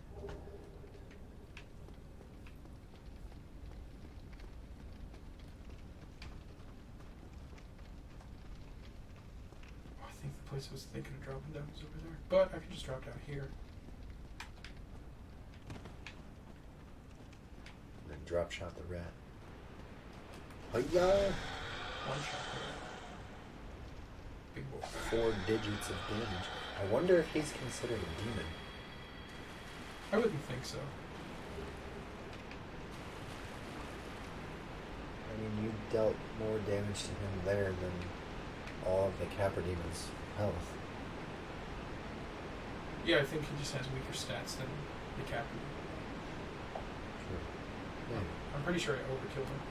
Speaker 1: I think the place I was thinking of dropping down was over there. But I can just drop down here.
Speaker 2: And then drop shot the rat. Hiya!
Speaker 1: One shot. Big boy.
Speaker 2: 4 digits of damage. I wonder if he's considered a demon.
Speaker 1: I wouldn't think so.
Speaker 2: I mean, you dealt more damage to him there than all of the Capra demons' health.
Speaker 1: Yeah, I think he just has weaker stats than the captain.
Speaker 2: Sure. Yeah.
Speaker 1: I'm pretty sure I overkilled him.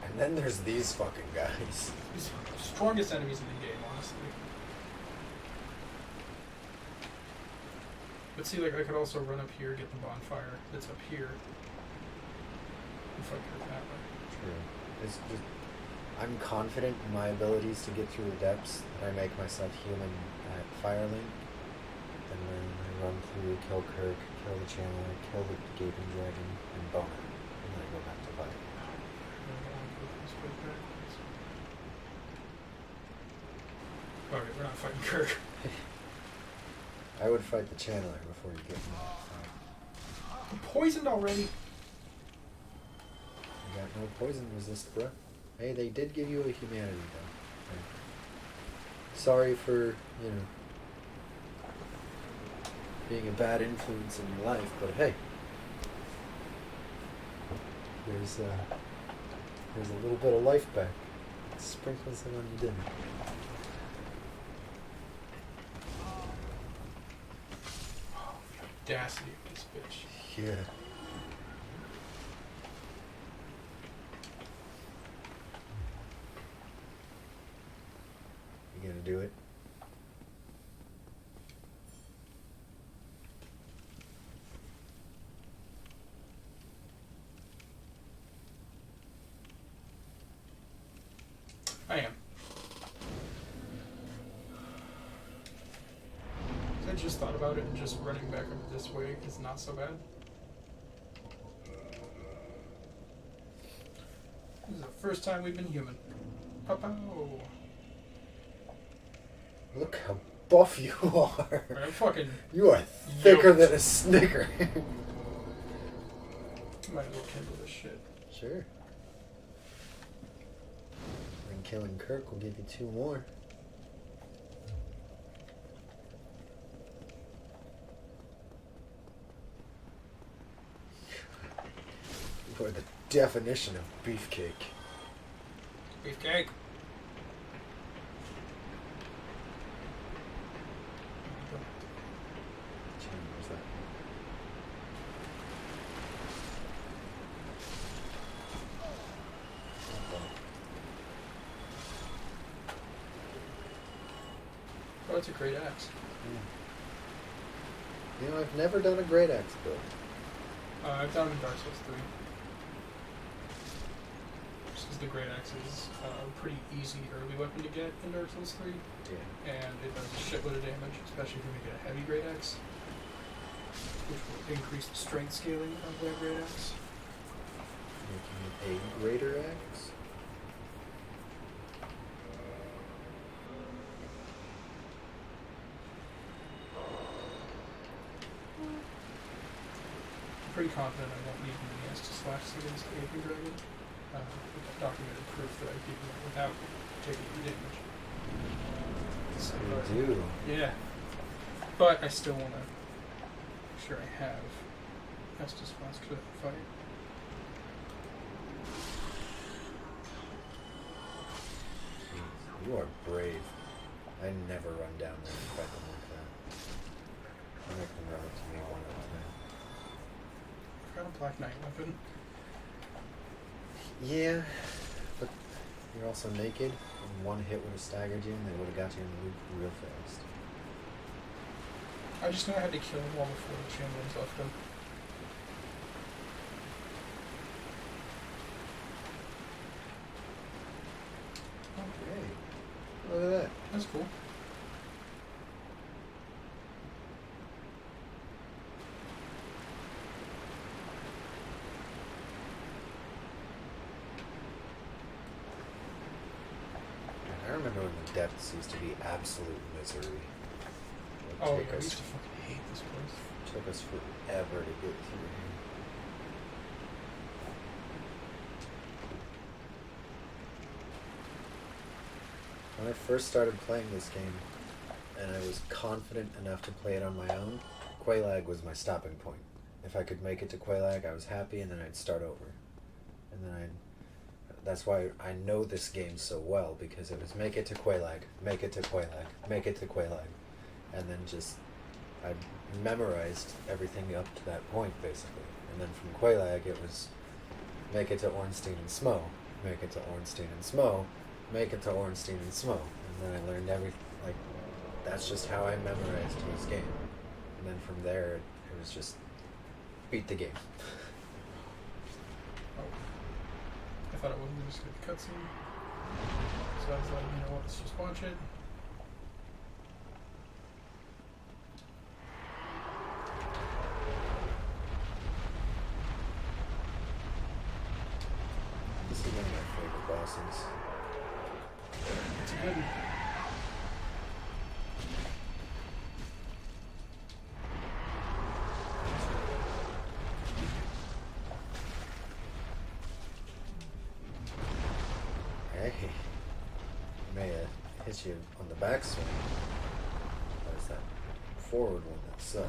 Speaker 2: And then there's these fucking guys.
Speaker 1: He's the strongest enemies in the game, honestly. But see, like, I could also run up here, get the bonfire that's up here, and fight her that way.
Speaker 2: True. It's just, I'm confident in my abilities to get through the depths. I make myself human at Firelink. And then I run through, kill Kirk, kill the Channeler, kill the Gaping Dragon, and Boner. And then I go back to Fire.
Speaker 1: Alright, we're not fighting Kirk.
Speaker 2: I would fight the Channeler before you get me.
Speaker 1: I'm poisoned already.
Speaker 2: You got no poison resist, bruh. Hey, they did give you a humanity, though. Okay. Sorry for, being a bad influence in your life, but hey. There's a little bit of life back. Sprinkle some on your dinner.
Speaker 1: Audacity of this bitch.
Speaker 2: Yeah. You gonna do it?
Speaker 1: I am. I just thought about it and just running back up this way is not so bad. This is the first time we've been human. Pow-pow.
Speaker 2: Look how buff you are.
Speaker 1: I'm fucking
Speaker 2: You are thicker
Speaker 1: yoked.
Speaker 2: than a Snicker.
Speaker 1: Might as well kindle this shit.
Speaker 2: Sure. And killing Kirk will give you 2 more. You are the definition of beefcake.
Speaker 1: Beefcake.
Speaker 2: Where's that?
Speaker 1: Oh, it's a great axe.
Speaker 2: I've never done a great axe build.
Speaker 1: I've done it in Dark Souls 3. Just because the great axe is a pretty easy early weapon to get in Dark Souls 3.
Speaker 2: Yeah.
Speaker 1: And it does a shitload of damage, especially if you make it a heavy great axe. which will increase the strength scaling of that great axe.
Speaker 2: Making it a greater axe.
Speaker 1: I'm pretty confident I won't need an ES to slash against the Gaping Dragon. With documented proof that I beat him without taking any damage. So,
Speaker 2: You do.
Speaker 1: yeah. But I still want to make sure I have Estus Flask for that fight.
Speaker 2: You are brave. I never run down there and fight them like that. I make them run up to me one at a time.
Speaker 1: I've got a Black Knight weapon.
Speaker 2: Yeah, but you're also naked, and one hit would have staggered you, and they would have got you in the loop real fast.
Speaker 1: I just knew I had to kill him all before the champions left him.
Speaker 2: Okay. Look at that.
Speaker 1: That's cool.
Speaker 2: I remember when the depths used to be absolute misery. It
Speaker 1: Oh,
Speaker 2: would
Speaker 1: yeah, I
Speaker 2: take
Speaker 1: used
Speaker 2: us,
Speaker 1: to fucking hate this place.
Speaker 2: took us forever to get through here. When I first started playing this game, and I was confident enough to play it on my own, Quelaag was my stopping point. If I could make it to Quelaag, I was happy, and then I'd start over. And then that's why I know this game so well, because it was make it to Quelaag, make it to Quelaag, make it to Quelaag. And then just, I memorized everything up to that point, basically. And then from Quelaag, it was make it to Ornstein and Smo, make it to Ornstein and Smo, make it to Ornstein and Smo. And then I learned everything, like, that's just how I memorized this game. And then from there, it was just beat the game.
Speaker 1: Oh. I thought it wasn't just a cutscene. So I was like, you know what, let's just watch it.
Speaker 2: This is one of my favorite bosses.
Speaker 1: It's good.
Speaker 2: Hey, may hit you on the backswing. There's that forward one that sucks.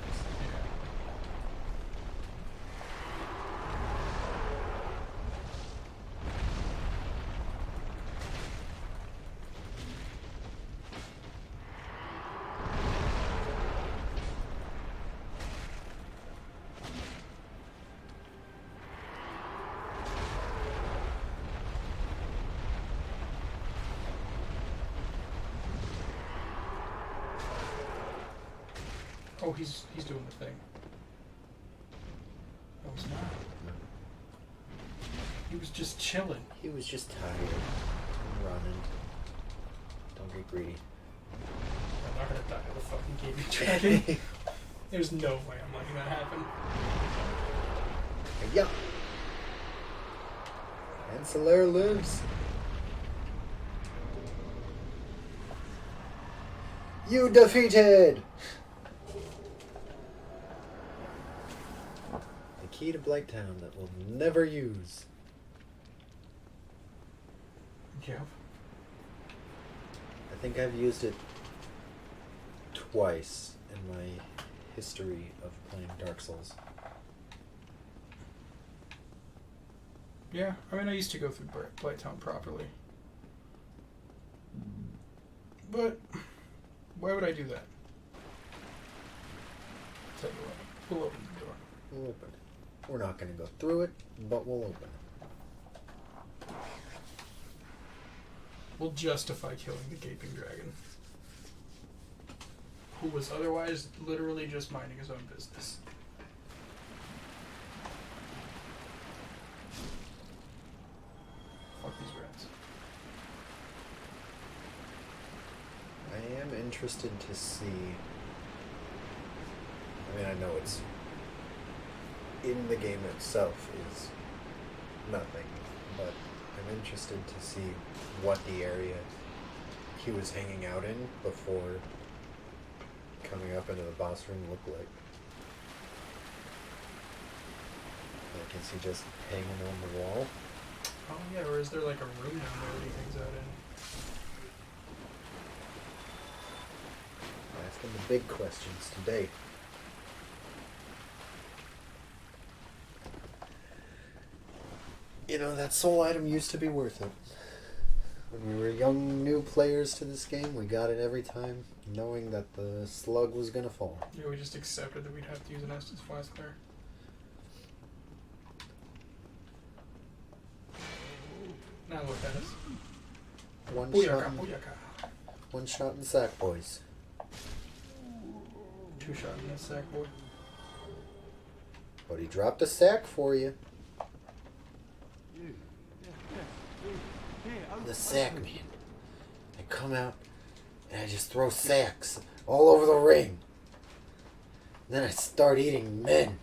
Speaker 1: Oh, he's doing the thing. No, he's not. He was just chilling.
Speaker 2: He was just tired. I'm running. Don't get greedy.
Speaker 1: I'm not gonna die to the fucking Gaping Dragon. There's no way I'm letting that happen.
Speaker 2: Yeah. And Solaire lives. You defeated! The key to Blighttown that we'll never use.
Speaker 1: Yep.
Speaker 2: I think I've used it twice in my history of playing Dark Souls.
Speaker 1: Yeah, I mean, I used to go through Blighttown properly. But why would I do that? Tell you what, we'll open the door.
Speaker 2: We'll open it. We're not going to go through it, but we'll open it.
Speaker 1: We'll justify killing the Gaping Dragon, who was otherwise literally just minding his own business. Fuck these rats.
Speaker 2: I am interested to see. I mean, I know it's in the game itself is nothing, but I'm interested to see what the area he was hanging out in before coming up into the boss room looked like. Like, is he just hanging on the wall?
Speaker 1: Oh yeah, or is there like a room down there that he hangs out in?
Speaker 2: Asking the big questions today. You know, that soul item used to be worth it. When we were young, new players to this game, we got it every time, knowing that the slug was gonna fall.
Speaker 1: Yeah, we just accepted that we'd have to use an Estus Flask there. Now look at us. Booyaka.
Speaker 2: One shot in the sack, boys.
Speaker 1: 2 shot in that sack, boy.
Speaker 2: But he dropped a sack for you. The sack man. I come out and I just throw sacks all over the ring. Then I start eating men.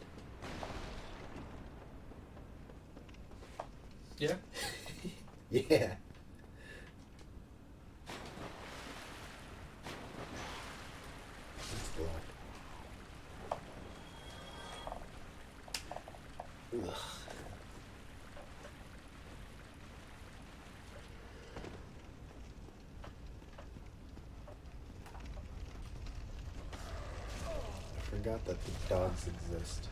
Speaker 1: Yeah?
Speaker 2: Yeah. That's blocked. Ugh. I forgot that the dogs exist.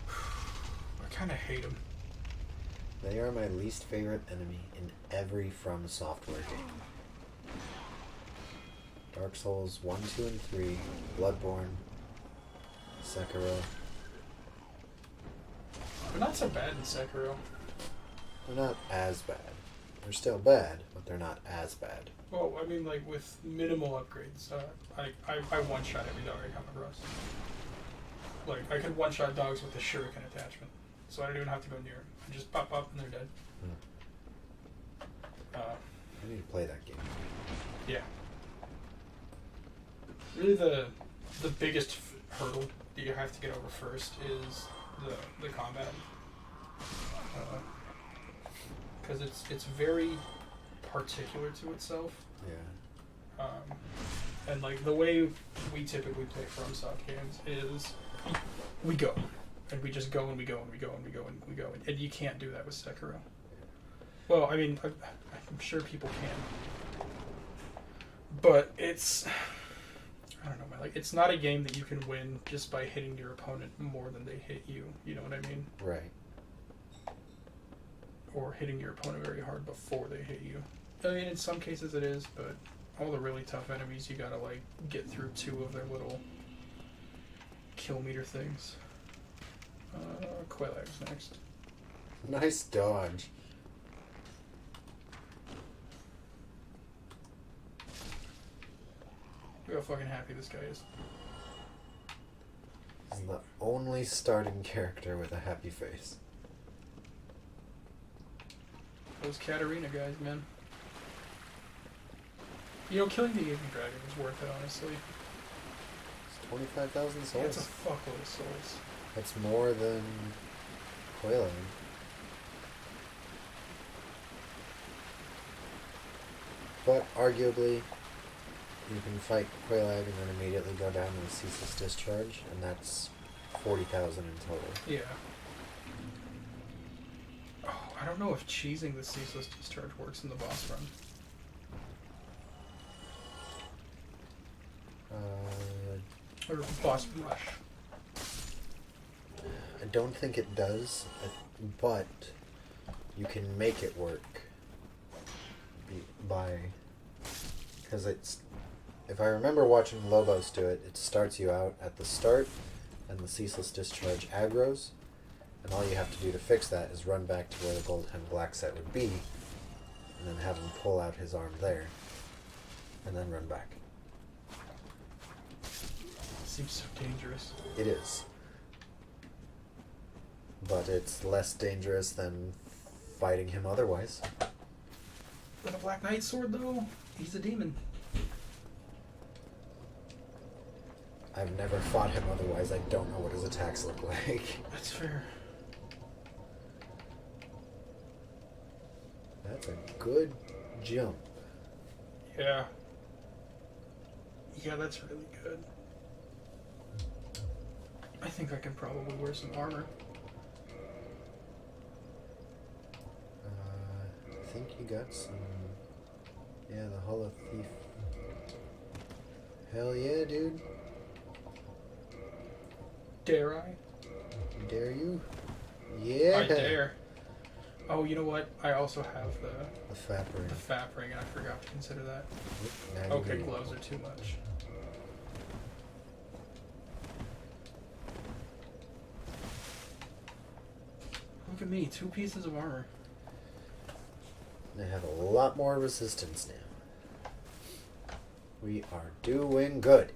Speaker 1: I kind of hate him.
Speaker 2: They are my least favorite enemy in every From Software game. Dark Souls 1, 2, and 3, Bloodborne, Sekiro.
Speaker 1: They're not so bad in Sekiro.
Speaker 2: They're not as bad. They're still bad, but they're not as bad.
Speaker 1: Well, I mean, like, with minimal upgrades, I one-shot every dog I come across. Like, I could one-shot dogs with the shuriken attachment, so I don't even have to go near them. I just pop up and they're dead.
Speaker 2: I need to play that game.
Speaker 1: Yeah. Really, the biggest hurdle that you have to get over first is the combat. Because it's very particular to itself.
Speaker 2: Yeah.
Speaker 1: And like the way we typically play FromSoft games is we go. And we just go and we go and we go and we go and we go. And you can't do that with Sekiro. Well, I mean, I'm sure people can. But it's... I don't know, man. Like, it's not a game that you can win just by hitting your opponent more than they hit you. You know what I mean?
Speaker 2: Right.
Speaker 1: Or hitting your opponent very hard before they hit you. I mean, in some cases it is, but all the really tough enemies, you gotta, like, get through 2 of their little kill meter things. Quailag's next.
Speaker 2: Nice dodge.
Speaker 1: Look how fucking happy this guy is.
Speaker 2: He's the only starting character with a happy face.
Speaker 1: Those Katarina guys, man. You know, killing the Evening Dragon was worth it, honestly.
Speaker 2: It's 25,000 souls.
Speaker 1: That's a fuckload of souls.
Speaker 2: That's more than Quailag. But arguably, you can fight Quailag and then immediately go down to the Ceaseless Discharge, and that's 40,000 in total.
Speaker 1: Yeah. Oh, I don't know if cheesing the Ceaseless Discharge works in the boss run. Or boss rush.
Speaker 2: I don't think it does, but you can make it work by... Because it's... If I remember watching Lobos do it, it starts you out at the start, and the Ceaseless Discharge aggroes, and all you have to do to fix that is run back to where the Goldhelm Black Set would be, and then have him pull out his arm there, and then run back.
Speaker 1: Seems so dangerous.
Speaker 2: It is. But it's less dangerous than fighting him otherwise.
Speaker 1: With a Black Knight sword, though, he's a demon.
Speaker 2: I've never fought him otherwise. I don't know what his attacks look like.
Speaker 1: That's fair.
Speaker 2: That's a good jump.
Speaker 1: Yeah. Yeah, that's really good. I think I can probably wear some armor.
Speaker 2: I think you got some... Yeah, the Hollow Thief. Hell yeah, dude.
Speaker 1: Dare I?
Speaker 2: Dare you? Yeah.
Speaker 1: I dare. Oh, you know what? I also have
Speaker 2: The Fap Ring.
Speaker 1: the FAP ring, and I forgot to consider that.
Speaker 2: Now you
Speaker 1: Okay,
Speaker 2: do.
Speaker 1: gloves are too much. Look at me, 2 pieces of armor.
Speaker 2: They have a lot more resistance now. We are doing good.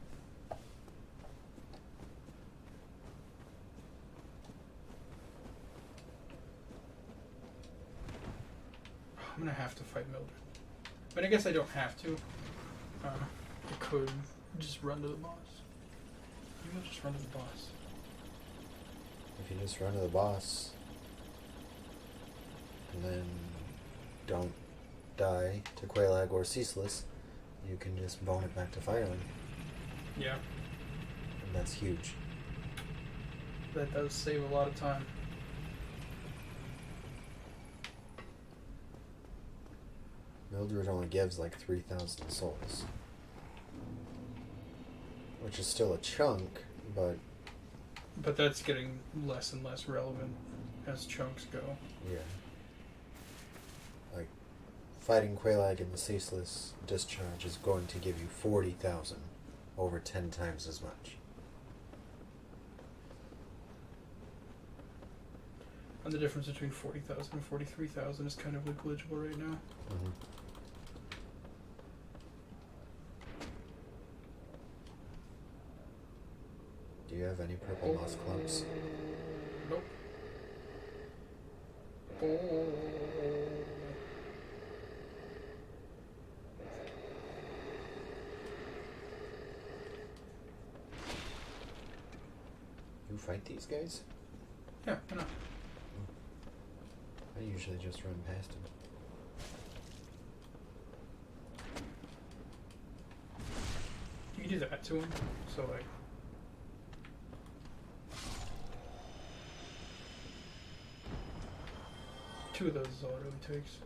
Speaker 1: I'm gonna have to fight Mildred. But I guess I don't have to. I could just run to the boss. Maybe I'll just run to the boss.
Speaker 2: If you just run to the boss and then don't die to Quelaag or Ceaseless, you can just bone it back to Firelink.
Speaker 1: Yeah,
Speaker 2: And that's huge.
Speaker 1: that does save a lot of time.
Speaker 2: Mildred only gives like 3,000 souls. Which is still a chunk, but
Speaker 1: But that's getting less and less relevant as chunks go.
Speaker 2: yeah. Like, fighting Quelaag in the Ceaseless Discharge is going to give you 40,000, over 10 times as much.
Speaker 1: And the difference between 40,000 and 43,000 is kind of negligible right now.
Speaker 2: Mm-hmm. Do you have any purple moss clumps?
Speaker 1: Nope. Oh.
Speaker 2: You fight these guys?
Speaker 1: Yeah, why not?
Speaker 2: I usually just run past them.
Speaker 1: You can do that to him. So, like... Two of those is all it really takes.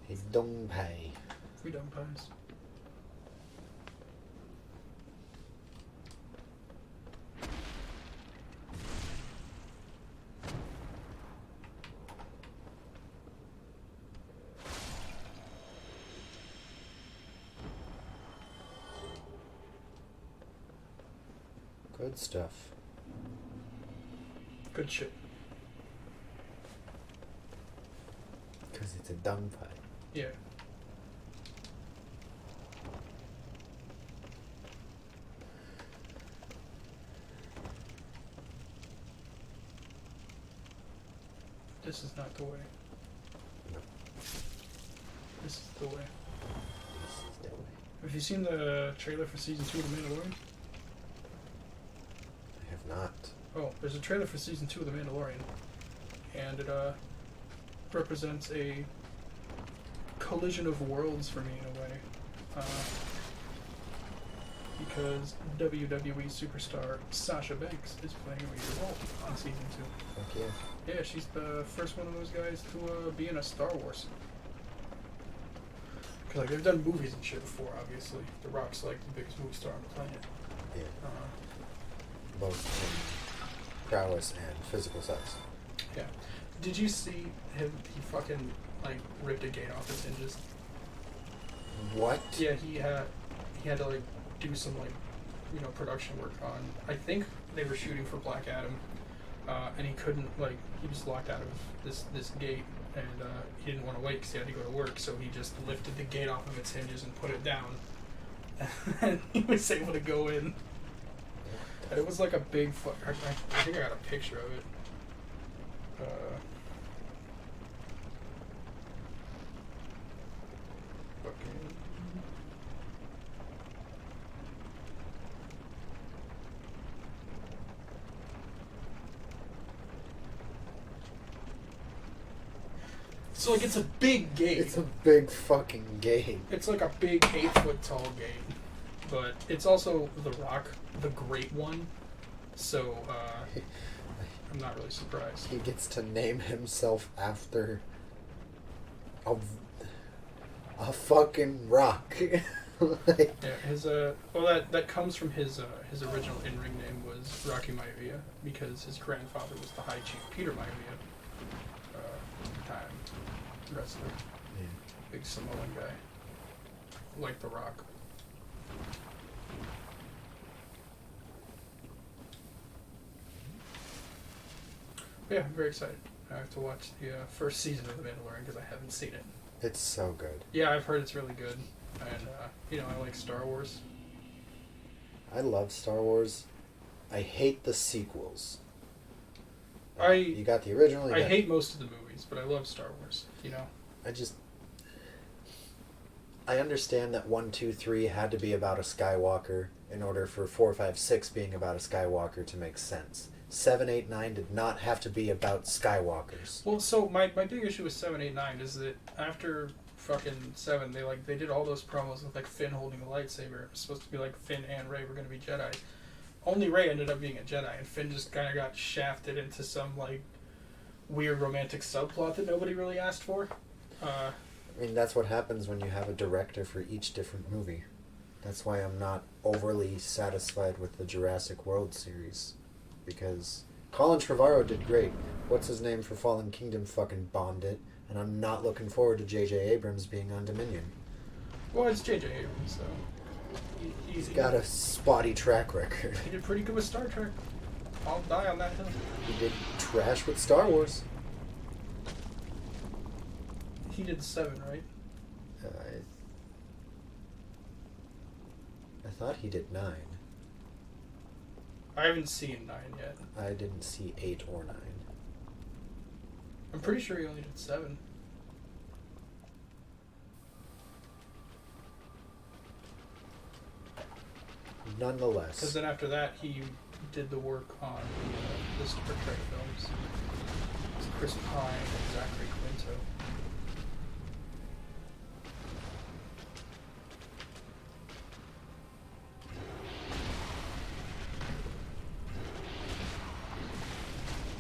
Speaker 2: Hey, Dong Pai.
Speaker 1: Freedom pies.
Speaker 2: Good stuff.
Speaker 1: Good shit.
Speaker 2: Because it's a Dong Pai.
Speaker 1: Yeah. This is not the way.
Speaker 2: No.
Speaker 1: This is the way.
Speaker 2: This is the way.
Speaker 1: Have you seen the trailer for season 2 of The Mandalorian?
Speaker 2: I have not.
Speaker 1: Oh, there's a trailer for season 2 of The Mandalorian, and it represents a collision of worlds for me in a way, because WWE superstar Sasha Banks is playing a major role in season 2.
Speaker 2: Fuck yeah.
Speaker 1: Yeah, she's the first one of those guys to be in a Star Wars. Cause like they've done movies and shit before, obviously. The Rock's like the biggest movie star on the planet.
Speaker 2: Yeah. Both in prowess and physical size.
Speaker 1: Yeah. Did you see him? He fucking like ripped a gate off his hinges.
Speaker 2: What?
Speaker 1: Yeah, he had to like do some like production work on. I think they were shooting for Black Adam, and he couldn't he was locked out of this gate, and he didn't want to wait because he had to go to work. So he just lifted the gate off of its hinges and put it down, and he was able to go in. And it was like a big I think I got a picture of it. Fucking. So like it's a big gate.
Speaker 2: It's a big fucking gate.
Speaker 1: It's like a big 8-foot tall gate, but it's also the Rock, the Great One. So I'm not really surprised.
Speaker 2: He gets to name himself after a fucking rock. Like,
Speaker 1: Yeah, his that comes from his original in-ring name was Rocky Maivia because his grandfather was the High Chief Peter Maivia, time wrestler,
Speaker 2: yeah.
Speaker 1: big Samoan guy, like the Rock. But yeah, I'm very excited. I have to watch the first season of The Mandalorian because I haven't seen it.
Speaker 2: It's so good.
Speaker 1: Yeah, I've heard it's really good, and I like Star Wars.
Speaker 2: I love Star Wars. I hate the sequels.
Speaker 1: I
Speaker 2: You got the original.
Speaker 1: I hate most of the movies, but I love Star Wars.
Speaker 2: I understand that 1, 2, 3 had to be about a Skywalker in order for 4, 5, 6 being about a Skywalker to make sense. 7, 8, 9 did not have to be about Skywalkers.
Speaker 1: Well, so my big issue with 7, 8, 9 is that after fucking 7, they did all those promos with like Finn holding a lightsaber. It was supposed to be like Finn and Rey were going to be Jedi. Only Rey ended up being a Jedi, and Finn just kind of got shafted into some like weird romantic subplot that nobody really asked for.
Speaker 2: I mean, that's what happens when you have a director for each different movie. That's why I'm not overly satisfied with the Jurassic World series. Because Colin Trevorrow did great. What's his name for Fallen Kingdom fucking bombed it. And I'm not looking forward to J.J. Abrams being on Dominion.
Speaker 1: Well, it's J.J. Abrams, so
Speaker 2: He's got a spotty track record.
Speaker 1: He did pretty good with Star Trek. I'll die on that hill.
Speaker 2: He did trash with Star Wars.
Speaker 1: He did 7, right?
Speaker 2: I thought he did 9.
Speaker 1: I haven't seen 9 yet.
Speaker 2: I didn't see 8 or 9.
Speaker 1: I'm pretty sure he only did 7.
Speaker 2: Nonetheless.
Speaker 1: Because then after that, he did the work on the Star Trek films. It's Chris Pine and Zachary Quinto.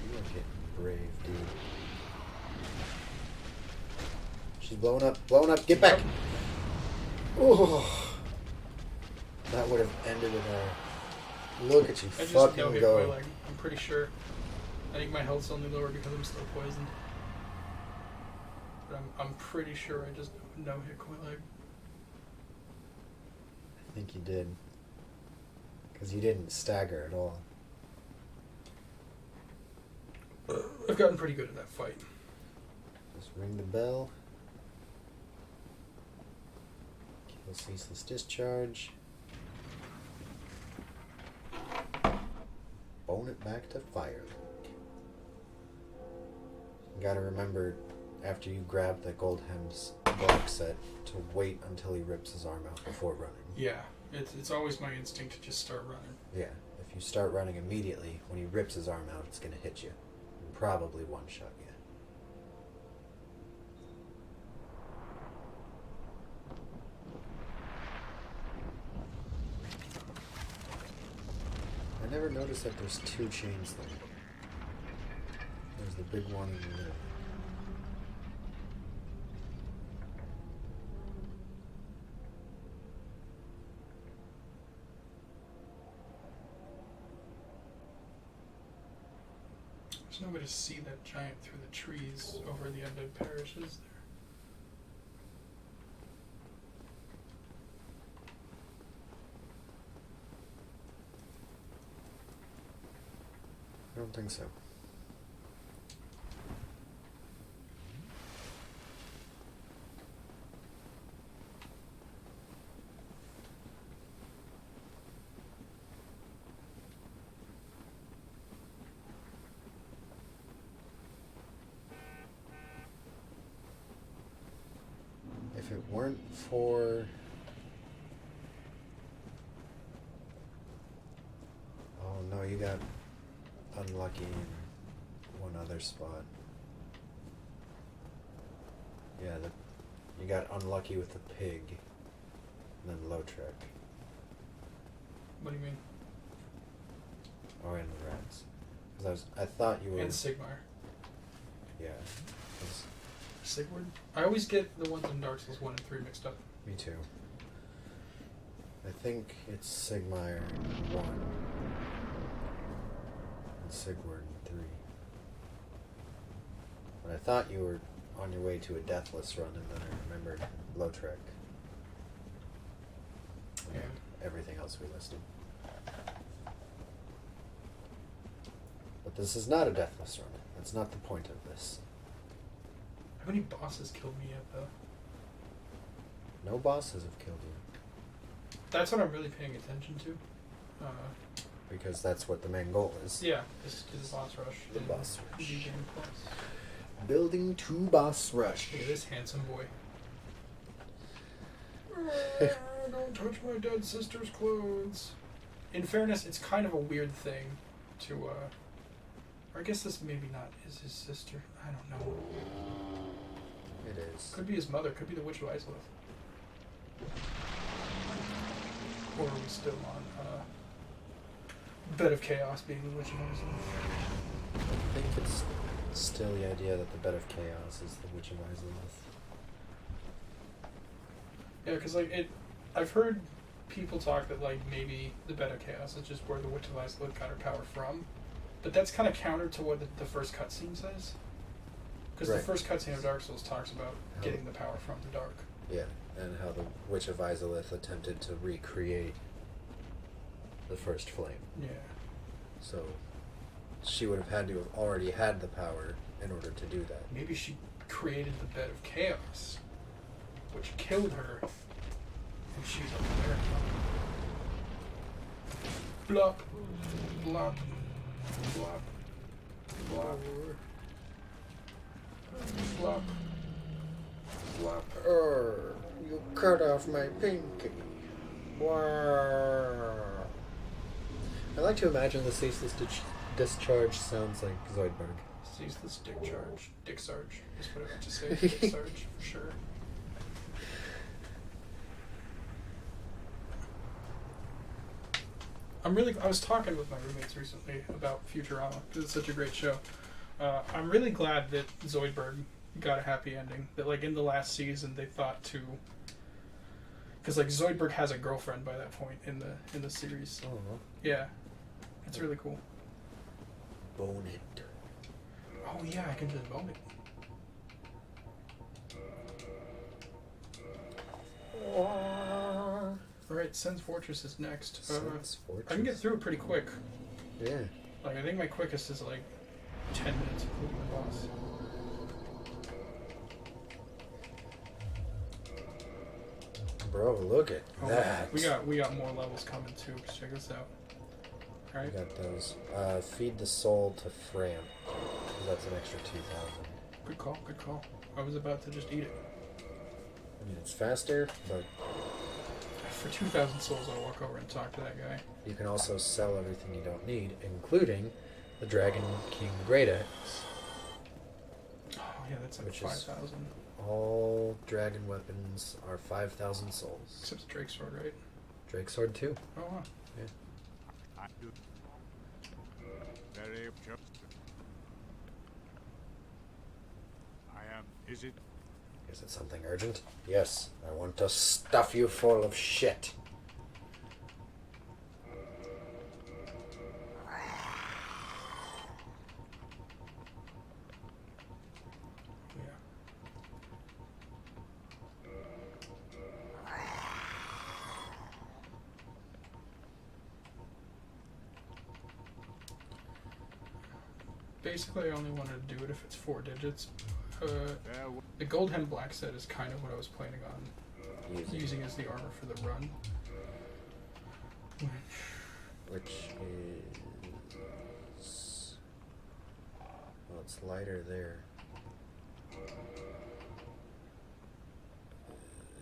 Speaker 2: You are getting brave, dude. She's blowing up, get back! Oh, that would have ended in a look at you
Speaker 1: I just
Speaker 2: fucking
Speaker 1: no hit
Speaker 2: go.
Speaker 1: my leg. I'm pretty sure. I think my health's only lower because I'm still poisoned. But I'm pretty sure I just no hit my leg.
Speaker 2: I think you did. Because you didn't stagger at all.
Speaker 1: I've gotten pretty good at that fight.
Speaker 2: Just ring the bell. Kill ceaseless discharge. Bone it back to Firelink. You gotta remember, after you grab the Goldhem's block set, to wait until he rips his arm out before running.
Speaker 1: Yeah, it's always my instinct to just start running.
Speaker 2: Yeah, if you start running immediately, when he rips his arm out, it's gonna hit you. And probably one-shot you. I never noticed that there's 2 chains there. There's the big one in the middle.
Speaker 1: There's no way to see that giant through the trees over the end of Parish, is there?
Speaker 2: I don't think so. it weren't for... Oh no, you got unlucky in one other spot. Yeah, you got unlucky with the pig, and then Lautrec.
Speaker 1: What do you mean?
Speaker 2: Oh, and the rats. Because I thought you were...
Speaker 1: And Sigmar.
Speaker 2: Yeah. 'Cause
Speaker 1: Sigward? I always get the ones in Dark Souls 1 and 3 mixed up.
Speaker 2: me too. I think it's Sigmar in 1. And Sigurd in 3. But I thought you were on your way to a Deathless run, and then I remembered Lautrec. And everything else we listed. But this is not a Deathless run. That's not the point of this.
Speaker 1: How many bosses killed me yet, though?
Speaker 2: No bosses have killed you.
Speaker 1: That's what I'm really paying attention to.
Speaker 2: Because that's what the main goal is.
Speaker 1: Yeah, is the boss rush.
Speaker 2: The
Speaker 1: in
Speaker 2: boss rush.
Speaker 1: New Game Plus.
Speaker 2: Building to boss rush.
Speaker 1: Look at this handsome boy. Don't touch my dead sister's clothes. In fairness, it's kind of a weird thing to, or I guess this maybe not is his sister. I don't know.
Speaker 2: It is.
Speaker 1: Could be his mother. Could be the Witch of Izalith. Or are we still on Bed of Chaos being the Witch of Izalith?
Speaker 2: I think it's still the idea that the Bed of Chaos is the Witch of Izalith.
Speaker 1: Yeah, because like I've heard people talk that like maybe the Bed of Chaos is just where the Witch of Izalith got her power from, but that's kind of counter to what the first cutscene says. Because
Speaker 2: Right.
Speaker 1: the first cutscene of Dark Souls talks about getting the power from the dark.
Speaker 2: Yeah, and how the Witch of Izalith attempted to recreate the first flame.
Speaker 1: Yeah.
Speaker 2: So she would have had to have already had the power in order to do that.
Speaker 1: Maybe she created the Bed of Chaos, which killed her, and she's up there. Blop, blop, blop, blop, blop, blop.
Speaker 2: You cut off my pinky. Wow. I like to imagine the ceaseless discharge sounds like Zoidberg.
Speaker 1: Ceaseless dick charge. Dick Sarge is what I meant to say. Dick Sarge, for sure. I was talking with my roommates recently about Futurama, because it's such a great show. I'm really glad that Zoidberg got a happy ending. That, like, in the last season, they thought to... Because, like, Zoidberg has a girlfriend by that point in the series.
Speaker 2: Oh,
Speaker 1: Yeah. It's really cool.
Speaker 2: bone it.
Speaker 1: Oh, yeah, I can just bone it. Alright, Sen's Fortress is next.
Speaker 2: Sen's Fortress.
Speaker 1: I can get through it pretty quick.
Speaker 2: Yeah.
Speaker 1: Like, I think my quickest is like 10 minutes, including the boss.
Speaker 2: Bro, look at
Speaker 1: Oh,
Speaker 2: that.
Speaker 1: we got more levels coming too. Check this out.
Speaker 2: We
Speaker 1: Alright.
Speaker 2: got those. Feed the soul to Fram. That's an extra 2,000.
Speaker 1: Good call, good call. I was about to just eat it.
Speaker 2: I mean, it's faster, but
Speaker 1: For 2,000 souls, I'll walk over and talk to that guy.
Speaker 2: you can also sell everything you don't need, including the Dragon King Great Axe.
Speaker 1: Oh, yeah, that's like
Speaker 2: Which is-
Speaker 1: 5,000.
Speaker 2: All dragon weapons are 5,000 souls.
Speaker 1: Except the Drake Sword, right?
Speaker 2: Drake Sword too.
Speaker 1: Oh, wow.
Speaker 6: I do. Very sure. I am. Is it?
Speaker 2: Is it something urgent? Yes, I want to stuff you full of shit.
Speaker 1: Yeah. Basically, I only wanted to do it if it's 4 digits.
Speaker 6: There w-
Speaker 1: The Gold Hem Black set is kind of what I was planning on using as the armor for the run.
Speaker 2: Which is... Well, it's lighter there.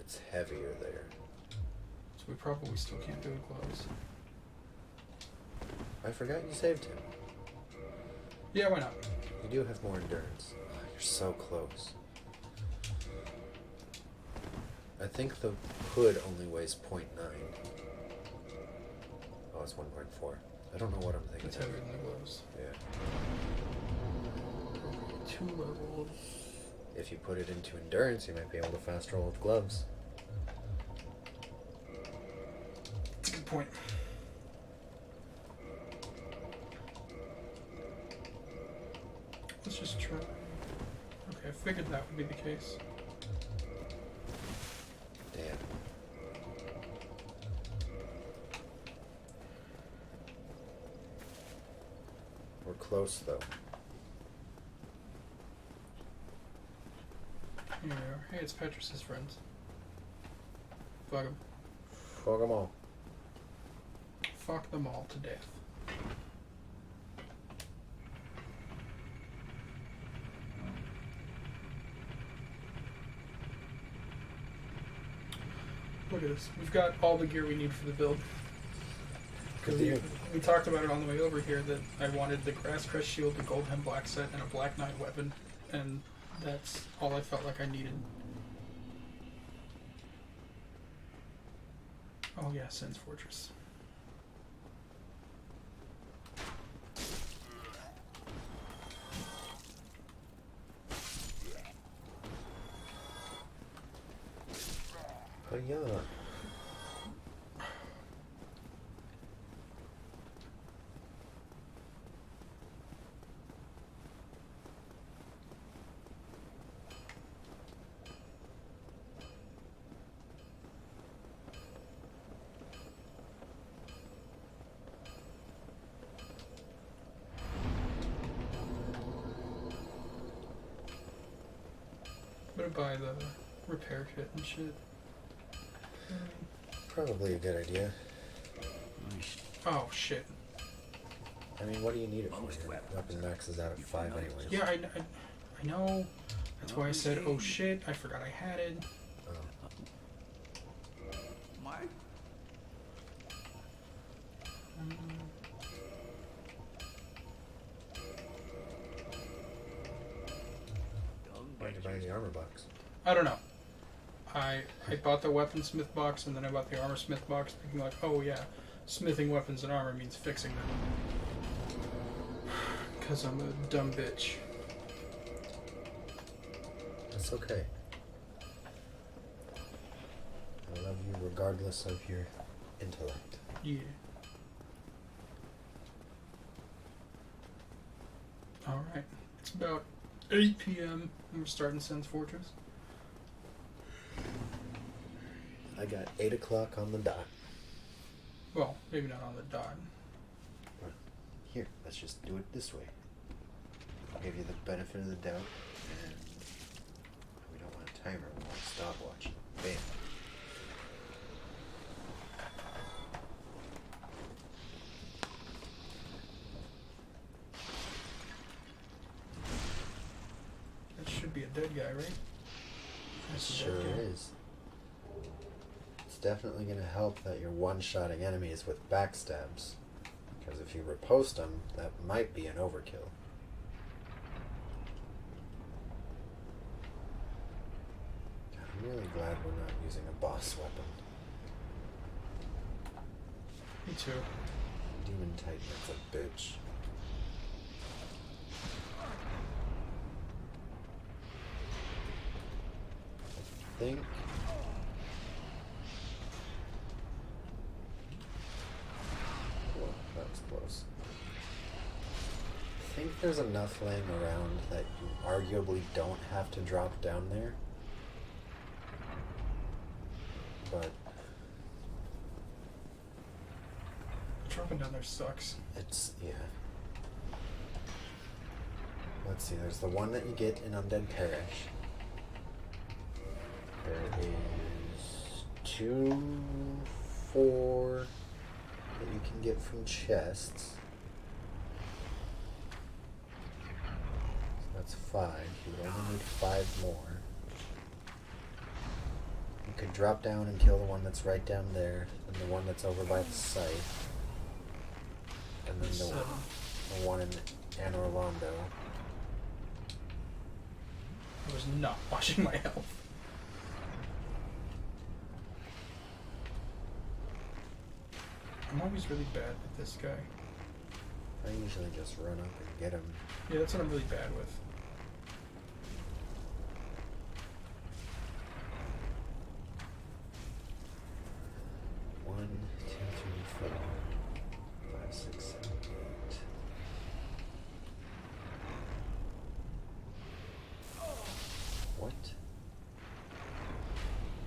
Speaker 2: it's heavier there.
Speaker 1: So we probably still can't do it gloves.
Speaker 2: I forgot you saved him.
Speaker 1: Yeah, why not?
Speaker 2: You do have more endurance. Oh, you're so close. I think the hood only weighs 0.9. Oh, it's 1.4. I don't know what I'm thinking.
Speaker 1: It's heavier than the gloves.
Speaker 2: Yeah.
Speaker 1: 2 levels.
Speaker 2: If you put it into endurance, you might be able to fast roll with gloves.
Speaker 1: That's a good point. Let's just try. Okay, I figured that would be the case.
Speaker 2: Damn. We're close, though.
Speaker 1: Here we are. Hey, it's Petrus's friends. Fuck them.
Speaker 2: Fuck 'em all.
Speaker 1: Fuck them all to death. Look at this. We've got all the gear we need for the build. Because we talked about it on the way over here that I wanted the Grass Crest Shield, the Gold Hem Black Set, and a Black Knight weapon. And that's all I felt like I needed. Oh yeah, Sen's Fortress.
Speaker 2: Oh, yeah.
Speaker 1: I'm gonna buy the repair kit and shit.
Speaker 2: Probably a good idea.
Speaker 1: Oh shit.
Speaker 2: I mean, what do you need it for? Your weapon max is out at 5 anyways.
Speaker 1: Yeah, I know. That's why I said, oh shit, I forgot I had it.
Speaker 2: Oh.
Speaker 7: Mike?
Speaker 2: Why'd you buy the armor box?
Speaker 1: I don't know. I bought the weaponsmith box and then I bought the armorsmith box thinking like, oh yeah, smithing weapons and armor means fixing them. Because I'm a dumb bitch.
Speaker 2: That's okay. I love you regardless of your intellect.
Speaker 1: Yeah. Alright. It's about 8 p.m. and we're starting Sen's Fortress.
Speaker 2: I got 8 o'clock on the dot.
Speaker 1: Well, maybe not on the dot.
Speaker 2: Here, let's just do it this way. I'll give you the benefit of the doubt, and we don't want a timer, we want a stopwatch. Bam.
Speaker 1: That should be a dead guy, right? That's a
Speaker 2: Sure
Speaker 1: dead guy.
Speaker 2: is. It's definitely going to help that you're one-shotting enemies with backstabs. Because if you riposte them, that might be an overkill. God, I'm really glad we're not using a boss weapon.
Speaker 1: Me too.
Speaker 2: Demon Titan's a bitch. I think... Whoa, that was close. I think there's enough laying around that you arguably don't have to drop down there. But
Speaker 1: Dropping down there sucks.
Speaker 2: it's, yeah. Let's see, there's the one that you get in Undead Parish. There is 2, 4 that you can get from chests. So that's 5. You would only need 5 more. You could drop down and kill the one that's right down there, and the one that's over by the site, and then the one in Anor Londo.
Speaker 1: I was not watching my health. I'm always really bad with this guy.
Speaker 2: I usually just run up and get him.
Speaker 1: Yeah, that's what I'm really bad with.
Speaker 2: One, two, three, 4, 5, 6, 7, 8. What?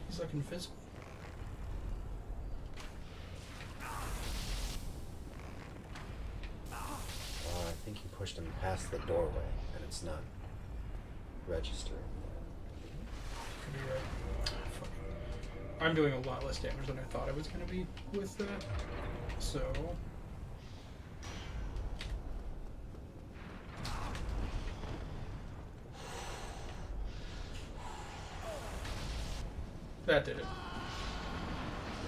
Speaker 1: He's like invisible.
Speaker 2: I think you pushed him past the doorway, and it's not registering.
Speaker 1: Could be right. Fuck. I'm doing a lot less damage than I thought I was going to be with that. So... that did it.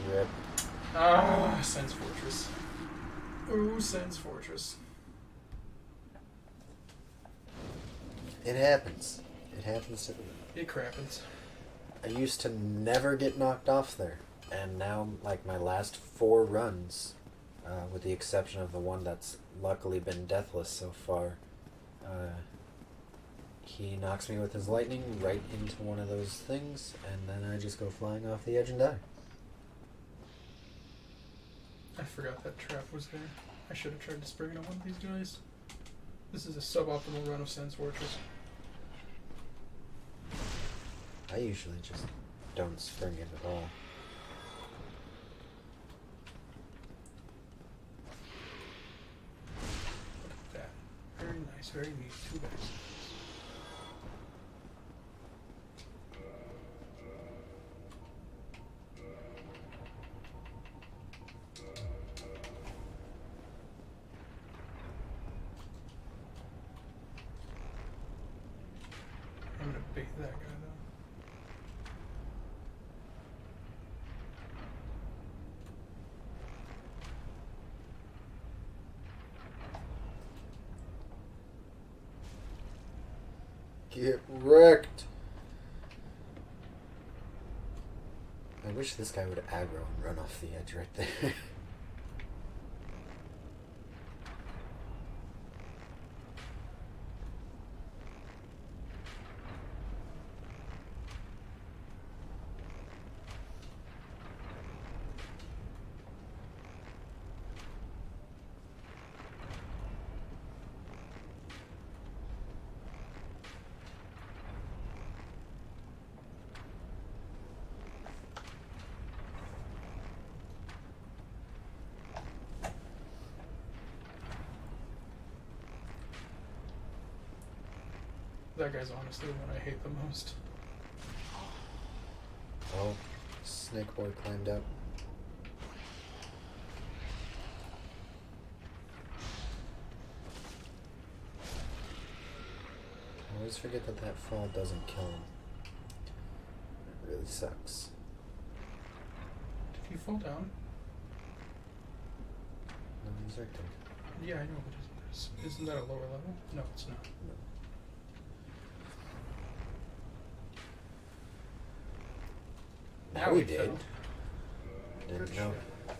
Speaker 2: Rip.
Speaker 1: Ah, Sense Fortress. Ooh, Sense Fortress.
Speaker 2: It happens. It happens to me.
Speaker 1: It crappens.
Speaker 2: I used to never get knocked off there, and now, like, my last 4 runs, with the exception of the one that's luckily been deathless so far, he knocks me with his lightning right into one of those things, and then I just go flying off the edge and die.
Speaker 1: I forgot that trap was there. I should have tried to spring it on one of these guys. This is a suboptimal run of Sense Fortress.
Speaker 2: I usually just don't spring it at all.
Speaker 1: Look at that. Very nice, very neat. 2 dice. I'm gonna bait that guy though.
Speaker 2: Get wrecked! I wish this guy would aggro and run off the edge right there.
Speaker 1: That guy's honestly the one I hate the most.
Speaker 2: Oh, Snake Boy climbed up. I always forget that that fall doesn't kill him. It really sucks.
Speaker 1: Did he fall down?
Speaker 2: No, he's right there.
Speaker 1: Yeah, I know, but isn't that a lower level? No, it's not.
Speaker 2: Now he
Speaker 1: he
Speaker 2: did.
Speaker 1: fell.
Speaker 2: Didn't
Speaker 1: Good
Speaker 2: know
Speaker 1: shit.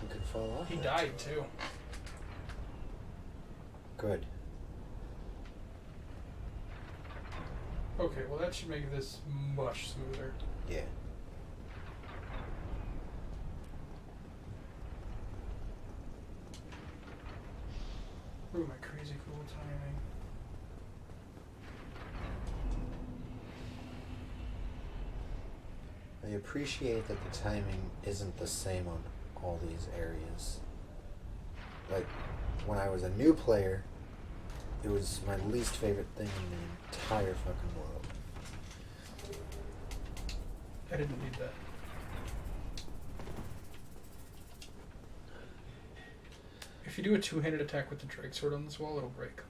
Speaker 2: he could fall off.
Speaker 1: He
Speaker 2: that.
Speaker 1: died too.
Speaker 2: Good.
Speaker 1: Okay, well that should make this much smoother.
Speaker 2: Yeah.
Speaker 1: Ooh, my crazy cool timing.
Speaker 2: I appreciate that the timing isn't the same on all these areas. Like, when I was a new player, it was my least favorite thing in the entire fucking world.
Speaker 1: I didn't need that. If you do a 2-handed attack with the Drake Sword on this wall, it'll break.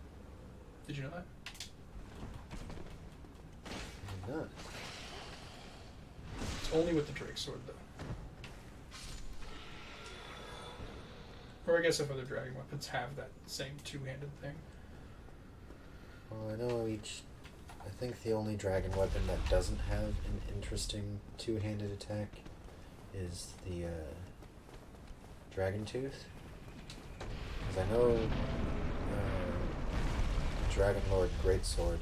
Speaker 1: Did you know that?
Speaker 2: Why not?
Speaker 1: It's Only with the Drake Sword, though. Or I guess if other dragon weapons have that same two-handed thing.
Speaker 2: Well, I know I think the only dragon weapon that doesn't have an interesting two-handed attack is the Dragon Tooth. Because I know Dragon Lord Greatsword.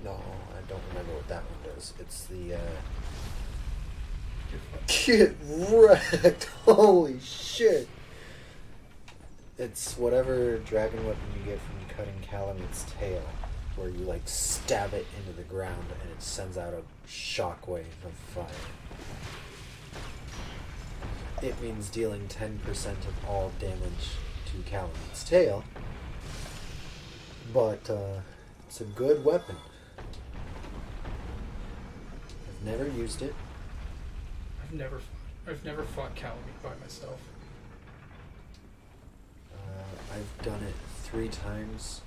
Speaker 2: No, I don't remember what that one does. It's the Get wrecked! Holy shit! It's whatever dragon weapon you get from cutting Calamit's tail, where you like stab it into the ground and it sends out a shockwave of fire. It means dealing 10% of all damage to Calamit's tail, but it's a good weapon. I've never used it.
Speaker 1: I've never fought Calamite by myself.
Speaker 2: I've done it 3 times,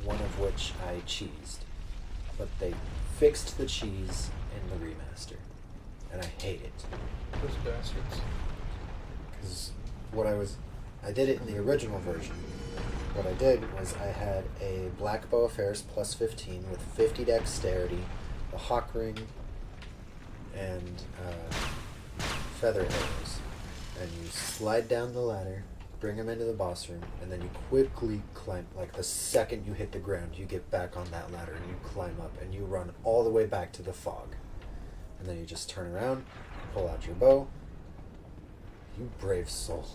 Speaker 2: one of which I cheesed. But they fixed the cheese in the remaster, and I hate it.
Speaker 1: Those bastards.
Speaker 2: Because I did it in the original version. What I did was I had a Black Bow of Ferris plus 15 with 50 dexterity, the Hawk Ring, and feather arrows. And you slide down the ladder, bring them into the boss room, and then you quickly climb. Like the second you hit the ground, you get back on that ladder and you climb up and you run all the way back to the fog. And then you just turn around, pull out your bow. You brave soul.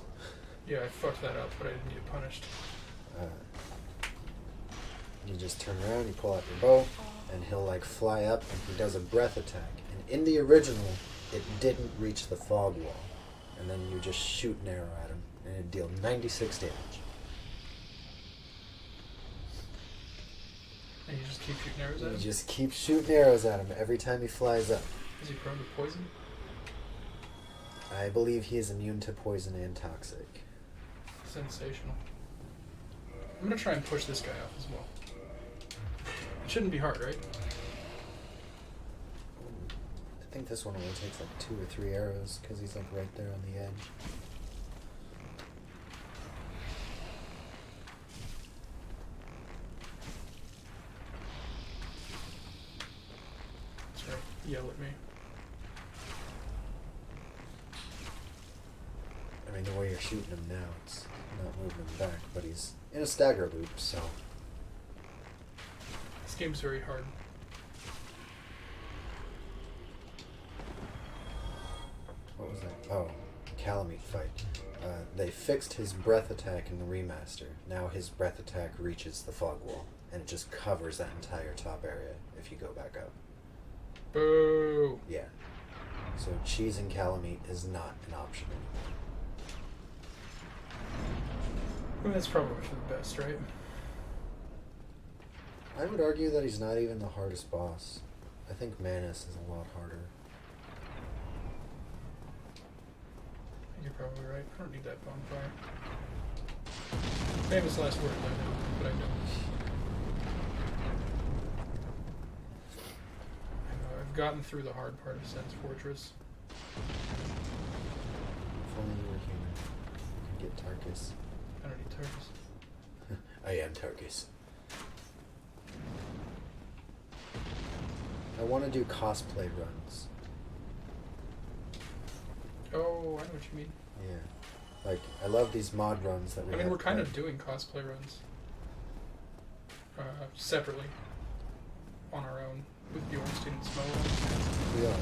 Speaker 1: Yeah, I fucked that up, but I didn't get punished.
Speaker 2: You just turn around, you pull out your bow, and he'll like fly up and he does a breath attack. And in the original, it didn't reach the fog wall. And then you just shoot an arrow at him, and it'd deal 96 damage.
Speaker 1: And you just keep shooting arrows at him?
Speaker 2: You just keep shooting arrows at him every time he flies up.
Speaker 1: Is he prone to poison?
Speaker 2: I believe he is immune to poison and toxic.
Speaker 1: Sensational. I'm gonna try and push this guy off as well. It shouldn't be hard, right?
Speaker 2: I think this one only takes like 2 or 3 arrows because he's like right there on the edge.
Speaker 1: That's right. Yell at me.
Speaker 2: I mean, the way you're shooting him now, it's not moving him back, but he's in a stagger loop, so...
Speaker 1: This game's very hard.
Speaker 2: What was that? Oh, Calamite fight. They fixed his breath attack in the remaster. Now his breath attack reaches the fog wall, and it just covers that entire top area if you go back up.
Speaker 1: Boo!
Speaker 2: Yeah. So cheesing Calamite is not an option anymore.
Speaker 1: Well, that's probably for the best, right?
Speaker 2: I would argue that he's not even the hardest boss. I think Manus is a lot harder.
Speaker 1: You're probably right. I don't need that bonfire. Famous last words, I know, but I don't. I know, I've gotten through the hard part of Sen's Fortress.
Speaker 2: If only you were human. You could get Tarkus.
Speaker 1: I don't need Tarkus.
Speaker 2: I am Tarkus. I want to do cosplay runs.
Speaker 1: Oh, I know what you mean.
Speaker 2: Yeah. Like, I love these mod runs that we
Speaker 1: I mean,
Speaker 2: have,
Speaker 1: we're kind of doing cosplay runs. Separately. On our own. With Bjornstein and Smo.
Speaker 2: We are.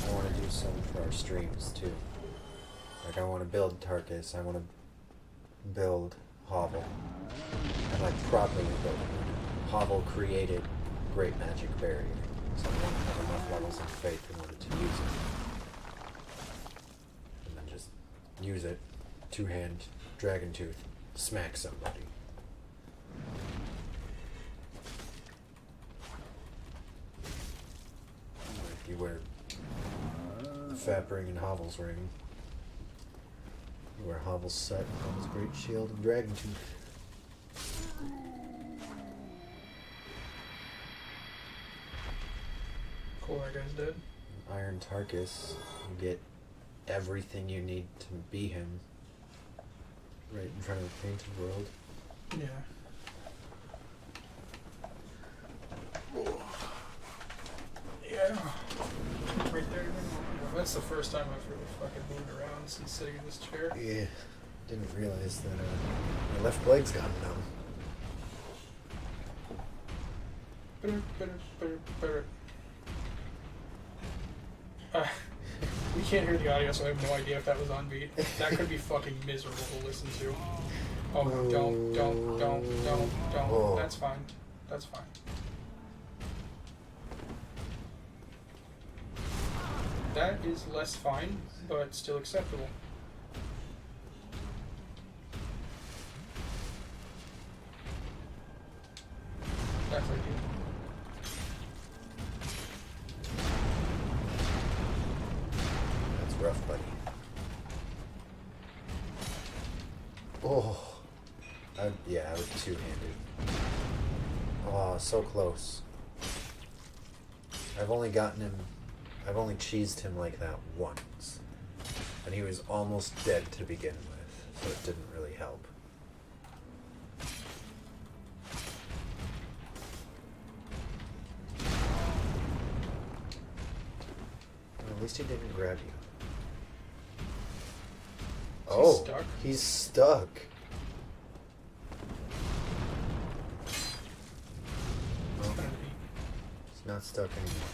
Speaker 2: But, I want to do some for our streams, too. Like, I want to build Tarkus. I want to build Hovel. And, like, properly build it. Hovel created Great Magic Barrier. So I want to have enough levels of faith in order to use it. And then just use it, 2-hand, Dragon Tooth, smack somebody. If you wear the Fat Ring and Hovel's ring, you wear Hovel's set on his Great Shield and Dragon Tooth.
Speaker 1: Cool, that guy's dead.
Speaker 2: Iron Tarkus, you get everything you need to be him right in front of the painted world.
Speaker 1: Yeah. Yeah. Right there. That's the first time I've really fucking moved around since sitting in this chair.
Speaker 2: Yeah. Didn't realize that my left leg's gotten numb.
Speaker 1: We can't hear the audio, so I have no idea if that was on beat. That could be fucking miserable to listen to. Oh, no, don't.
Speaker 2: Oh.
Speaker 1: That's fine. That's fine. That is less fine, but still acceptable. That's ideal.
Speaker 2: That's rough, buddy. Oh. Yeah, I was two-handed. Oh, so close. I've only cheesed him like that once. And he was almost dead to begin with, so it didn't really help. Well, at least he didn't grab you.
Speaker 1: Is he stuck?
Speaker 2: He's stuck.
Speaker 1: It's gonna be.
Speaker 2: He's not stuck anymore.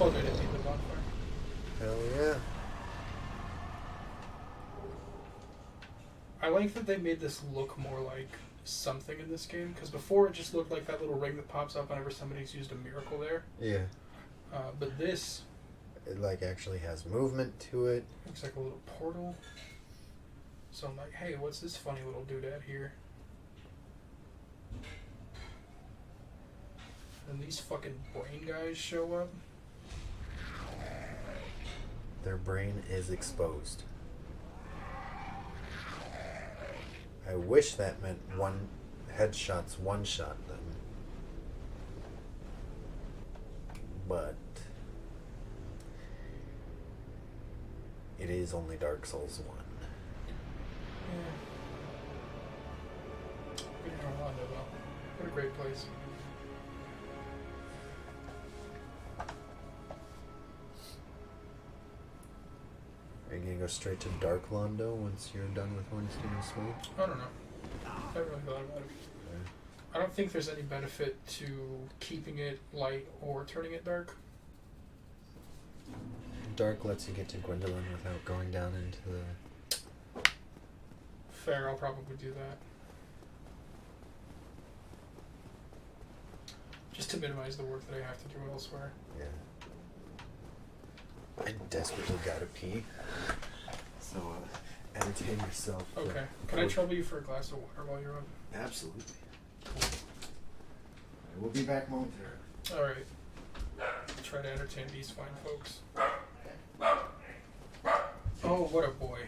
Speaker 1: Oh, they didn't leave the bonfire.
Speaker 2: Hell yeah.
Speaker 1: I like that they made this look more like something in this game, because before it just looked like that little ring that pops up whenever somebody's used a miracle there.
Speaker 2: Yeah.
Speaker 1: But this
Speaker 2: It like actually has movement to it.
Speaker 1: looks like a little portal. So I'm like, hey, what's this funny little doodad here? And these fucking brain guys show up.
Speaker 2: Their brain is exposed. I wish that meant one headshot's one shot them. But it is only Dark Souls 1.
Speaker 1: Yeah. Good in Orlando though. What a great place.
Speaker 2: Are you gonna go straight to Dark Londo once you're done with Winston and Smooth?
Speaker 1: I don't know. I haven't really thought about it. I don't think there's any benefit to keeping it light or turning it dark.
Speaker 2: Dark lets you get to Gwendolyn without going down into the...
Speaker 1: Fair, I'll probably do that. Just to minimize the work that I have to do elsewhere.
Speaker 2: Yeah. I desperately gotta pee. So, entertain yourself.
Speaker 1: Okay. Can I trouble you for a glass of water while you're up?
Speaker 2: Absolutely. We'll be back momentarily.
Speaker 1: Alright. Try to entertain these fine folks. Oh, what a boy.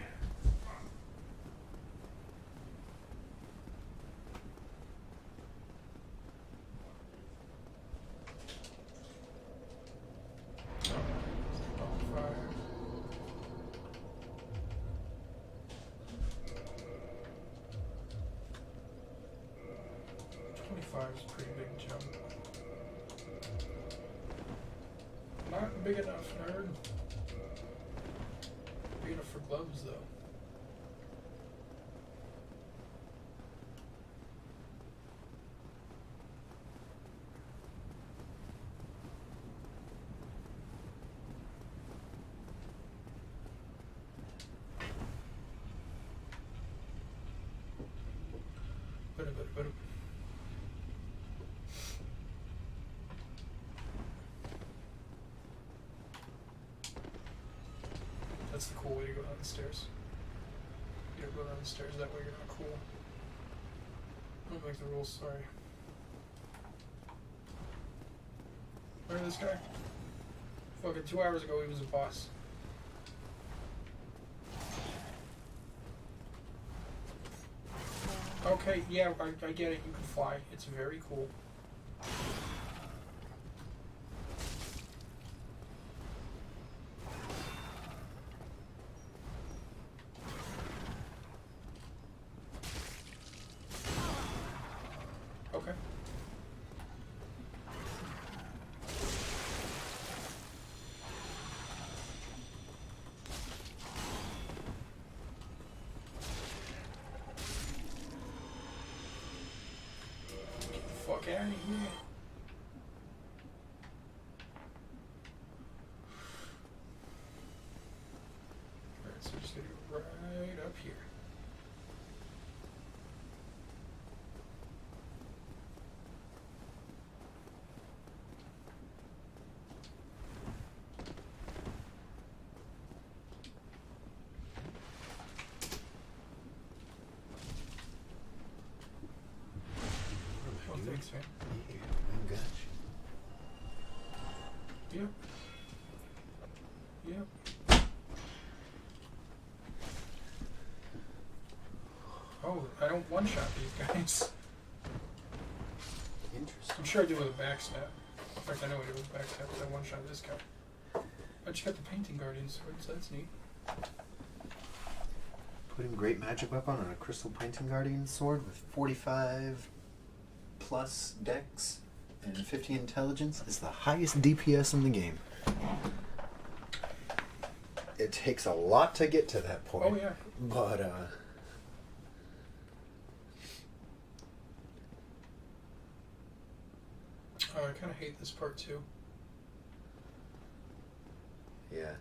Speaker 1: Bonfire. 25 is a pretty big jump. Not big enough, nerd. Big enough for gloves, though. Ba-da-ba-da-ba-da. That's the cool way to go down the stairs. You don't go down the stairs that way, you're not cool. I don't make the rules, sorry. Remember this guy? Fucking 2 hours ago he was a boss. Okay, yeah, I get it. You can fly. It's very cool. Okay. Get the fuck out of here. Alright, so just gonna go right up here. Oh, thanks, man.
Speaker 2: I got you.
Speaker 1: Yep. Yep. Oh, I don't one-shot these guys.
Speaker 2: Interesting.
Speaker 1: I'm sure I do with a backstab. In fact, I know I do with a backstab because I one-shot this guy. I just got the Painting Guardian sword, so that's neat.
Speaker 2: Putting great magic weapon on a Crystal Painting Guardian sword with 45 plus dex and 50 intelligence is the highest DPS in the game. It takes a lot to get to that point.
Speaker 1: Oh, yeah.
Speaker 2: But,
Speaker 1: Oh, I kind of hate this part, too.
Speaker 2: yeah.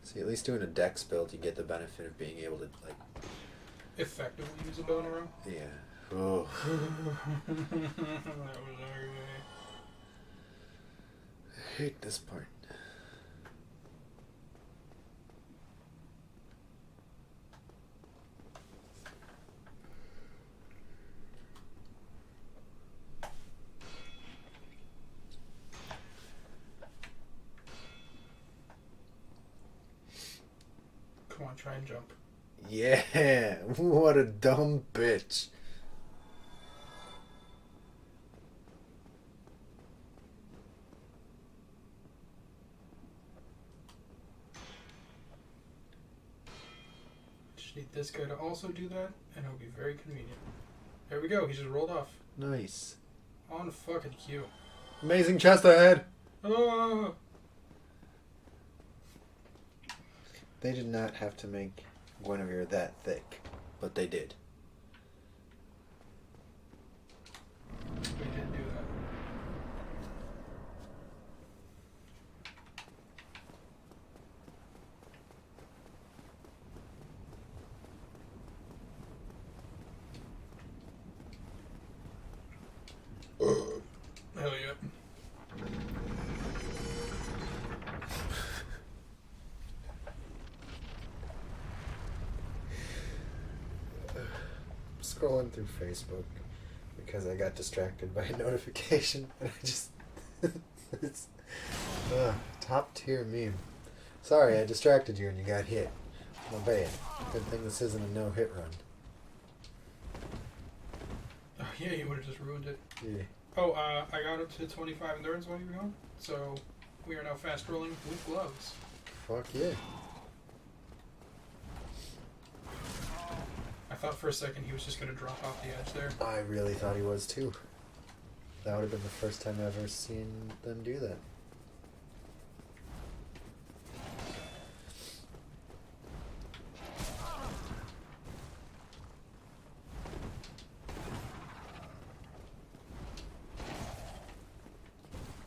Speaker 2: See, at least doing a dex build, you get the benefit of being able to, like...
Speaker 1: Effectively use a bow and arrow.
Speaker 2: Yeah. Oh.
Speaker 1: That was ugly.
Speaker 2: I hate this part.
Speaker 1: Come on, try and jump.
Speaker 2: Yeah, what a dumb bitch.
Speaker 1: Just need this guy to also do that, and it'll be very convenient. There we go, he just rolled off.
Speaker 2: Nice.
Speaker 1: On fucking cue.
Speaker 2: Amazing chest ahead.
Speaker 1: Oh!
Speaker 2: They did not have to make Guinevere that thick, but they did.
Speaker 1: We did do that. Hell yeah.
Speaker 2: Scrolling through Facebook because I got distracted by a notification and I just it's top tier meme. Sorry, I distracted you and you got hit. My bad. Good thing this isn't a no hit run.
Speaker 1: Oh, yeah, you would have just ruined it.
Speaker 2: Yeah.
Speaker 1: Oh, I got up to 25 endurance while you were gone, so we are now fast rolling with gloves.
Speaker 2: Fuck yeah.
Speaker 1: I thought for a second he was just going to drop off the edge there.
Speaker 2: I really thought he was too. That would have been the first time I've ever seen them do that.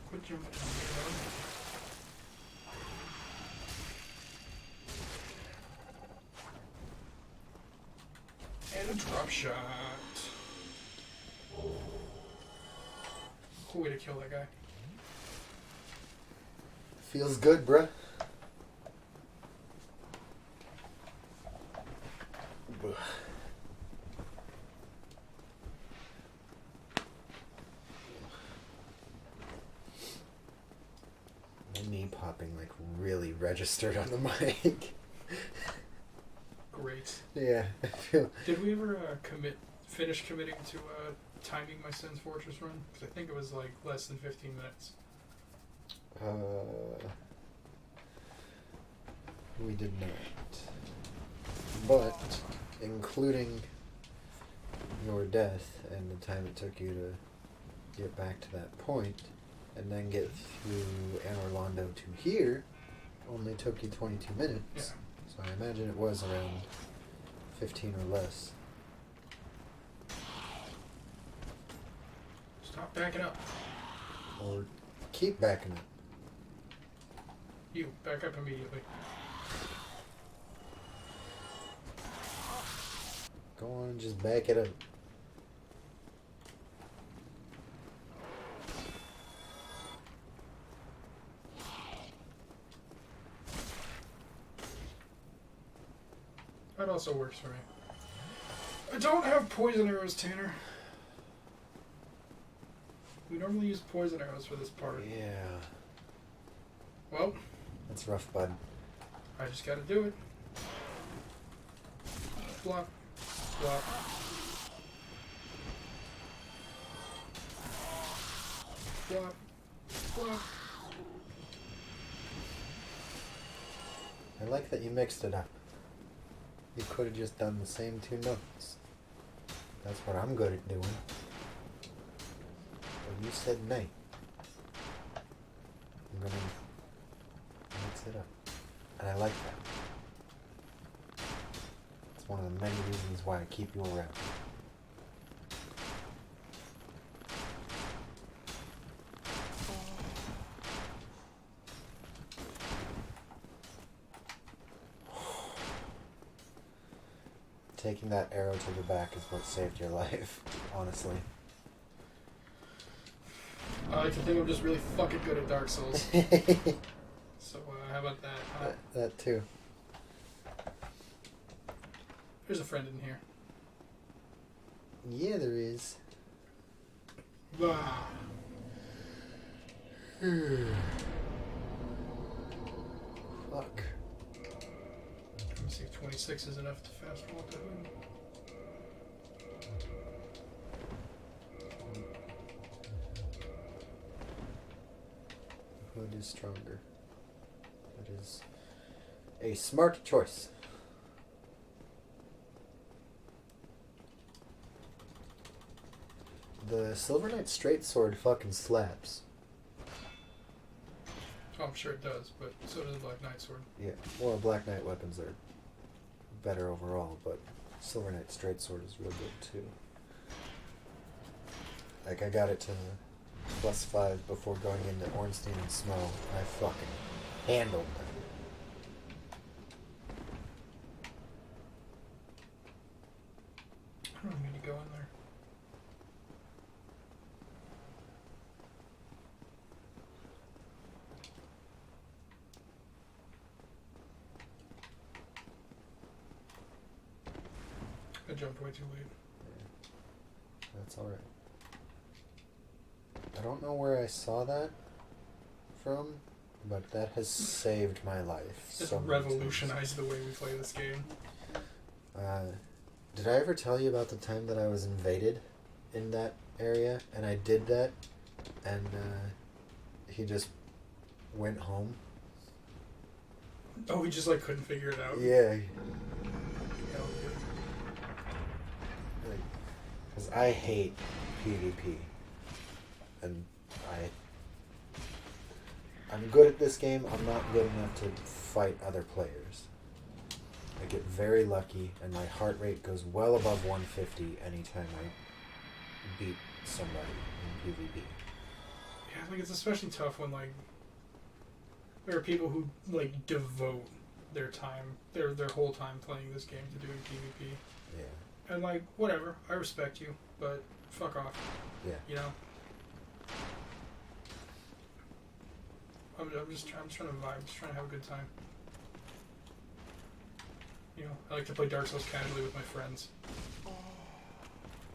Speaker 1: Quit jumping. And a drop shot. Cool way to kill that guy.
Speaker 2: Feels good, bruh. My knee popping like really registered on the mic.
Speaker 1: Great. rates.
Speaker 2: Yeah, I feel.
Speaker 1: Did we ever finish committing to timing my Sen's Fortress run? Because I think it was like less than 15 minutes.
Speaker 2: We did not. But, including your death and the time it took you to get back to that point, and then get through Anor Londo to here, only took you 22 minutes.
Speaker 1: Yeah.
Speaker 2: So I imagine it was around 15 or less.
Speaker 1: Stop backing up.
Speaker 2: Or keep backing up.
Speaker 1: You, back up immediately.
Speaker 2: Go on and just back it up.
Speaker 1: That also works for me. I don't have poison arrows, Tanner. We normally use poison arrows for this part.
Speaker 2: Yeah.
Speaker 1: Well,
Speaker 2: That's rough, bud.
Speaker 1: I just gotta do it. Flop. Flop. Flop. Flop.
Speaker 2: I like that you mixed it up. You could have just done the same two notes. That's what I'm good at doing. But you said nay. I'm gonna mix it up. And I like that. It's one of the many reasons why I keep you around. Taking that arrow to the back is what saved your life, honestly.
Speaker 1: I like to think I'm just really fucking good at Dark Souls. So, how about that?
Speaker 2: That too.
Speaker 1: There's a friend in here.
Speaker 2: Yeah, there is.
Speaker 1: Ah.
Speaker 2: Fuck.
Speaker 1: Let me see if 26 is enough to fast roll to him.
Speaker 2: Hood is stronger. That is a smart choice. The Silver Knight straight sword fucking slaps.
Speaker 1: Oh, I'm sure it does, but so does the Black Knight sword.
Speaker 2: Yeah, well, Black Knight weapons are better overall, but Silver Knight straight sword is real good too. Like, I got it to +5 before going into Ornstein and Snow, and I fucking handled them.
Speaker 1: I don't need to go in there. I jumped way too late.
Speaker 2: That's alright. I don't know where I saw that from, but that has saved my life.
Speaker 1: Just
Speaker 2: so many
Speaker 1: revolutionized the way we play this game.
Speaker 2: times. Did I ever tell you about the time that I was invaded in that area, and I did that, and he just went home?
Speaker 1: Oh, we just like couldn't figure it out.
Speaker 2: Yeah.
Speaker 1: Hell yeah.
Speaker 2: Because I hate PvP. And I'm good at this game. I'm not good enough to fight other players. I get very lucky, and my heart rate goes well above 150 anytime I beat somebody in PvP.
Speaker 1: Yeah, like it's especially tough when like there are people who like devote their time, their whole time playing this game to doing PvP.
Speaker 2: Yeah.
Speaker 1: And like whatever, I respect you, but fuck off.
Speaker 2: Yeah.
Speaker 1: You know. I'm just trying to vibe, just trying to have a good time. You know, I like to play Dark Souls casually with my friends.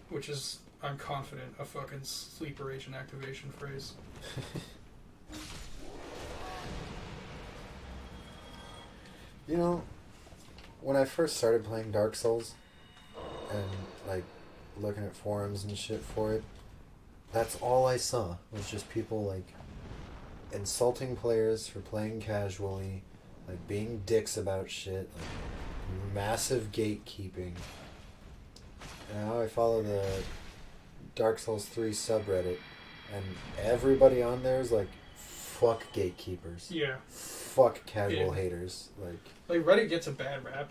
Speaker 1: Which is, I'm confident, a fucking sleeper agent activation phrase.
Speaker 2: You know, when I first started playing Dark Souls, and like looking at forums and shit for it, that's all I saw was just people like insulting players for playing casually, like being dicks about shit, like massive gatekeeping. And now I follow the Dark Souls 3 subreddit, and everybody on there is like, fuck gatekeepers.
Speaker 1: Yeah.
Speaker 2: Fuck casual haters.
Speaker 1: Like Reddit gets a bad rap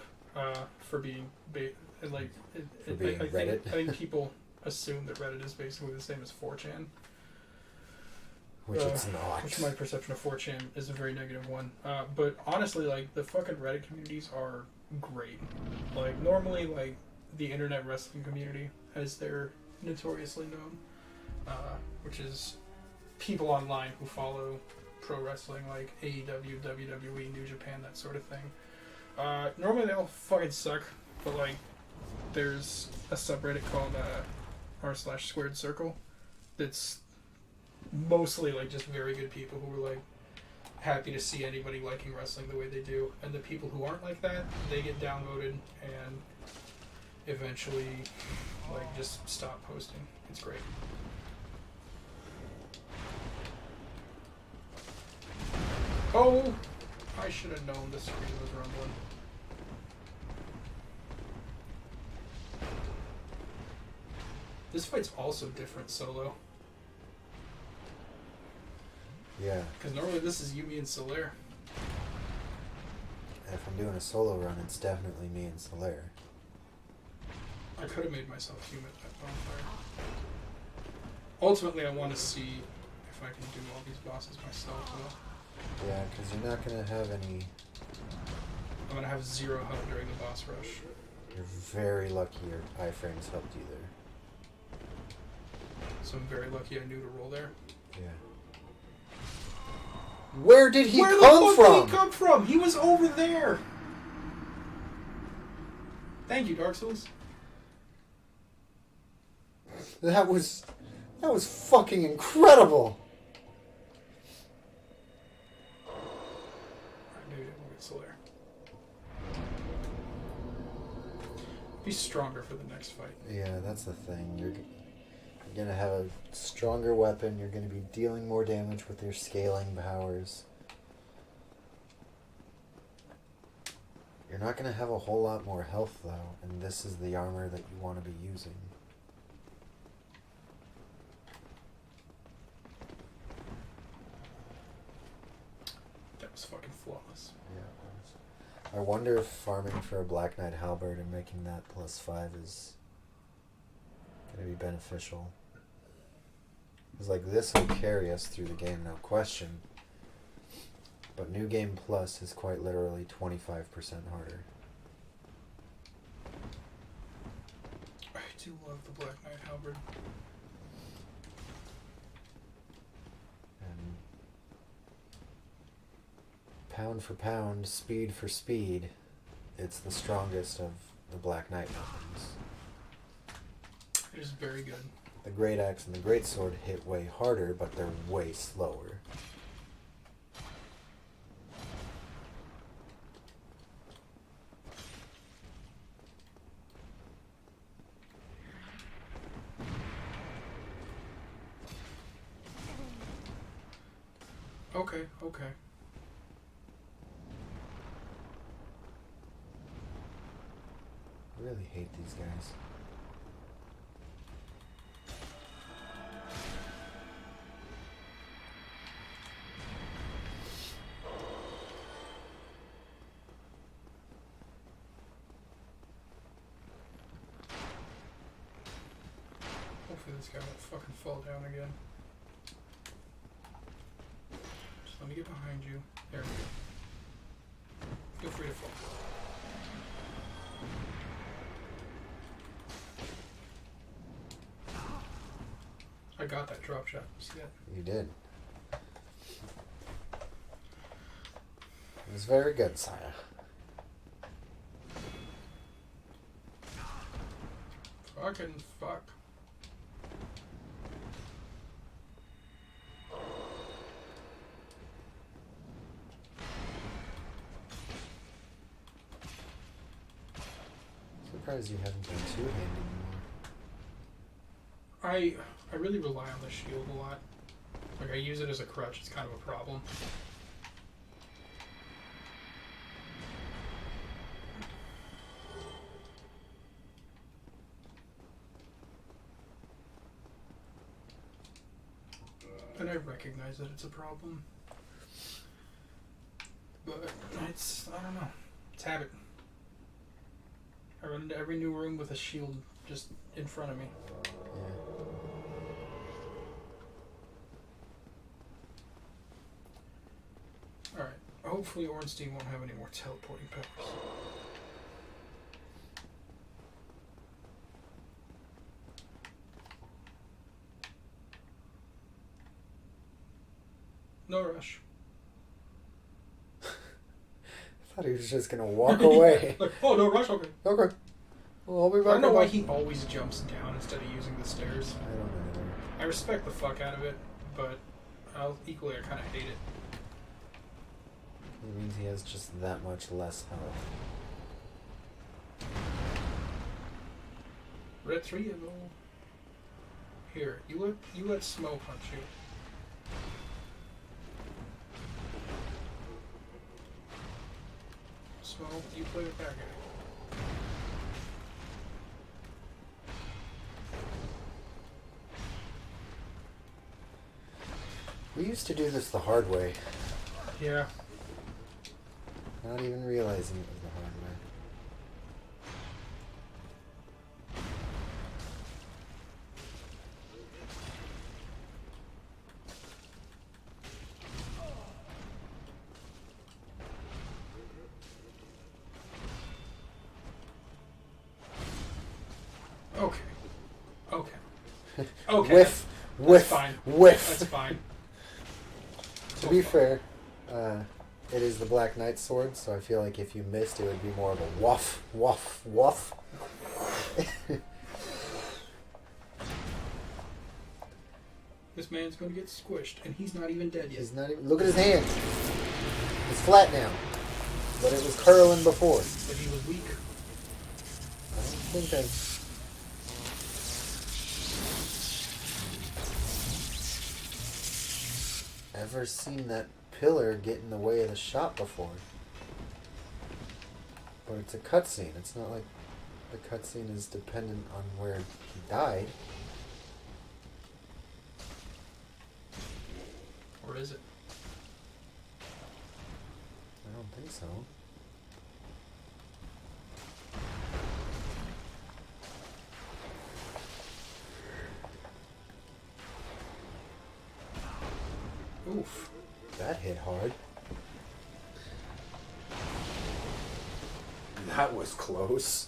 Speaker 1: for being
Speaker 2: For being Reddit.
Speaker 1: I think people assume that Reddit is basically the same as 4chan.
Speaker 2: Which it's not.
Speaker 1: Which my perception of 4chan is a very negative one. But honestly, like, the fucking Reddit communities are great. Like, normally, like, the internet wrestling community, as they're notoriously known, which is people online who follow pro wrestling, like AEW, WWE, New Japan, that sort of thing. Normally they all fucking suck, but, like, there's a subreddit called r/squared circle that's mostly like just very good people who are like happy to see anybody liking wrestling the way they do, and the people who aren't like that, they get downvoted and eventually like just stop posting. It's great. Oh, I should have known the screen was rumbling. This fight's also different solo.
Speaker 2: Yeah.
Speaker 1: Because normally this is Yumi and Solaire.
Speaker 2: If I'm doing a solo run, it's definitely me and Solaire.
Speaker 1: I could have made myself human at that bonfire. Ultimately, I want to see if I can do all these bosses myself, though.
Speaker 2: Yeah, because you're not going to have any...
Speaker 1: I'm going to have 0 HUD during the boss rush.
Speaker 2: You're very lucky your iframes helped you there.
Speaker 1: So I'm very lucky I knew to roll there.
Speaker 2: Yeah. Where did he
Speaker 1: Where
Speaker 2: come
Speaker 1: the fuck
Speaker 2: from?
Speaker 1: did he come from? He was over there! Thank you, Dark Souls.
Speaker 2: That was fucking incredible.
Speaker 1: I knew it would get Solaire. Be stronger for the next fight.
Speaker 2: Yeah, that's the thing. You're going to have a stronger weapon. You're going to be dealing more damage with your scaling powers. You're not going to have a whole lot more health, though, and this is the armor that you want to be using.
Speaker 1: That was fucking flawless.
Speaker 2: Yeah, it was. I wonder if farming for a Black Knight Halberd and making that +5 is going to be beneficial. Because, like, this will carry us through the game, no question. But New Game Plus is quite literally 25% harder.
Speaker 1: I do love the Black Knight Halberd.
Speaker 2: And pound for pound, speed for speed, it's the strongest of the Black Knight weapons.
Speaker 1: It is very good.
Speaker 2: The Great Axe and the Great Sword hit way harder, but they're way slower.
Speaker 1: Okay, okay.
Speaker 2: I really hate these guys.
Speaker 1: Hopefully this guy won't fucking fall down again. Just let me get behind you. There we go. Feel free to fall. I got that drop shot. See that?
Speaker 2: You did. It was very good, Saya.
Speaker 1: Fucking fuck.
Speaker 2: surprised you haven't been two-handed more.
Speaker 1: I really rely on the shield a lot. Like, I use it as a crutch. It's kind of a problem. And I recognize that it's a problem. But it's, I don't know. It's habit. I run into every new room with a shield just in front of me.
Speaker 2: Yeah.
Speaker 1: Alright. Hopefully Ornstein won't have any more teleporting powers. No rush.
Speaker 2: I thought he was just gonna walk away.
Speaker 1: Like, oh, no rush, okay.
Speaker 2: Okay. Well, I'll be back.
Speaker 1: I don't know why he always jumps down instead of using the stairs.
Speaker 2: I don't know either.
Speaker 1: I respect the fuck out of it, but equally I kind of hate it.
Speaker 2: It means he has just that much less health.
Speaker 1: Red 3 of all. Here, you let Smo punch you. Smo, you play with that guy.
Speaker 2: We used to do this the hard way,
Speaker 1: Yeah.
Speaker 2: not even realizing it was the hard way.
Speaker 1: Okay. Okay.
Speaker 2: Whiff,
Speaker 1: That's
Speaker 2: whiff,
Speaker 1: fine.
Speaker 2: whiff.
Speaker 1: That's fine.
Speaker 2: To be fair, it is the Black Knight sword, so I feel like if you missed, it would be more of a woof, woof, woof.
Speaker 1: This man's gonna get squished, and he's not even dead yet.
Speaker 2: He's not even. Look at his hand. It's flat now, but it was curling before.
Speaker 1: But he was weak.
Speaker 2: I don't think I've ever seen that pillar get in the way of the shot before. But it's a cutscene. It's not like the cutscene is dependent on where he died.
Speaker 1: Or is it?
Speaker 2: I don't think so.
Speaker 1: Oof.
Speaker 2: That hit hard. That was close.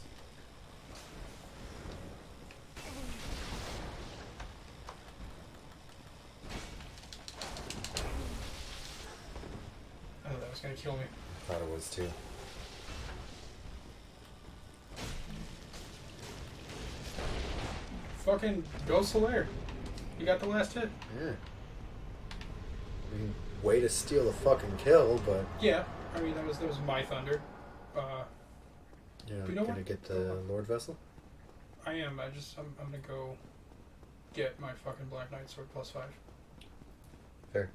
Speaker 1: I thought that was gonna kill me.
Speaker 2: Thought it was too.
Speaker 1: Fucking go Solaire. You got the last hit.
Speaker 2: Yeah. I mean, way to steal the fucking kill, but
Speaker 1: Yeah. I mean that was my thunder.
Speaker 2: you're not
Speaker 1: You know
Speaker 2: gonna
Speaker 1: what?
Speaker 2: get the Lord Vessel?
Speaker 1: I am. I'm gonna go get my fucking Black Knight sword +5.
Speaker 2: Fair.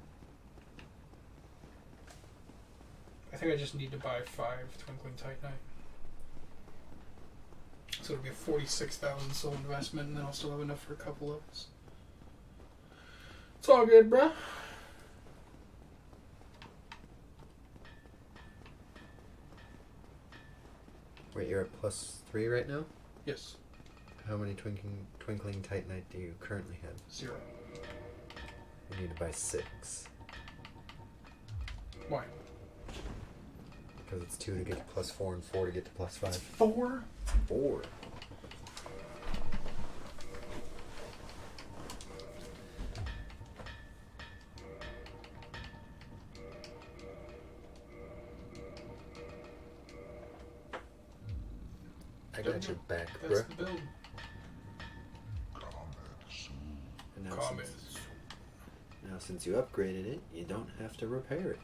Speaker 1: I think I just need to buy 5 Twinkling Titanite. So it'll be a 46,000 soul investment, and then I'll still have enough for a couple levels. It's all good, bruh.
Speaker 2: Wait, you're at +3 right now?
Speaker 1: Yes.
Speaker 2: How many Twinkling Titanite do you currently have?
Speaker 1: 0.
Speaker 2: You need to buy 6.
Speaker 1: Why?
Speaker 2: Because it's 2 to get to +4 and 4 to get to +5.
Speaker 1: 4?
Speaker 2: 4. I got your back,
Speaker 1: That's
Speaker 2: bruh.
Speaker 1: the build.
Speaker 2: And
Speaker 1: Comment.
Speaker 2: now since you upgraded it, you don't have to repair it.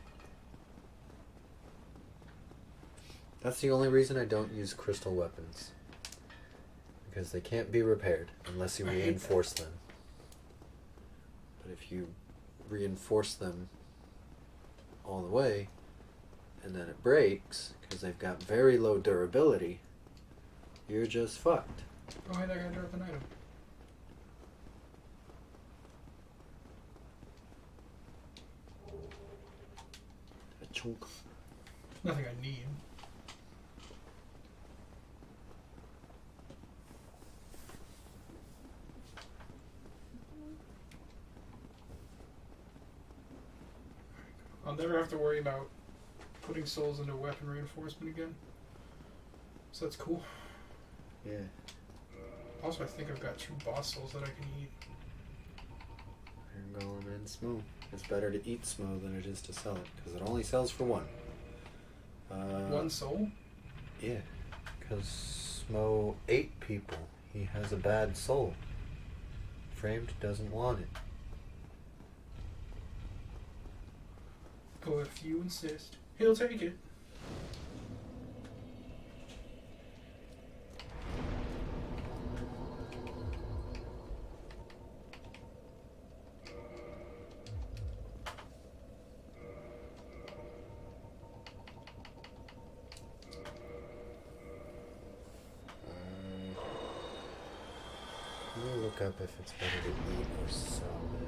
Speaker 2: That's the only reason I don't use crystal weapons. because they can't be repaired unless you
Speaker 1: I hate
Speaker 2: reinforce them. But if you reinforce them all the way, and then it breaks, because they've got very low durability, you're just fucked.
Speaker 1: Oh, hey, that guy dropped an item.
Speaker 2: A chunk.
Speaker 1: Nothing I need. I'll never have to worry about putting souls into weapon reinforcement again. So that's cool.
Speaker 2: Yeah.
Speaker 1: Also, I think I've got 2 boss souls that I can eat.
Speaker 2: Iron Golem and Smo. It's better to eat Smo than it is to sell it, because it only sells for 1.
Speaker 1: 1 soul?
Speaker 2: Yeah. Because Smo ate people. He has a bad soul. Framed doesn't want it.
Speaker 1: But if you insist, he'll take it.
Speaker 2: Let me look up if it's better to eat or sell the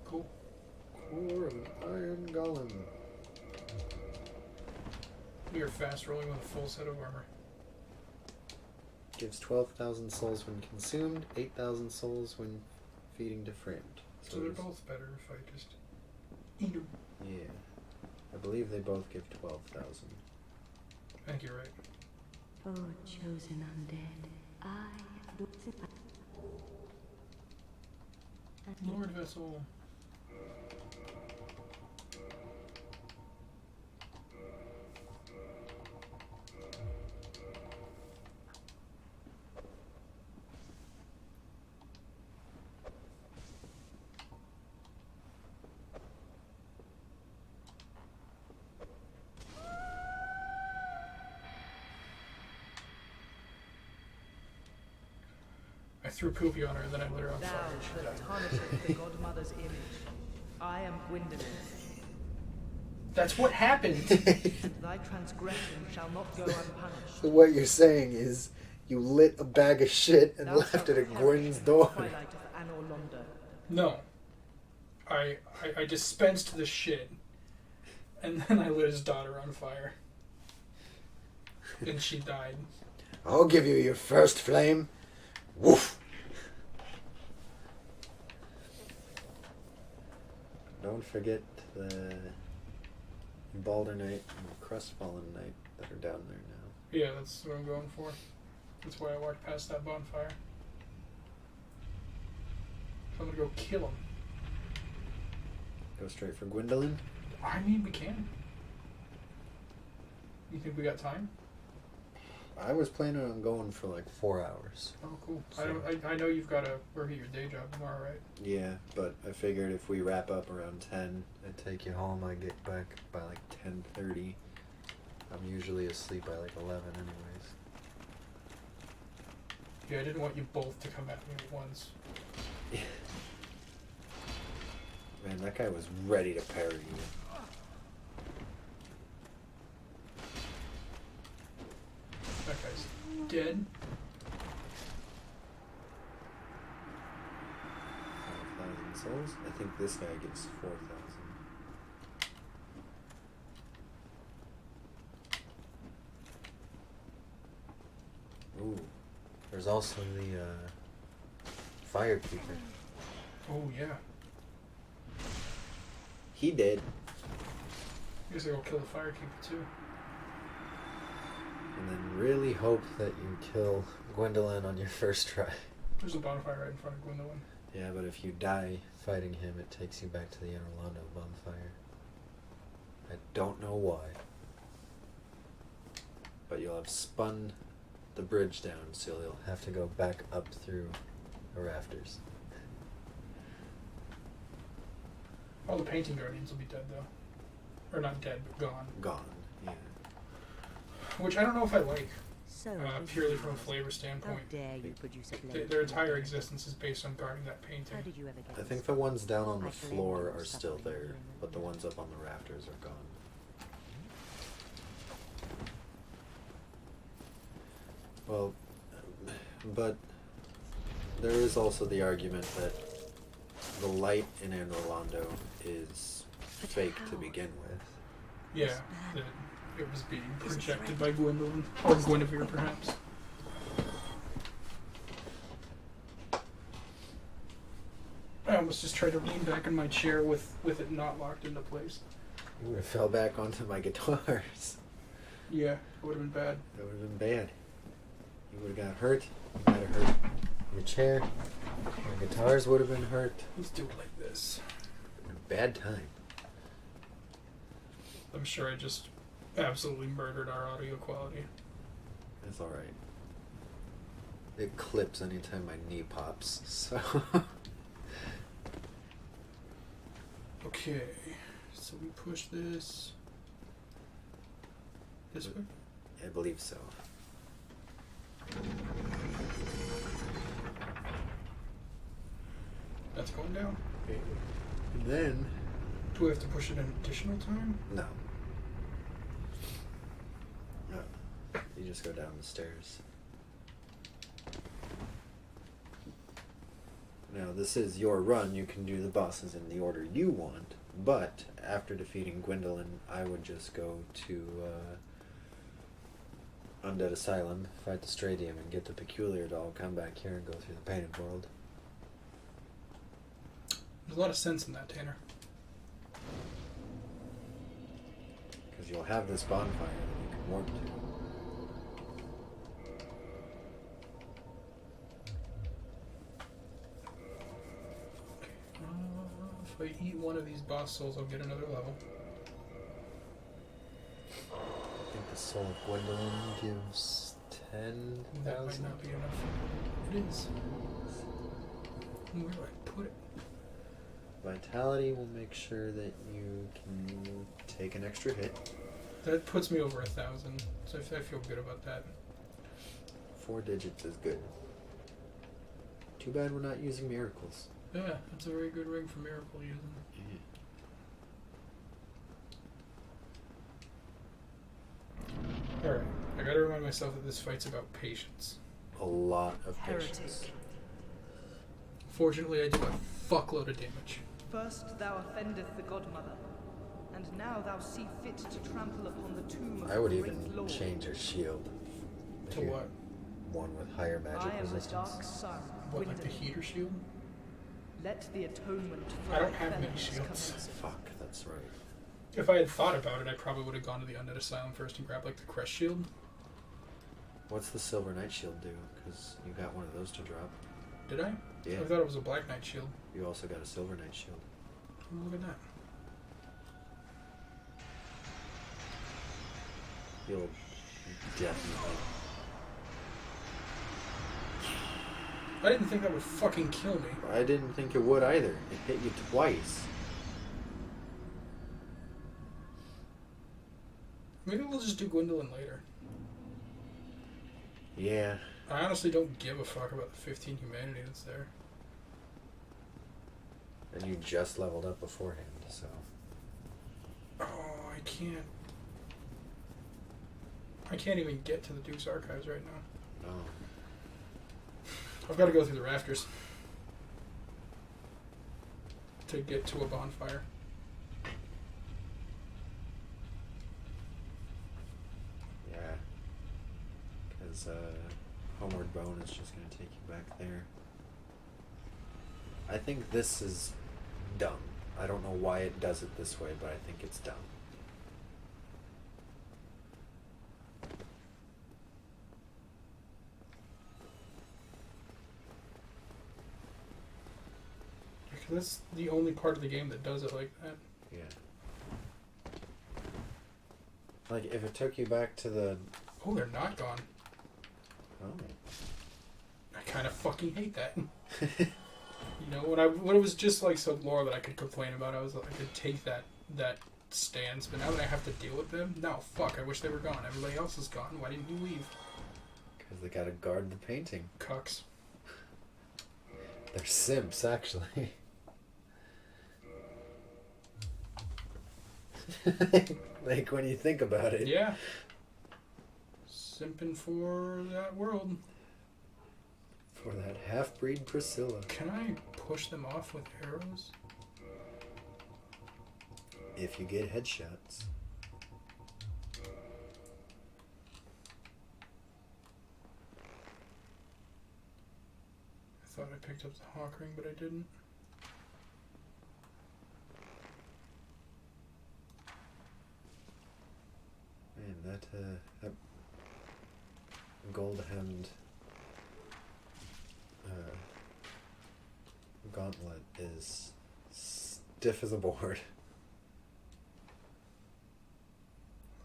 Speaker 1: Cool.
Speaker 2: Core of Iron Golem.
Speaker 1: We are fast rolling with a full set of armor.
Speaker 2: Gives 12,000 souls when consumed, 8,000 souls when feeding to Framed.
Speaker 1: So they're
Speaker 2: it's-
Speaker 1: both better if I just eat them.
Speaker 2: Yeah. I believe they both give 12,000.
Speaker 1: I think you're right.
Speaker 8: Oh, chosen undead, I look
Speaker 1: Lord Vessel. I threw poopy on her and then I lit her on
Speaker 9: Thou,
Speaker 1: fire. She
Speaker 9: the
Speaker 1: died.
Speaker 9: tarnisher of the godmother's image. I am Gwyndolin,
Speaker 1: That's what happened.
Speaker 9: and thy transgression shall not go unpunished.
Speaker 2: So what you're saying is you lit a bag of shit and
Speaker 9: Thou
Speaker 2: left
Speaker 9: shalt
Speaker 2: it at
Speaker 9: perish
Speaker 2: Gwyn's
Speaker 9: in the
Speaker 2: door.
Speaker 9: twilight of Anor Londo.
Speaker 1: No. I dispensed the shit. And then I lit his daughter on fire. And she died.
Speaker 2: I'll give you your first flame. Woof! Don't forget the Balder Knight and Crestfallen Knight that are down there now.
Speaker 1: Yeah, that's what I'm going for. That's why I walked past that bonfire. So I'm gonna go kill him.
Speaker 2: Go straight for Gwyndolin.
Speaker 1: I mean, we can. You think we got time?
Speaker 2: I was planning on going for like 4 hours.
Speaker 1: Oh, cool.
Speaker 2: So-
Speaker 1: I know you've got to work at your day job tomorrow, right?
Speaker 2: Yeah, but I figured if we wrap up around 10, I'd take you home. I get back by like 10:30. I'm usually asleep by like 11 anyways.
Speaker 1: Yeah, I didn't want you both to come at me at once.
Speaker 2: Man, that guy was ready to parry you.
Speaker 1: That guy's dead.
Speaker 2: 5,000 souls? I think this guy gets 4,000. Ooh. There's also the Firekeeper.
Speaker 1: Oh, yeah.
Speaker 2: He did.
Speaker 1: I guess I go kill the Firekeeper, too.
Speaker 2: And then really hope that you kill Gwyndolin on your first try.
Speaker 1: There's a bonfire right in front of Gwendolyn.
Speaker 2: Yeah, but if you die fighting him, it takes you back to the Anor Londo bonfire. I don't know why. But you'll have spun the bridge down, so you'll have to go back up through the rafters.
Speaker 1: All the painting guardians will be dead, though. Or not dead, but gone.
Speaker 2: Gone, yeah.
Speaker 1: Which I don't know if I like.
Speaker 4: So
Speaker 1: purely from a flavor
Speaker 4: how
Speaker 1: standpoint.
Speaker 4: dare you produce a blade
Speaker 1: Their
Speaker 4: from
Speaker 1: entire
Speaker 4: nothing?
Speaker 1: existence is based on guarding that painting.
Speaker 4: How did you ever get
Speaker 2: I
Speaker 4: this
Speaker 2: think the ones down on the
Speaker 4: I blame
Speaker 2: floor
Speaker 4: your
Speaker 2: are still
Speaker 4: suffering
Speaker 2: there,
Speaker 4: here in
Speaker 2: but the
Speaker 4: the
Speaker 2: ones up on the rafters are gone. Well, but there is also the argument that the light in Anor is fake to begin with.
Speaker 1: Yeah, that it was being projected by Gwendolyn. Or Guinevere, perhaps. I almost just tried to lean back in my chair with it not locked into place.
Speaker 2: You would have fell back onto my guitars.
Speaker 1: Yeah, it would have been bad.
Speaker 2: That would have been bad. You would have got hurt. You might have hurt your chair. Your guitars would have been hurt.
Speaker 1: Let's do it like this.
Speaker 2: A bad time.
Speaker 1: I'm sure I just absolutely murdered our audio quality.
Speaker 2: It's alright. It clips anytime my knee pops, so...
Speaker 1: Okay, so we push this way?
Speaker 2: I believe so.
Speaker 1: That's going down.
Speaker 2: And then...
Speaker 1: Do we have to push it an additional time?
Speaker 2: No. No. You just go down the stairs. Now, this is your run. You can do the bosses in the order you want, but after defeating Gwendolyn, I would just go to Undead Asylum, fight the Stradium, and get the Peculiar Doll, come back here and go through the Painted World.
Speaker 1: There's a lot of sense in that, Tanner.
Speaker 2: Because you'll have this bonfire that you can warp to.
Speaker 1: If I eat one of these boss souls, I'll get another level.
Speaker 2: I think the Soul of Gwendolyn gives 10,000.
Speaker 1: That might not be enough. It is. Where do I put it?
Speaker 2: Vitality will make sure that you can take an extra hit.
Speaker 1: That puts me over 1,000, so I feel good about that.
Speaker 2: 4 digits is good. Too bad we're not using miracles.
Speaker 1: Yeah, that's a very good ring for miracle using. Alright, I gotta remind myself that this fight's about patience.
Speaker 2: A lot of
Speaker 9: Heretic.
Speaker 2: patience.
Speaker 1: Fortunately, I do a fuckload of damage.
Speaker 9: First thou offendeth the Godmother, and now thou see fit to trample upon the tomb of
Speaker 2: I would
Speaker 9: the
Speaker 2: even
Speaker 9: great Lord.
Speaker 2: change your shield.
Speaker 1: To
Speaker 2: If you-
Speaker 1: what?
Speaker 2: One with higher magic
Speaker 9: I am the
Speaker 2: resistance.
Speaker 9: dark sun,
Speaker 1: What, like the
Speaker 9: Gwendolyn.
Speaker 1: heater shield?
Speaker 9: Let the atonement for
Speaker 1: I don't
Speaker 9: thy
Speaker 1: have many
Speaker 9: felons
Speaker 1: shields.
Speaker 9: commence.
Speaker 2: Fuck, that's right.
Speaker 1: If I had thought about it, I probably would have gone to the Undead Asylum first and grabbed like the Crest Shield.
Speaker 2: What's the Silver Knight shield do? Because you got one of those to drop.
Speaker 1: Did I?
Speaker 2: Yeah.
Speaker 1: I thought it was a Black Knight Shield.
Speaker 2: You also got a Silver Knight shield.
Speaker 1: Oh, look at that.
Speaker 2: You'll definitely...
Speaker 1: I didn't think that would fucking kill me.
Speaker 2: I didn't think it would either. It hit you twice.
Speaker 1: Maybe we'll just do Gwendolyn later.
Speaker 2: Yeah.
Speaker 1: I honestly don't give a fuck about the 15 humanity that's there.
Speaker 2: And you just leveled up beforehand, so...
Speaker 1: Oh, I can't even get to the Duke's Archives right now.
Speaker 2: No.
Speaker 1: I've got to go through the rafters to get to a bonfire.
Speaker 2: Yeah. Because Homeward Bone is just going to take you back there. I think this is dumb. I don't know why it does it this way, but I think it's dumb.
Speaker 1: Because that's the only part of the game that does it like that.
Speaker 2: Yeah. Like, if it took you back to the...
Speaker 1: Oh, they're not gone.
Speaker 2: Oh.
Speaker 1: I kind of fucking hate that. You know, when it was just like Sublore that I could complain about, I could take that stance, but now that I have to deal with them, no, fuck, I wish they were gone. Everybody else is gone. Why didn't you leave?
Speaker 2: Because they gotta guard the painting.
Speaker 1: Cucks.
Speaker 2: They're simps, actually. Like, when you think about it.
Speaker 1: Yeah. Simping for that world.
Speaker 2: For that half-breed Priscilla.
Speaker 1: Can I push them off with arrows?
Speaker 2: If you get headshots.
Speaker 1: I thought I picked up the hawk ring, but I didn't.
Speaker 2: Man, that gold-hemmed gauntlet is stiff as a board.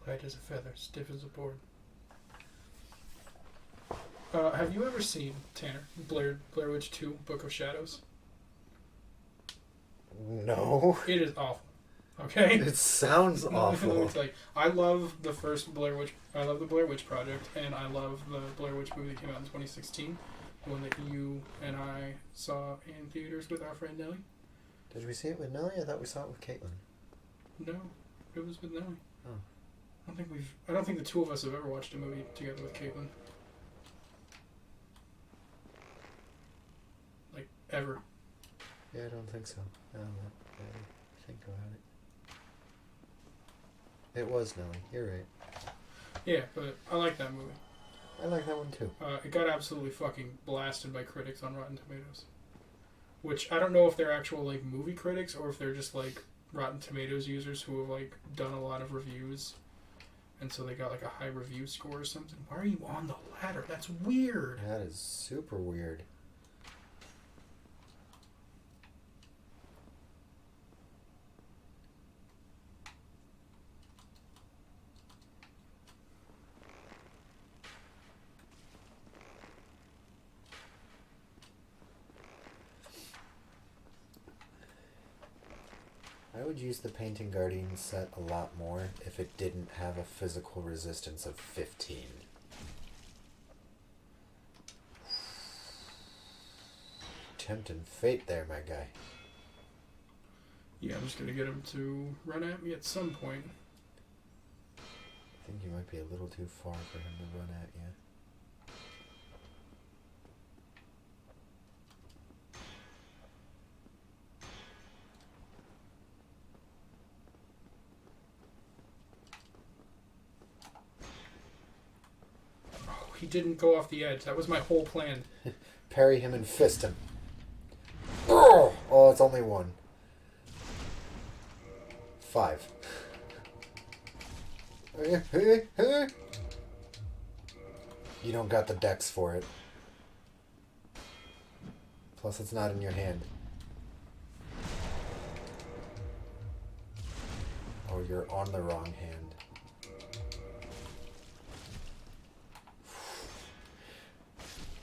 Speaker 1: Light as a feather, stiff as a board. Have you ever seen, Tanner, Blair Witch 2, Book of Shadows?
Speaker 2: No.
Speaker 1: It is awful. Okay?
Speaker 2: It sounds awful.
Speaker 1: It's like, I love the first Blair Witch, I love the Blair Witch Project, and I love the Blair Witch movie that came out in 2016, the one that you and I saw in theaters with our friend Nellie.
Speaker 2: Did we see it with Nellie? I thought we saw it with Caitlin.
Speaker 1: No, it was with Nellie.
Speaker 2: Oh.
Speaker 1: I don't think the two of us have ever watched a movie together with Caitlin. Like, ever.
Speaker 2: Yeah, I don't think so. I think about it. It was Nelly. You're right.
Speaker 1: Yeah, but I like that movie.
Speaker 2: I like that one too.
Speaker 1: It got absolutely fucking blasted by critics on Rotten Tomatoes. Which, I don't know if they're actual, like, movie critics or if they're just, like, Rotten Tomatoes users who have, like, done a lot of reviews. And so they got, like, a high review score or something. Why are you on the ladder? That's weird.
Speaker 2: That is super weird. I would use the Painting Guardian set a lot more if it didn't have a physical resistance of 15. Tempting fate there, my guy.
Speaker 1: Yeah, I'm just gonna get him to run at me at some point.
Speaker 2: I think you might be a little too far for him to run at you.
Speaker 1: He didn't go off the edge. That was my whole plan.
Speaker 2: Parry him and fist him. Oh, it's only one. 5. You don't got the dex for it. Plus, it's not in your hand. Oh, you're on the wrong hand.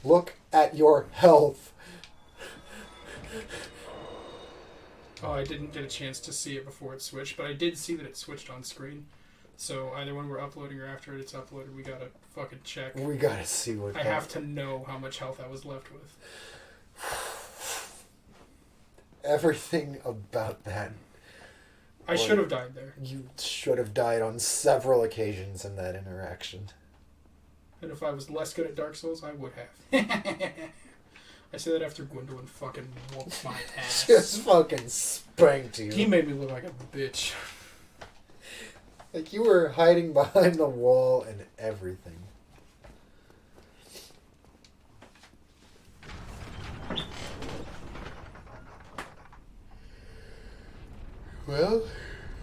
Speaker 2: Look at your health.
Speaker 1: Oh, I didn't get a chance to see it before it switched, but I did see that it switched on screen. So either when we're uploading or after it's uploaded, we gotta fucking check.
Speaker 2: We gotta see what.
Speaker 1: I have to know how much health I was left with.
Speaker 2: Everything about that.
Speaker 1: I should have died there.
Speaker 2: You should have died on several occasions in that interaction.
Speaker 1: And if I was less good at Dark Souls, I would have. I say that after Gwendolyn fucking whooped my ass.
Speaker 2: Just fucking spanked you.
Speaker 1: He made me look like a bitch.
Speaker 2: Like you were hiding behind the wall and everything. Well,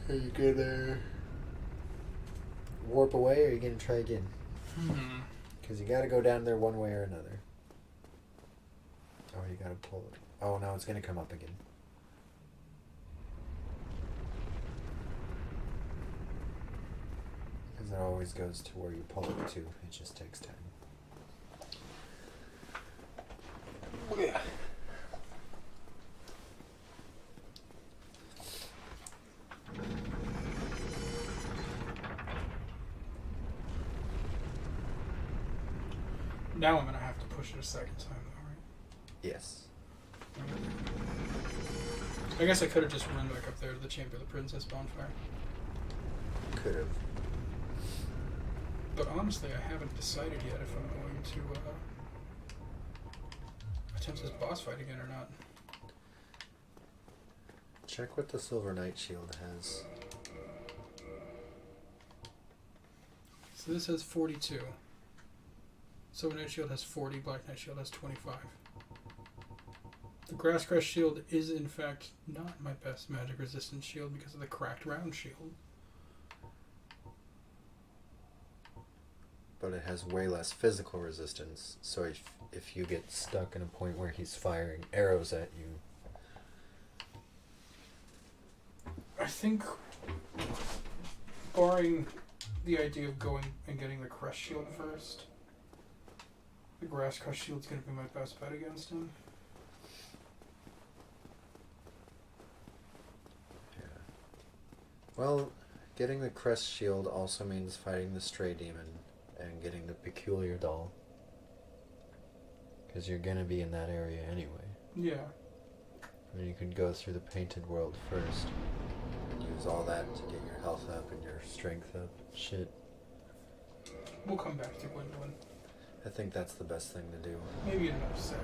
Speaker 2: are you gonna warp away or are you gonna try again? Because you gotta go down there one way or another. Oh, you gotta pull it. Oh no, it's gonna come up again. Because it always goes to where you pull it to. It just takes time. Yeah.
Speaker 1: Now I'm gonna have to push it a second time, though, right?
Speaker 2: Yes.
Speaker 1: I guess I could have just run back up there to the Chamber of the Princess bonfire.
Speaker 2: Could have.
Speaker 1: But honestly, I haven't decided yet if I'm going to attempt this boss fight again or not.
Speaker 2: Check what the Silver Knight shield has.
Speaker 1: So this has 42. Silver Knight shield has 40, Black Knight shield has 25. The Grass Crest shield is in fact not my best magic resistance shield because of the cracked round shield.
Speaker 2: But it has way less physical resistance, so if you get stuck in a point where he's firing arrows at you...
Speaker 1: I think, barring the idea of going and getting the Crest shield first, the Grass Crest shield's going to be my best bet against him.
Speaker 2: Yeah. Well, getting the Crest shield also means fighting the Stray Demon and getting the Peculiar Doll. Because you're going to be in that area anyway.
Speaker 1: Yeah.
Speaker 2: And you could go through the Painted World first. Use all that to get your health up and your strength up. Shit.
Speaker 1: We'll come back to Gwendolyn.
Speaker 2: I think that's the best thing to do.
Speaker 1: Maybe in another sesh.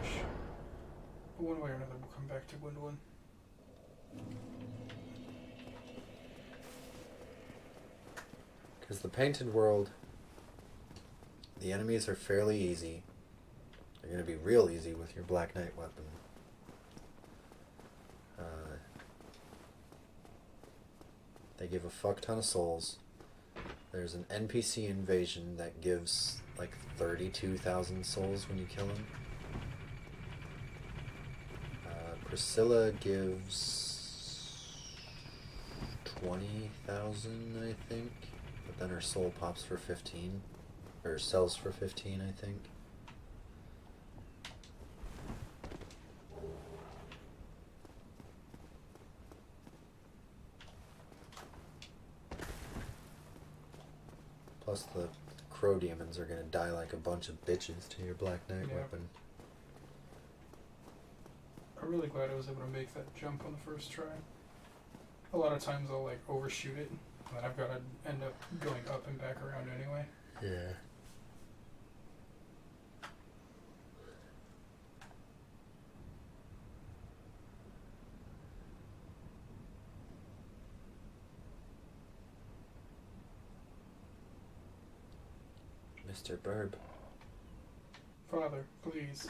Speaker 1: But one way or another, we'll come back to Gwendolyn.
Speaker 2: Because the Painted World, the enemies are fairly easy. They're going to be real easy with your Black Knight weapon. They give a fuck ton of souls. There's an NPC invasion that gives like 32,000 souls when you kill him. Priscilla gives 20,000, I think. But then her soul pops for 15. Or sells for 15, I think. Plus the Crow Demons are gonna die like a bunch of bitches to your Black Knight weapon.
Speaker 1: I'm really glad I was able to make that jump on the first try. A lot of times I'll like overshoot it, and then I've got to end up going up and back around anyway.
Speaker 2: Yeah. Mr. Burb.
Speaker 1: Father, please.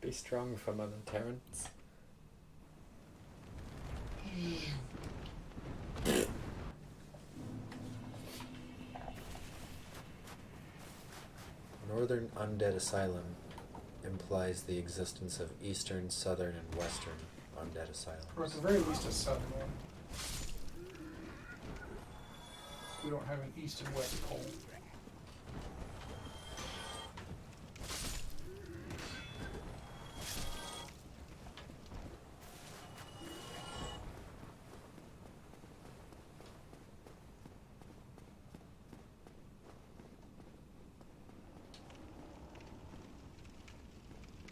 Speaker 2: Be strong for Mother Terrence. Northern Undead Asylum implies the existence of Eastern, Southern, and Western Undead Asylums.
Speaker 1: Or at the very least a southern one. We don't have an east and west pole.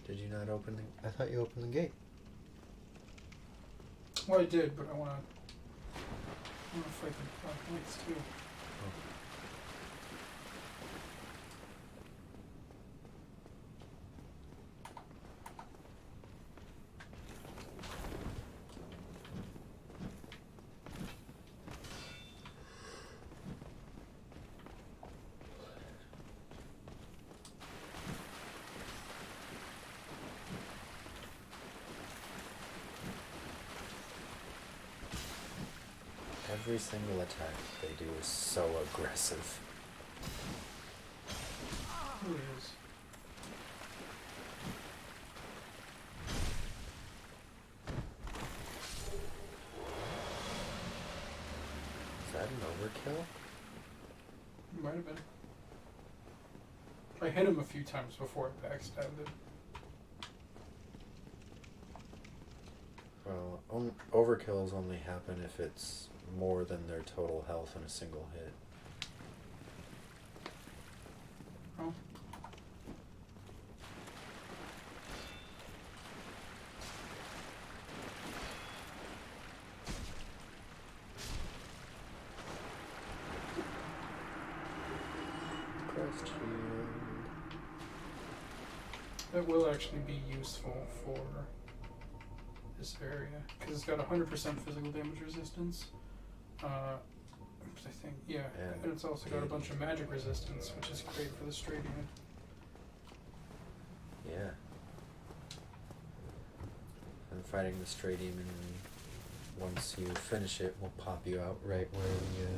Speaker 2: Did you not open the... I thought you opened the gate.
Speaker 1: Well, I did, but I want to fight the Black Knights too.
Speaker 2: Every single attack they do is so aggressive.
Speaker 1: Who is?
Speaker 2: Is that an overkill?
Speaker 1: Might have been. I hit him a few times before I backstabbed him.
Speaker 2: Well, overkills only happen if it's more than their total health in a single hit.
Speaker 1: Oh.
Speaker 2: Crest shield.
Speaker 1: That will actually be useful for this area because it's got 100% physical damage resistance. I think, yeah, and it's also got a bunch of magic resistance, which is great for the Stradian.
Speaker 2: Yeah. And fighting the Stradian, once you finish it, will pop you out right where the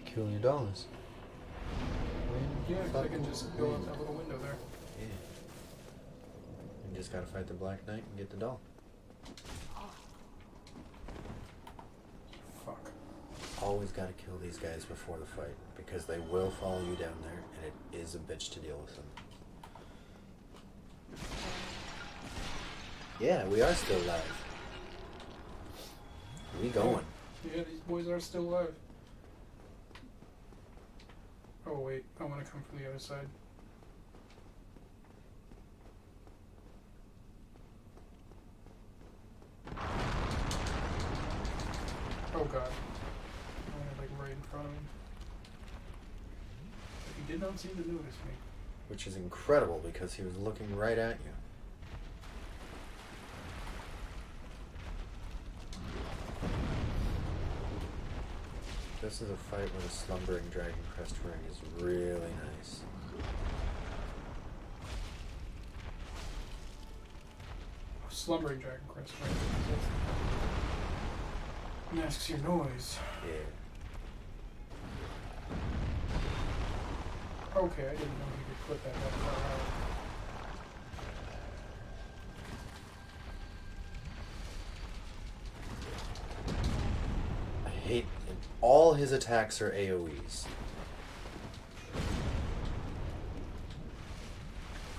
Speaker 2: Peculiar Doll is.
Speaker 1: Yeah, because I can just go up that little window there.
Speaker 2: Yeah. You just gotta fight the Black Knight and get the doll.
Speaker 1: Fuck.
Speaker 2: Always gotta kill these guys before the fight, because they will follow you down there, and it is a bitch to deal with them. Yeah, we are still live. We going.
Speaker 1: Yeah, these boys are still alive. Oh wait, I want to come from the other side. Oh god. I'm like right in front of him. He did not seem to notice me.
Speaker 2: Which is incredible, because he was looking right at you. This is a fight where the Slumbering Dragon Crest Ring is really nice.
Speaker 1: Slumbering Dragon Crest, right? Masks your noise.
Speaker 2: Yeah.
Speaker 1: Okay, I didn't know you could put that far out.
Speaker 2: I hate him. All his attacks are AoEs.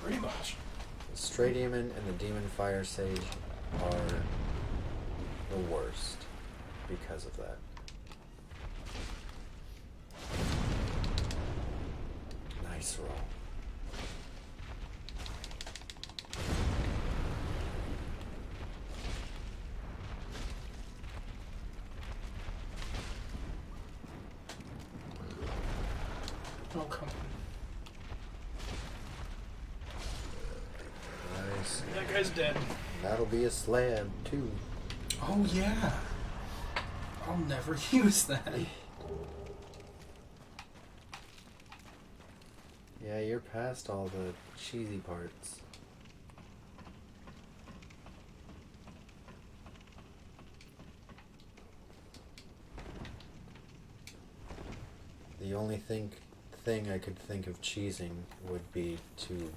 Speaker 1: Pretty much.
Speaker 2: The Stray Demon and the Demon Fire Sage are the worst because of that. Nice roll.
Speaker 1: Oh, come on.
Speaker 2: Nice.
Speaker 1: That guy's dead.
Speaker 2: That'll be a slab, too.
Speaker 1: Oh, yeah. I'll never use that.
Speaker 2: Yeah, you're past all the cheesy parts. The only thing I could think of cheesing would be to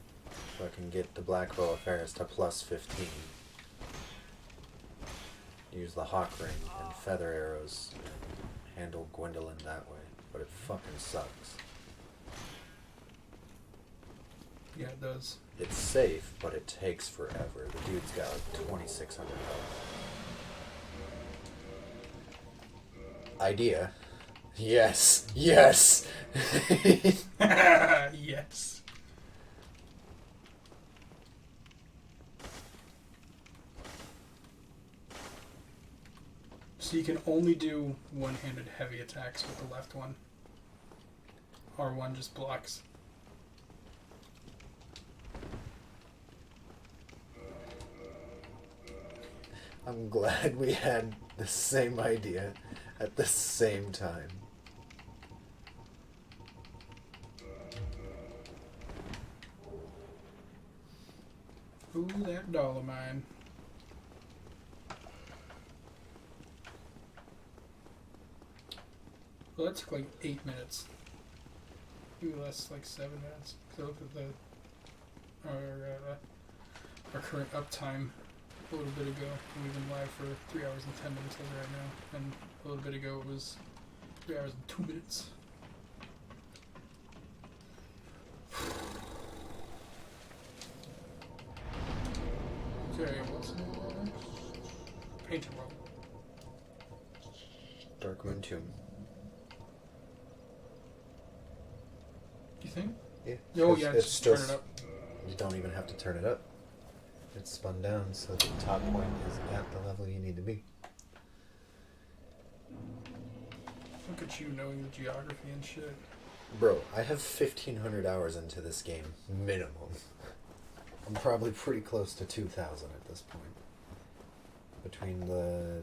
Speaker 2: fucking get the Black Bow of Ferris to plus 15. Use the Hawk Ring and Feather Arrows and handle Gwendolyn that way. But it fucking sucks.
Speaker 1: Yeah, it does.
Speaker 2: It's safe, but it takes forever. The dude's got like 2,600 health. Idea. Yes. Yes.
Speaker 1: Yes. So you can only do one-handed heavy attacks with the left one. R1 just blocks.
Speaker 2: I'm glad we had the same idea at the same time.
Speaker 1: Ooh, that doll of mine. Well, that took like 8 minutes. Maybe less, like 7 minutes. So look at our current uptime a little bit ago. We've been live for 3 hours and 10 minutes as of right now. And a little bit ago it was 3 hours and 2 minutes. Okay, what's next? Painter World.
Speaker 2: Darkmoon Tomb.
Speaker 1: You think?
Speaker 2: Yeah.
Speaker 1: Oh,
Speaker 2: It's-
Speaker 1: yeah,
Speaker 2: it's
Speaker 1: just
Speaker 2: still
Speaker 1: turn it up.
Speaker 2: You don't even have to turn it up. It's spun down, so the top point is at the level you need to be.
Speaker 1: Look at you knowing the geography and shit.
Speaker 2: Bro, I have 1,500 hours into this game, minimum. I'm probably pretty close to 2,000 at this point. Between the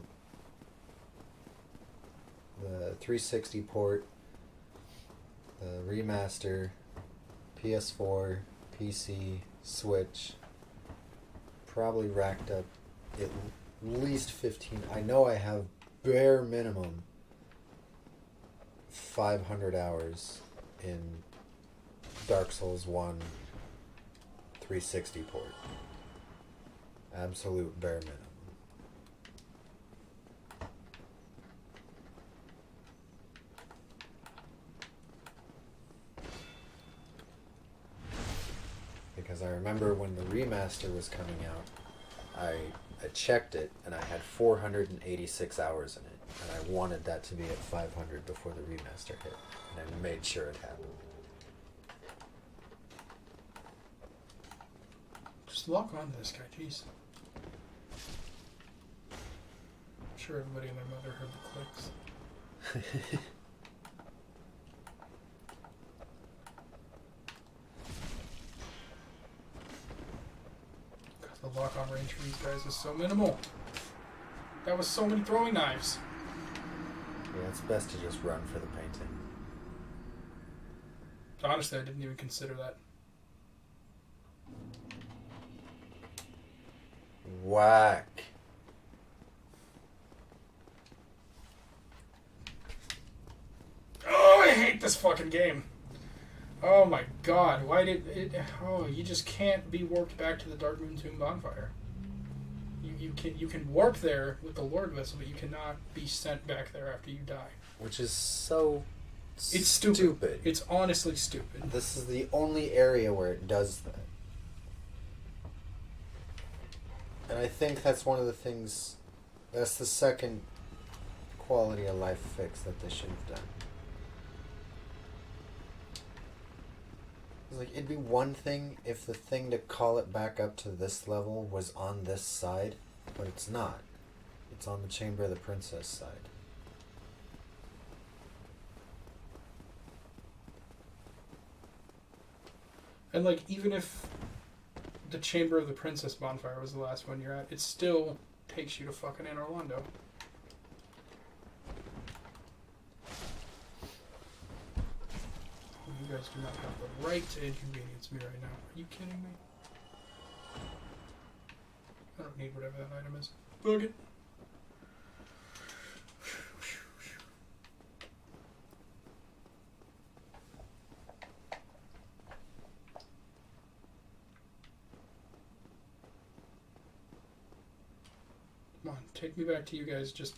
Speaker 2: 360 port, the remaster, PS4, PC, Switch, probably racked up at least 15. I know I have bare minimum 500 hours in Dark Souls 1 360 port. Absolute bare minimum. Because I remember when the remaster was coming out, I checked it and I had 486 hours in it. And I wanted that to be at 500 before the remaster hit. And I made sure it happened.
Speaker 1: Just log on to this guy, jeez. I'm sure everybody and their mother heard the clicks. The lock-on range for these guys is so minimal. That was so many throwing knives.
Speaker 2: Yeah, it's best to just run for the painting.
Speaker 1: Honestly, I didn't even consider that.
Speaker 2: Whack.
Speaker 1: Oh, I hate this fucking game. Oh my god, why did it... Oh, you just can't be warped back to the Dark Moon Tomb bonfire. You can warp there with the Lord Vessel, but you cannot be sent back there after you die.
Speaker 2: Which is so
Speaker 1: It's stupid. It's honestly stupid.
Speaker 2: This is the only area where it does that. And I think that's one of the things... That's the second quality of life fix that they should have done. Like, it'd be one thing if the thing to call it back up to this level was on this side, but it's not. It's on the Chamber of the Princess side.
Speaker 1: And, like, even if the Chamber of the Princess bonfire was the last one you're at, it still takes you to fucking Anne Orlando. You guys do not have the right to inconvenience me right now. Are you kidding me? I don't need whatever that item is. Book it. Come on, take me back to you guys just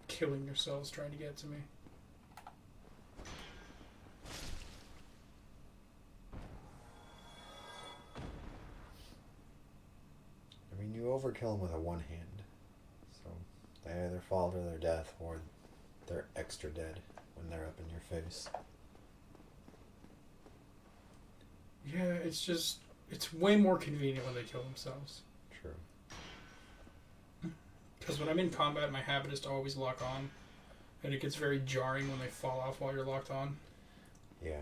Speaker 1: killing yourselves trying to get to me.
Speaker 2: I mean, you overkill them with a one hand. So they either fall to their death or they're extra dead when they're up in your face.
Speaker 1: Yeah, it's just... It's way more convenient when they kill themselves.
Speaker 2: True.
Speaker 1: Because when I'm in combat, my habit is to always lock on. And it gets very jarring when they fall off while you're locked on.
Speaker 2: Yeah.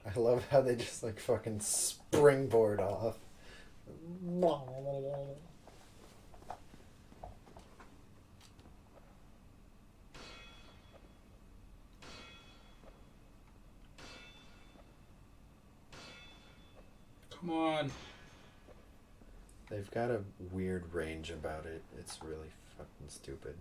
Speaker 2: I love how they just like fucking springboard off.
Speaker 1: Come on.
Speaker 2: They've got a weird range about it. It's really fucking stupid.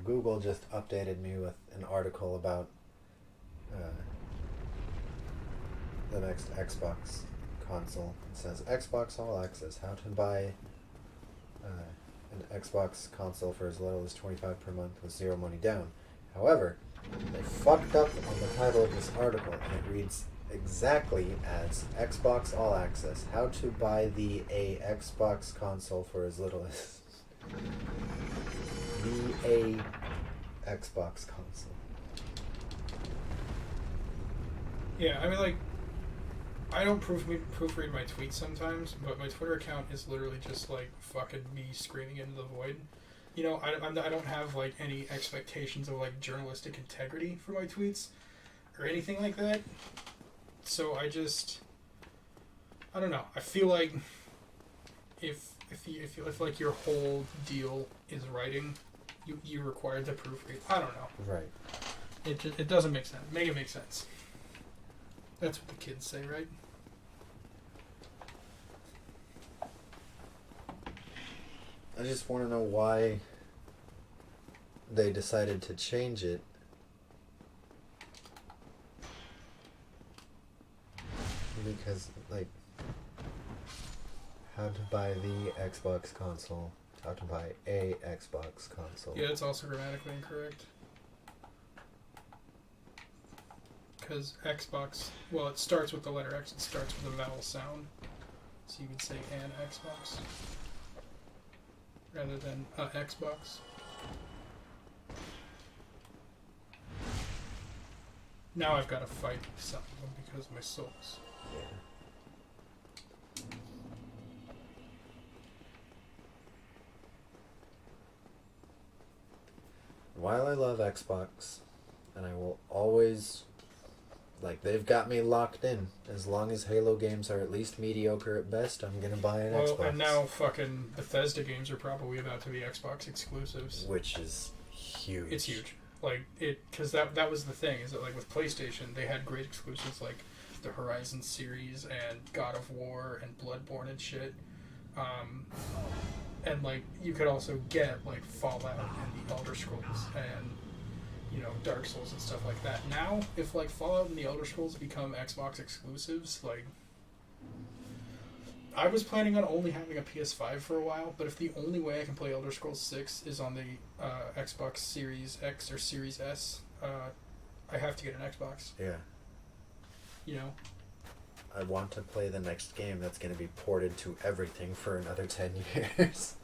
Speaker 2: Google just updated me with an article about the next Xbox console. It says Xbox All Access, how to buy an Xbox console for as little as $25 per month with zero money down. However, they fucked up on the title of this article, and it reads exactly as Xbox All Access, how to buy a Xbox console for as little as a Xbox console.
Speaker 1: Yeah, I mean, like, I don't proofread my tweets sometimes, but my Twitter account is literally just, like, fucking me screaming into the void. You know, I don't have, like, any expectations of, like, journalistic integrity for my tweets or anything like that. So I don't know. I feel like if like, your whole deal is writing, you're required to proofread. I don't know.
Speaker 2: Right.
Speaker 1: It doesn't make sense. Make it make sense. That's what the kids say, right?
Speaker 2: I just want to know why they decided to change it. Because, like, how to buy the Xbox console, how to buy a Xbox console.
Speaker 1: Yeah, it's also grammatically incorrect. Because Xbox, well, it starts with the letter X, it starts with a vowel sound. So you would say an Xbox rather than a Xbox. Now I've got to fight some of them because of my souls.
Speaker 2: Yeah. While I love Xbox, and I will always, like, they've got me locked in. As long as Halo games are at least mediocre at best, I'm gonna buy an Xbox.
Speaker 1: Well, and now fucking Bethesda games are probably about to be Xbox exclusives.
Speaker 2: Which is huge.
Speaker 1: It's huge. Like, because that was the thing, is that, like, with PlayStation, they had great exclusives like the Horizon series and God of War and Bloodborne and shit. And, like, you could also get, like, Fallout and the Elder Scrolls and, you know, Dark Souls and stuff like that. Now, if, like, Fallout and the Elder Scrolls become Xbox exclusives, like, I was planning on only having a PS5 for a while, but if the only way I can play Elder Scrolls 6 is on the Xbox Series X or Series S, I have to get an Xbox.
Speaker 2: Yeah.
Speaker 1: You know?
Speaker 2: I want to play the next game that's going to be ported to everything for another 10 years.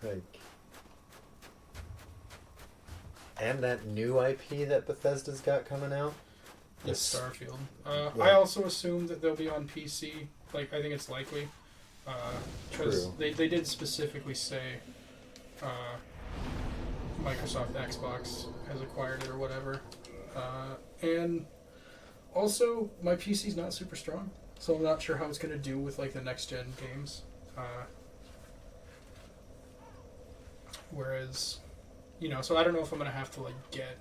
Speaker 2: Like... And that new IP that Bethesda's got coming out.
Speaker 1: Yes, Starfield. I also assume that they'll be on PC. Like, I think it's likely. Because they did specifically say Microsoft Xbox has acquired it or whatever. And also, my PC's not super strong, so I'm not sure how it's going to do with, like, the next-gen games. Whereas, you know, so I don't know if I'm going to have to, like, get,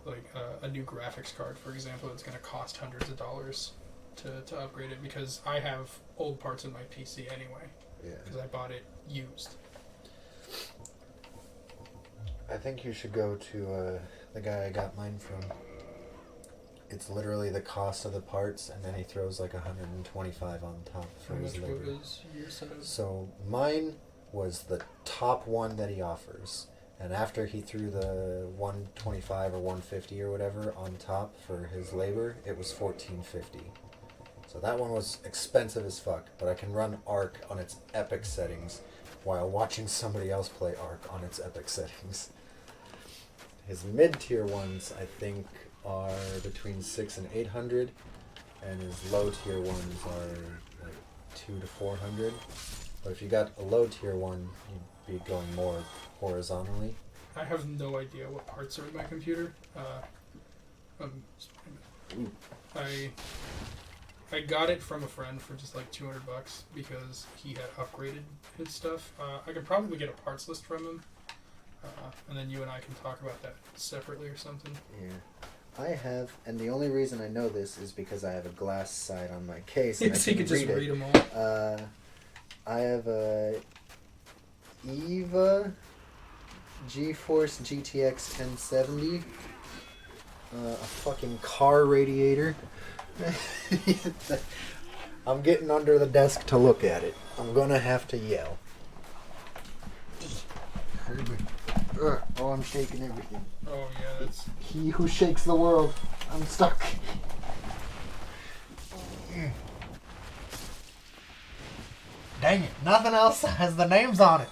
Speaker 1: like, a new graphics card, for example, that's going to cost hundreds of dollars to upgrade it, because I have old parts in my PC anyway.
Speaker 2: Yeah.
Speaker 1: Because I bought it used.
Speaker 2: I think you should go to the guy I got mine from. It's literally the cost of the parts, and then he throws like $125 on top for
Speaker 1: How
Speaker 2: his
Speaker 1: much
Speaker 2: labor.
Speaker 1: was your set of...
Speaker 2: So mine was the top one that he offers, and after he threw the $125 or $150 or whatever on top for his labor, it was $14.50. So that one was expensive as fuck, but I can run Ark on its epic settings while watching somebody else play Ark on its epic settings. His mid-tier ones, I think, are between $600 and $800, and his low-tier ones are like $200 to $400. But if you got a low-tier one, you'd be going more horizontally.
Speaker 1: I have no idea what parts are in my computer. I got it from a friend for just like $200 because he had upgraded his stuff. I could probably get a parts list from him, and then you and I can talk about that separately or something.
Speaker 2: Yeah. I have, and the only reason I know this is because I have a glass side on my case. And
Speaker 1: So you can just read them all.
Speaker 2: I have a EVA GeForce GTX 1070. A fucking car radiator. I'm getting under the desk to look at it. I'm gonna have to yell. Oh, I'm shaking everything.
Speaker 1: Oh yeah, that's.
Speaker 2: He who shakes the world. I'm stuck. Dang it, nothing else has the names on it.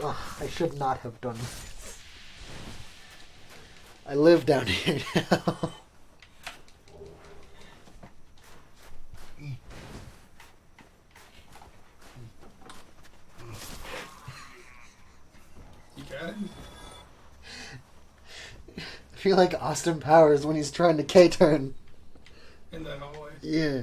Speaker 2: Ugh, I should not have done this. I live down here now.
Speaker 1: You got it?
Speaker 2: I feel like Austin Powers when he's trying to K-turn.
Speaker 1: In that hallway.
Speaker 2: Yeah.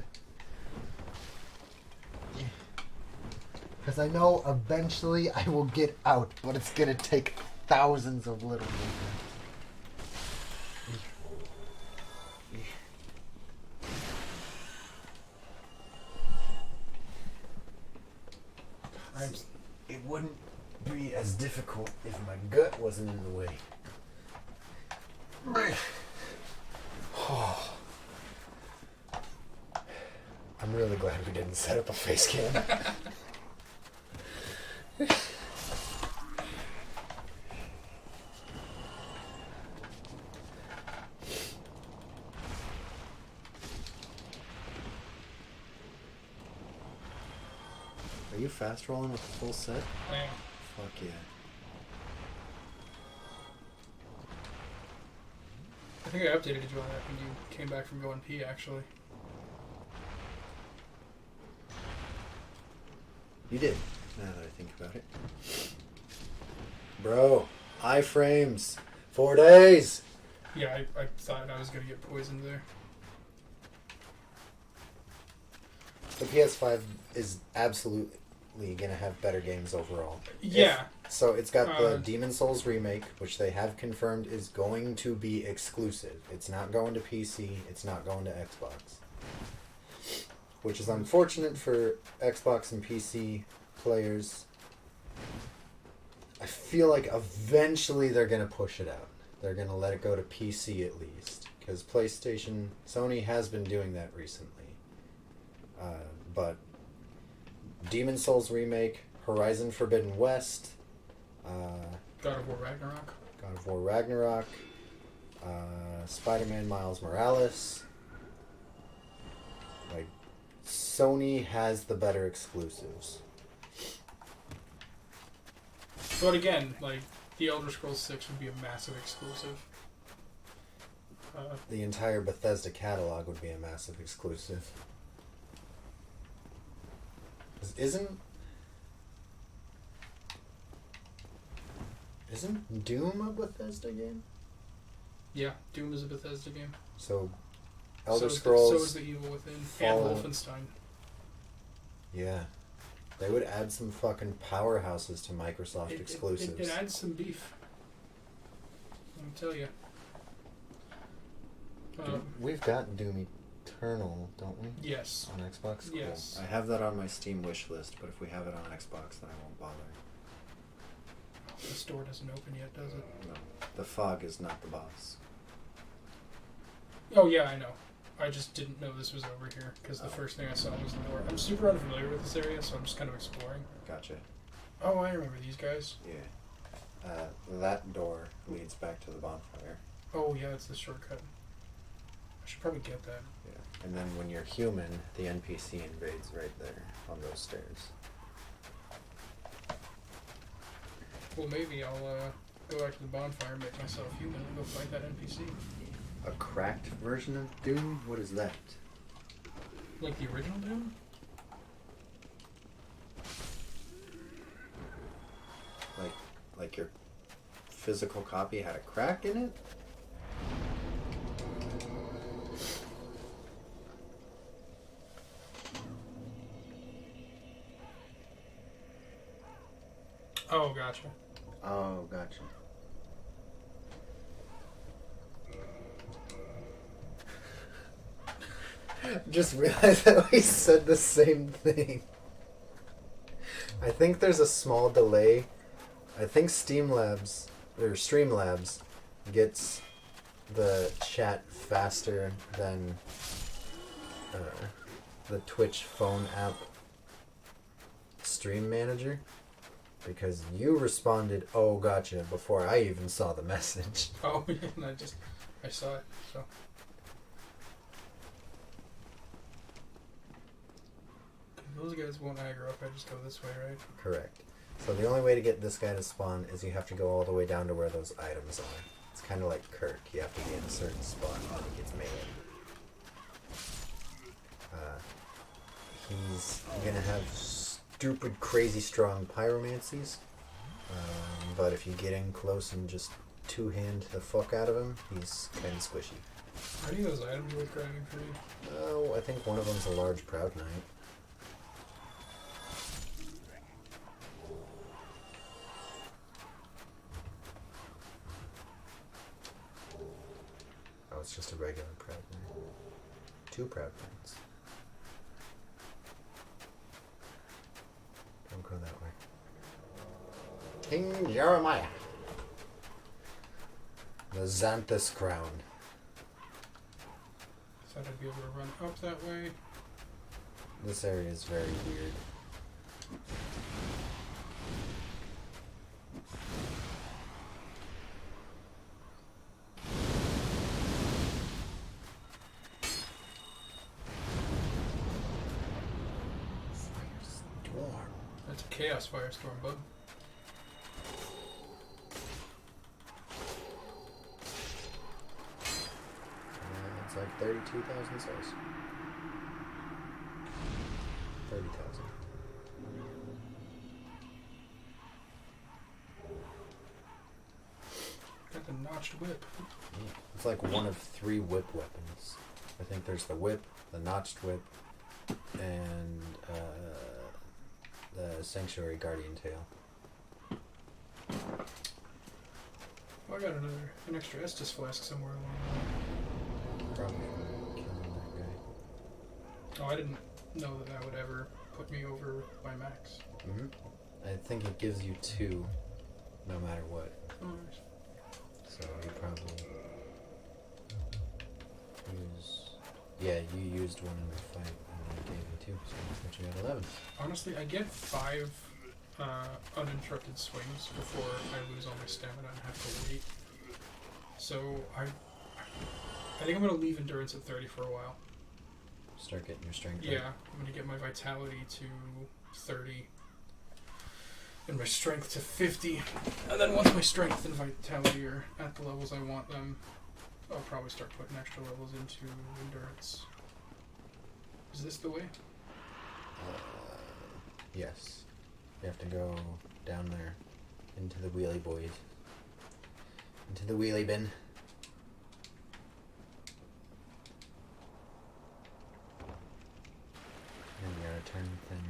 Speaker 2: Because I know eventually I will get out, but it's going to take thousands of little movements. It wouldn't be as difficult if my gut wasn't in the way. I'm really glad we didn't set up a face cam. Are you fast rolling with the full set?
Speaker 1: Man.
Speaker 2: Fuck yeah.
Speaker 1: I think I updated you on that when you came back from going pee, actually.
Speaker 2: You did, now that I think about it. Bro, iframes. 4 days!
Speaker 1: Yeah, I thought I was going to get poisoned there.
Speaker 2: The PS5 is absolutely going to have better games overall.
Speaker 1: Yeah.
Speaker 2: So it's got the Demon Souls remake, which they have confirmed is going to be exclusive. It's not going to PC, it's not going to Xbox. Which is unfortunate for Xbox and PC players. I feel like eventually they're going to push it out. They're going to let it go to PC at least. Because PlayStation, Sony has been doing that recently. But Demon Souls remake, Horizon Forbidden West,
Speaker 1: God of War Ragnarok.
Speaker 2: God of War Ragnarok, Spider-Man Miles Morales. Like, Sony has the better exclusives.
Speaker 1: But again, like, The Elder Scrolls 6 would be a massive exclusive.
Speaker 2: The entire Bethesda catalog would be a massive exclusive. Isn't Doom a Bethesda game?
Speaker 1: Yeah, Doom is a Bethesda game.
Speaker 2: So, Elder
Speaker 1: so
Speaker 2: Scrolls.
Speaker 1: So is The Evil Within
Speaker 2: Fallout.
Speaker 1: and Wolfenstein.
Speaker 2: Yeah. They would add some fucking powerhouses to Microsoft exclusives.
Speaker 1: It adds some beef. Let me tell you.
Speaker 2: We've got Doom Eternal, don't we?
Speaker 1: Yes.
Speaker 2: On Xbox? Cool.
Speaker 1: Yes.
Speaker 2: I have that on my Steam wish list, but if we have it on Xbox, then I won't bother.
Speaker 1: The store doesn't open yet, does it?
Speaker 2: No. The fog is not the boss.
Speaker 1: Oh, yeah, I know. I just didn't know this was over here, because the first thing I saw was the door. I'm super unfamiliar with this area, so I'm just kind of exploring.
Speaker 2: Gotcha.
Speaker 1: Oh, I remember these guys.
Speaker 2: Yeah. That door leads back to the bonfire.
Speaker 1: Oh, yeah, it's the shortcut. I should probably get that.
Speaker 2: Yeah. And then when you're human, the NPC invades right there on those stairs.
Speaker 1: Well, maybe I'll go back to the bonfire, make myself human, and go fight that NPC.
Speaker 2: A cracked version of Doom? What is that?
Speaker 1: Like the original Doom?
Speaker 2: Like your physical copy had a crack in it?
Speaker 1: Oh, gotcha.
Speaker 2: Oh, gotcha. Just realized that we said the same thing. I think there's a small delay. I think Streamlabs gets the chat faster than the Twitch phone app stream manager, because you responded, "Oh, gotcha," before I even saw the message.
Speaker 1: Oh, yeah, and I saw it, so. Those guys won't aggro if I just go this way, right?
Speaker 2: Correct. So the only way to get this guy to spawn is you have to go all the way down to where those items are. It's kind of like Kirk. You have to be in a certain spot when he gets melee. He's gonna have stupid, crazy strong pyromancies. But if you get in close and just two-hand the fuck out of him, he's kind of squishy.
Speaker 1: Are any of those items worth grabbing for you?
Speaker 2: Oh, I think one of them's a large Proud Knight. Oh, it's just a regular Proud Knight. 2 Proud Knights. Don't go that way. King Jeremiah. The Xanthus Crown.
Speaker 1: Thought I'd be able to run up that way.
Speaker 2: This area is very weird. Firestorm.
Speaker 1: That's a Chaos Firestorm, bud.
Speaker 2: It's like 32,000 souls. 30,000.
Speaker 1: Got the notched whip.
Speaker 2: Yeah. It's like one of 3 whip weapons. I think there's the whip, the notched whip, and the Sanctuary Guardian Tail.
Speaker 1: Oh, I got an extra Estus flask somewhere along
Speaker 2: Probably from killing that guy.
Speaker 1: the way. Oh, I didn't know that would ever put me over my max.
Speaker 2: Mm-hmm. I think it gives you 2, no matter what.
Speaker 1: Oh, nice.
Speaker 2: So you probably use... Yeah, you used one in the fight, and I gave you 2, so that's what you got 11.
Speaker 1: Honestly, I get 5 uninterrupted swings before I lose all my stamina and have to wait. So I think I'm going to leave endurance at 30 for a while.
Speaker 2: Start getting your strength up.
Speaker 1: Yeah, I'm going to get my vitality to 30 and my strength to 50. And then once my strength and vitality are at the levels I want them, I'll probably start putting extra levels into endurance. Is this the way?
Speaker 2: Yes. You have to go down there into the wheelie boys. Into the wheelie bin. And you gotta turn the thing.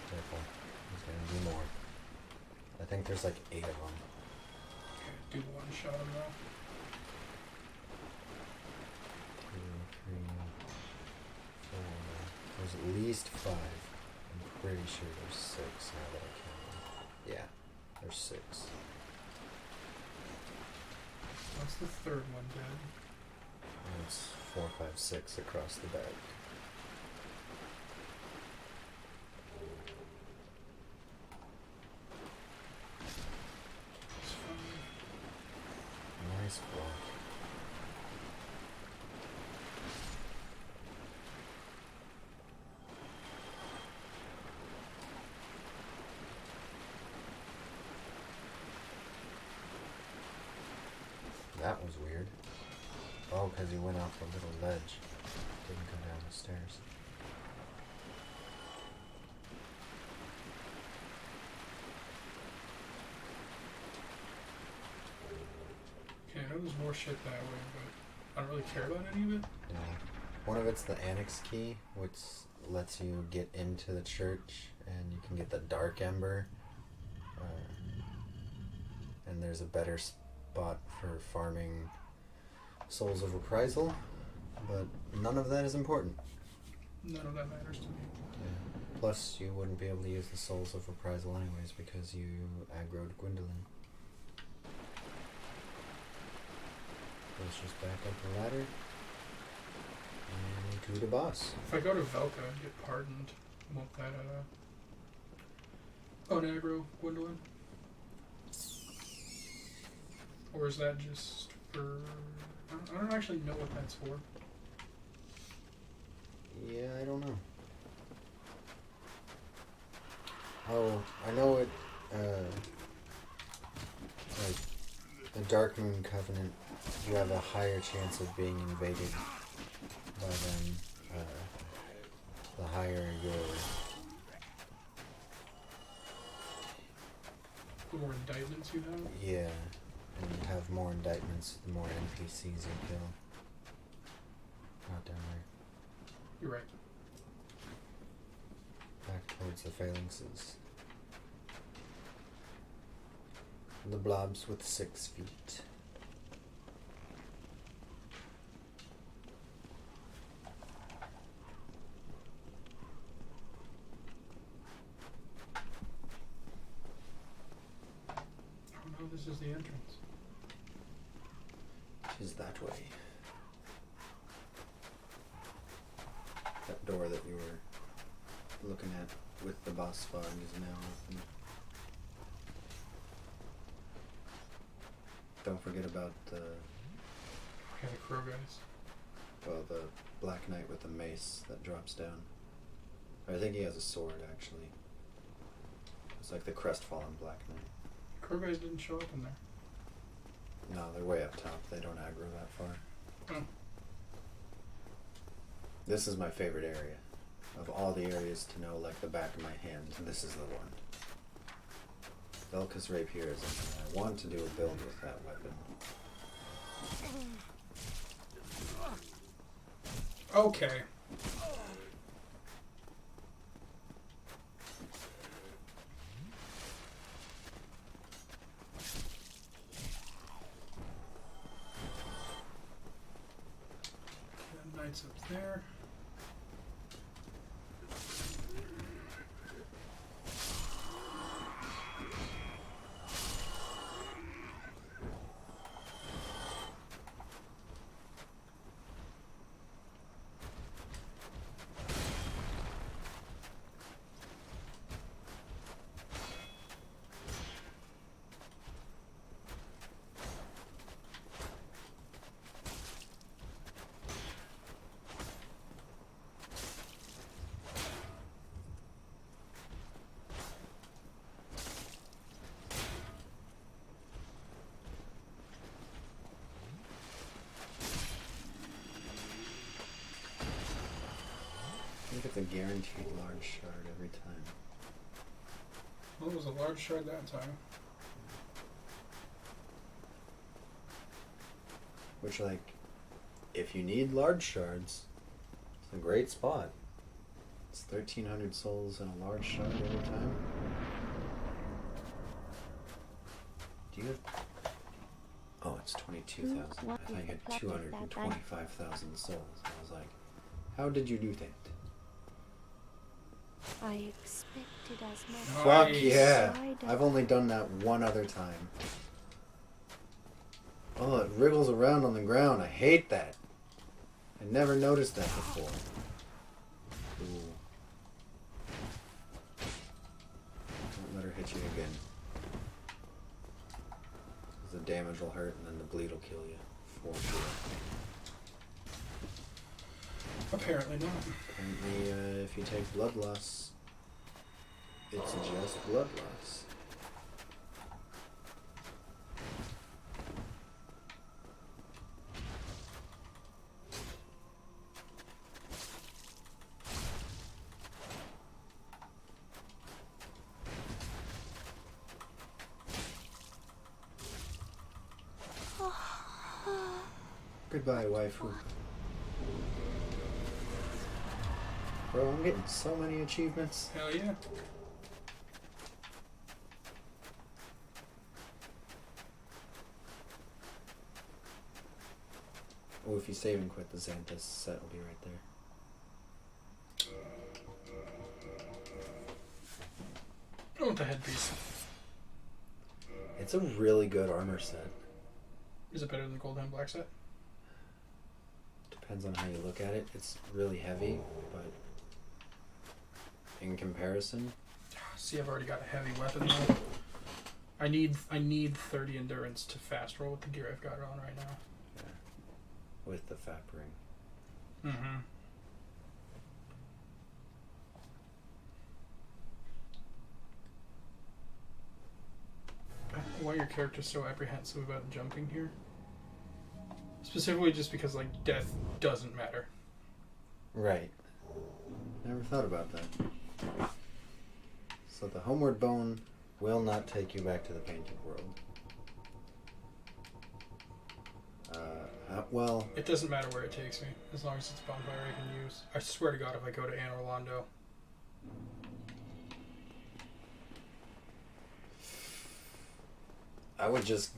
Speaker 2: Careful. There's gonna be more. I think there's like 8 of them.
Speaker 1: Okay, do one shot them now.
Speaker 2: 2, 3, 4. There's at least 5. I'm pretty sure there's 6 now that I count them. Yeah, there's 6.
Speaker 1: What's the third one dead?
Speaker 2: And it's 4, 5, 6 across the back.
Speaker 1: It's fine.
Speaker 2: Nice block. That was weird. Oh, because he went off a little ledge. Didn't go down the stairs.
Speaker 1: Okay, I know there's more shit that way, but I don't really care about any of it.
Speaker 2: Yeah. One of it's the Annex key, which lets you get into the church, and you can get the Dark Ember. And there's a better bought for farming Souls of Reprisal, but none of that is important.
Speaker 1: None of that matters to me.
Speaker 2: Yeah. Plus, you wouldn't be able to use the Souls of Reprisal anyways because you aggroed Gwendolyn. Let's just back up the ladder and to the boss.
Speaker 1: If I go to Velka and get pardoned, won't that unaggro Gwendolyn? Or is that just for... I don't actually know what that's for.
Speaker 2: Yeah, I don't know. Oh, I know it, like, the Dark Moon Covenant, you have a higher chance of being invaded by them, the higher your...
Speaker 1: The more indictments you have?
Speaker 2: Yeah, and you have more indictments, the more NPCs you kill. Not down there.
Speaker 1: You're right.
Speaker 2: Back towards the phalanxes. The blobs with 6 feet.
Speaker 1: Oh no, this is the entrance.
Speaker 2: Is that way. That door that you were looking at with the boss fog is now open. Don't forget about the...
Speaker 1: Yeah, the crow guys.
Speaker 2: Well, the Black Knight with the mace that drops down. I think he has a sword, actually. It's like the crestfallen Black Knight.
Speaker 1: Crow guys didn't show up in there.
Speaker 2: No, they're way up top. They don't aggro that far.
Speaker 1: Oh.
Speaker 2: This is my favorite area. Of all the areas to know like the back of my hand, this is the one. Velka's Rapier is something I want to do a build with that weapon.
Speaker 1: Okay. That knight's up there.
Speaker 2: I think it's a guaranteed large shard every time.
Speaker 1: Well, it was a large shard that time.
Speaker 2: Which, like, if you need large shards, it's a great spot. It's 1,300 souls and a large shard every time. Do you have... Oh, it's 22,000. I thought you had 225,000 souls. I was like, how did you do that?
Speaker 8: I expected as much.
Speaker 2: Fuck
Speaker 1: Nice.
Speaker 2: yeah! I've only done that one other time. Oh, it wriggles around on the ground. I hate that. I never noticed that before. Ooh. Don't let her hit you again. 'Cause the damage will hurt and then the bleed will kill you. For sure.
Speaker 1: Apparently not.
Speaker 2: Apparently, if you take blood loss, it's just blood loss. Goodbye, waifu. Bro, I'm getting so many achievements.
Speaker 1: Hell yeah.
Speaker 2: Well, if you save and quit, the Xanthus set will be right there.
Speaker 1: I want the headpiece.
Speaker 2: It's a really good armor set.
Speaker 1: Is it better than the Gold Hand Black set?
Speaker 2: Depends on how you look at it. It's really heavy, but in comparison,
Speaker 1: See, I've already got a heavy weapon though. I need 30 endurance to fast roll with the gear I've got on right now.
Speaker 2: yeah, with the Fap ring.
Speaker 1: Mm-hmm. I don't know why your character's so apprehensive about jumping here. Specifically just because, like, death doesn't matter.
Speaker 2: Right. Never thought about that. So the Homeward Bone will not take you back to the Painted World. Well...
Speaker 1: It doesn't matter where it takes me, as long as it's bonfire I can use. I swear to God, if I go to Anor Londo.
Speaker 2: I would just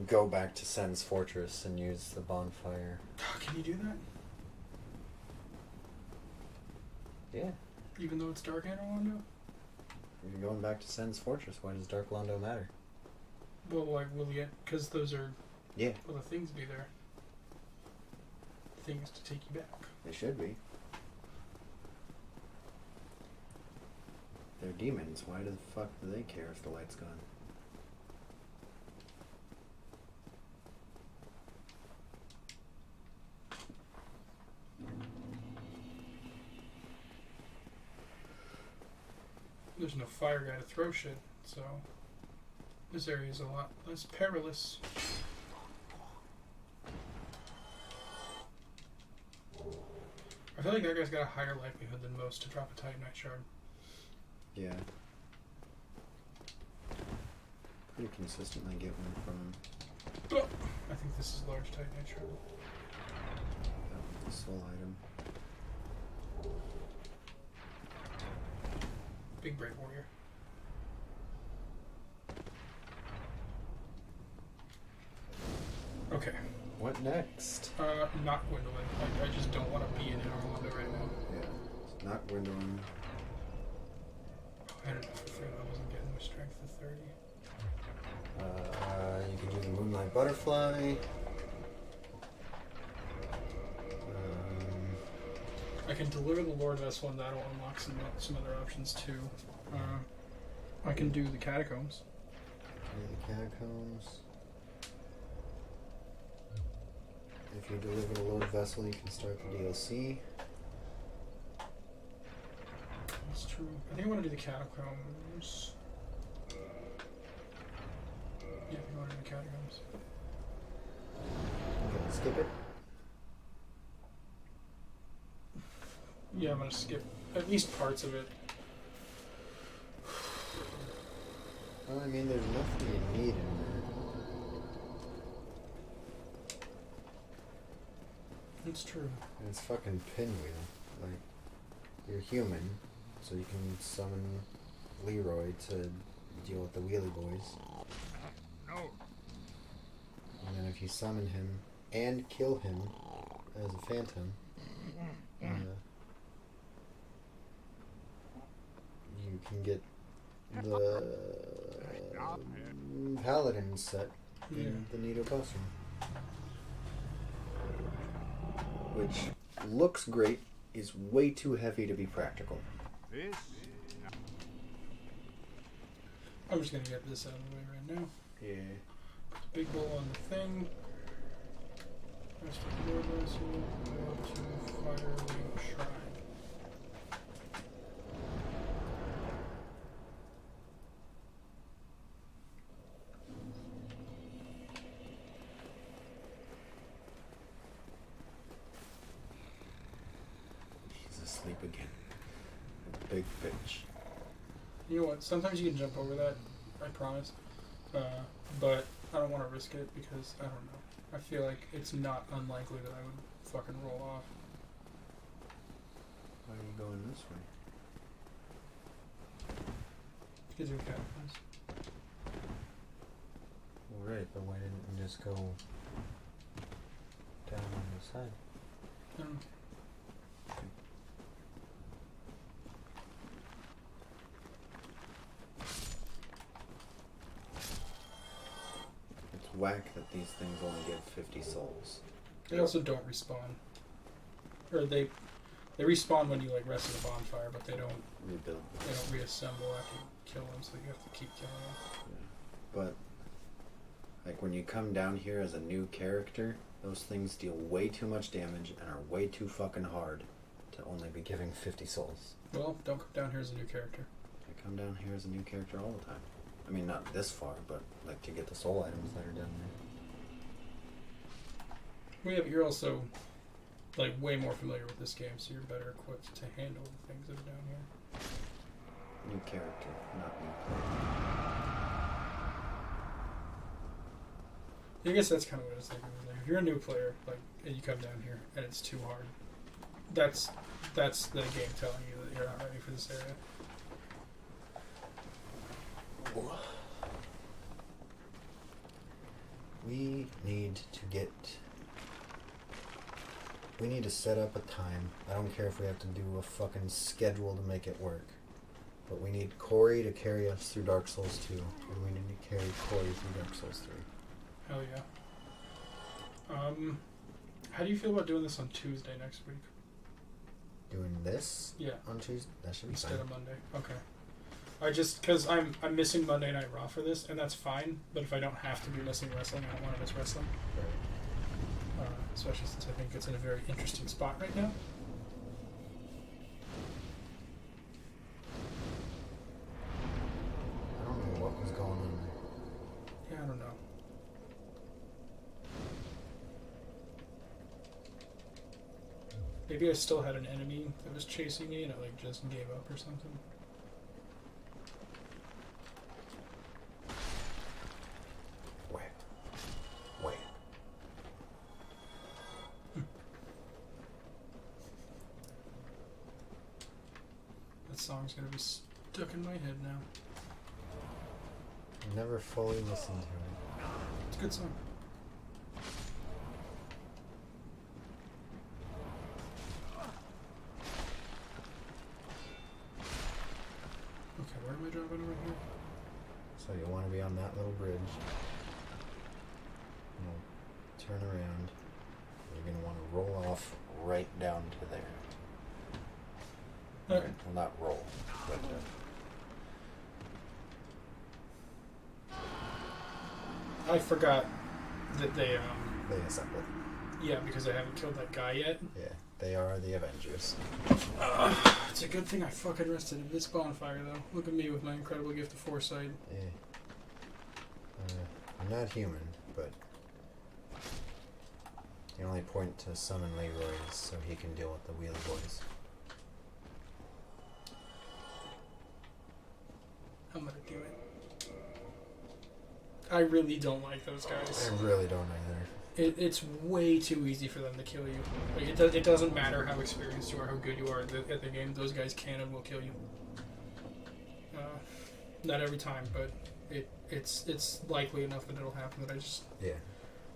Speaker 2: go back to Sen's Fortress and use the bonfire.
Speaker 1: Can you do that?
Speaker 2: Yeah.
Speaker 1: Even though it's dark Anor Londo?
Speaker 2: If you're going back to Sen's Fortress, why does Dark Londo matter?
Speaker 1: Well, like, will you? Because those are...
Speaker 2: Yeah.
Speaker 1: Will the things be there? Things to take you back.
Speaker 2: They should be. They're demons. Why the fuck do they care if the light's gone?
Speaker 1: There's no fire guy to throw shit, so this area is a lot less perilous. I feel like that guy's got a higher likelihood than most to drop a Titanite shard.
Speaker 2: Yeah. Pretty consistently get one from him.
Speaker 1: Oh, I think this is a large Titanite shard.
Speaker 2: That was the soul item.
Speaker 1: Big Brave Warrior. Okay.
Speaker 2: What next?
Speaker 1: Not Gwendolyn. I just don't want to be in Orlando right now.
Speaker 2: Yeah. It's not Gwendolyn.
Speaker 1: I had enough for 30. I wasn't getting my strength to 30.
Speaker 2: You can do the Moonlight Butterfly.
Speaker 1: I can deliver the Lord Vessel and that'll unlock some other options too. I can do the Catacombs.
Speaker 2: Do the Catacombs. If you deliver the Lord Vessel, you can start the DLC.
Speaker 1: That's true. I think I want to do the Catacombs. Yeah, I think I want to do the Catacombs.
Speaker 2: Okay, skip it.
Speaker 1: Yeah, I'm going to skip at least parts of it.
Speaker 2: Well, I mean, there's nothing you need in there.
Speaker 1: It's true.
Speaker 2: And it's fucking Pinwheel. Like, you're human, so you can summon Leroy to deal with the Wheelie Boys.
Speaker 5: No.
Speaker 2: And then if you summon him and kill him as a phantom, you can get the Paladin set in the Nido boss room. Which looks great, is way too heavy to be practical.
Speaker 5: This?
Speaker 1: I'm just going to get this out of the way right now.
Speaker 2: Yeah.
Speaker 1: Put the big bowl on the thing. Rest of the Lord Vessel. Go to Firelink Shrine.
Speaker 2: Sleep again. A big bitch.
Speaker 1: You know what? Sometimes you can jump over that, I promise. But I don't want to risk it because, I don't know. I feel like it's not unlikely that I would fucking roll off.
Speaker 2: Why are you going this way?
Speaker 1: Because you're catacombs.
Speaker 2: Well, right, but why didn't you just go to down on the side.
Speaker 1: Um,
Speaker 2: It's whack that these things only give 50 souls.
Speaker 1: they also don't respawn. Or they respawn when you like rest at a bonfire, but they don't
Speaker 2: Rebuild.
Speaker 1: reassemble after you kill them, so you have to keep killing them.
Speaker 2: But, like, when you come down here as a new character, those things deal way too much damage and are way too fucking hard to only be giving 50 souls.
Speaker 1: Well, don't come down here as a new character.
Speaker 2: I come down here as a new character all the time. I mean, not this far, but, like, to get the soul items that are down there.
Speaker 1: Well, yeah, but you're also like way more familiar with this game, so you're better equipped to handle the things that are down here.
Speaker 2: New character, not new player.
Speaker 1: I guess that's kind of what I was thinking. Like, if you're a new player, like, and you come down here and it's too hard, that's the game telling you that you're not ready for this area.
Speaker 2: We need to set up a time. I don't care if we have to do a fucking schedule to make it work. But we need Corey to carry us through Dark Souls 2. And we need to carry Corey through Dark Souls 3.
Speaker 1: Hell yeah. How do you feel about doing this on Tuesday next week?
Speaker 2: Doing this
Speaker 1: Yeah.
Speaker 2: on Tuesday? That should be
Speaker 1: Instead
Speaker 2: fine.
Speaker 1: of Monday. Okay. I just, because I'm missing Monday Night Raw for this, and that's fine, but if I don't have to be missing wrestling, I don't want to miss wrestling.
Speaker 2: Right.
Speaker 1: Especially since I think it's in a very interesting spot right now.
Speaker 2: I don't know what was going on there.
Speaker 1: Yeah, I don't know. Maybe I still had an enemy that was chasing me and it like just gave up or something.
Speaker 2: Wait.
Speaker 1: That song's gonna be stuck in my head now.
Speaker 2: Never fully listened to it.
Speaker 1: It's a good song. Okay, where am I driving over here?
Speaker 2: So you want to be on that little bridge. You'll turn around. You're going to want to roll off right down to there.
Speaker 1: Okay.
Speaker 2: Well, not roll, but
Speaker 1: I forgot that they
Speaker 2: they assemble.
Speaker 1: yeah, because I haven't killed that guy yet.
Speaker 2: Yeah, they are the Avengers.
Speaker 1: It's a good thing I fucking rested in this bonfire though. Look at me with my incredible gift of foresight.
Speaker 2: Yeah. I'm not human, but the only point to summon Leroy is so he can deal with the Wheelie Boys.
Speaker 1: I'm gonna do it. I really don't like those guys.
Speaker 2: I really don't either.
Speaker 1: It's way too easy for them to kill you. Like it doesn't matter how experienced you are, how good you are at the game. Those guys can and will kill you. Not every time, but it's likely enough that it'll happen that I just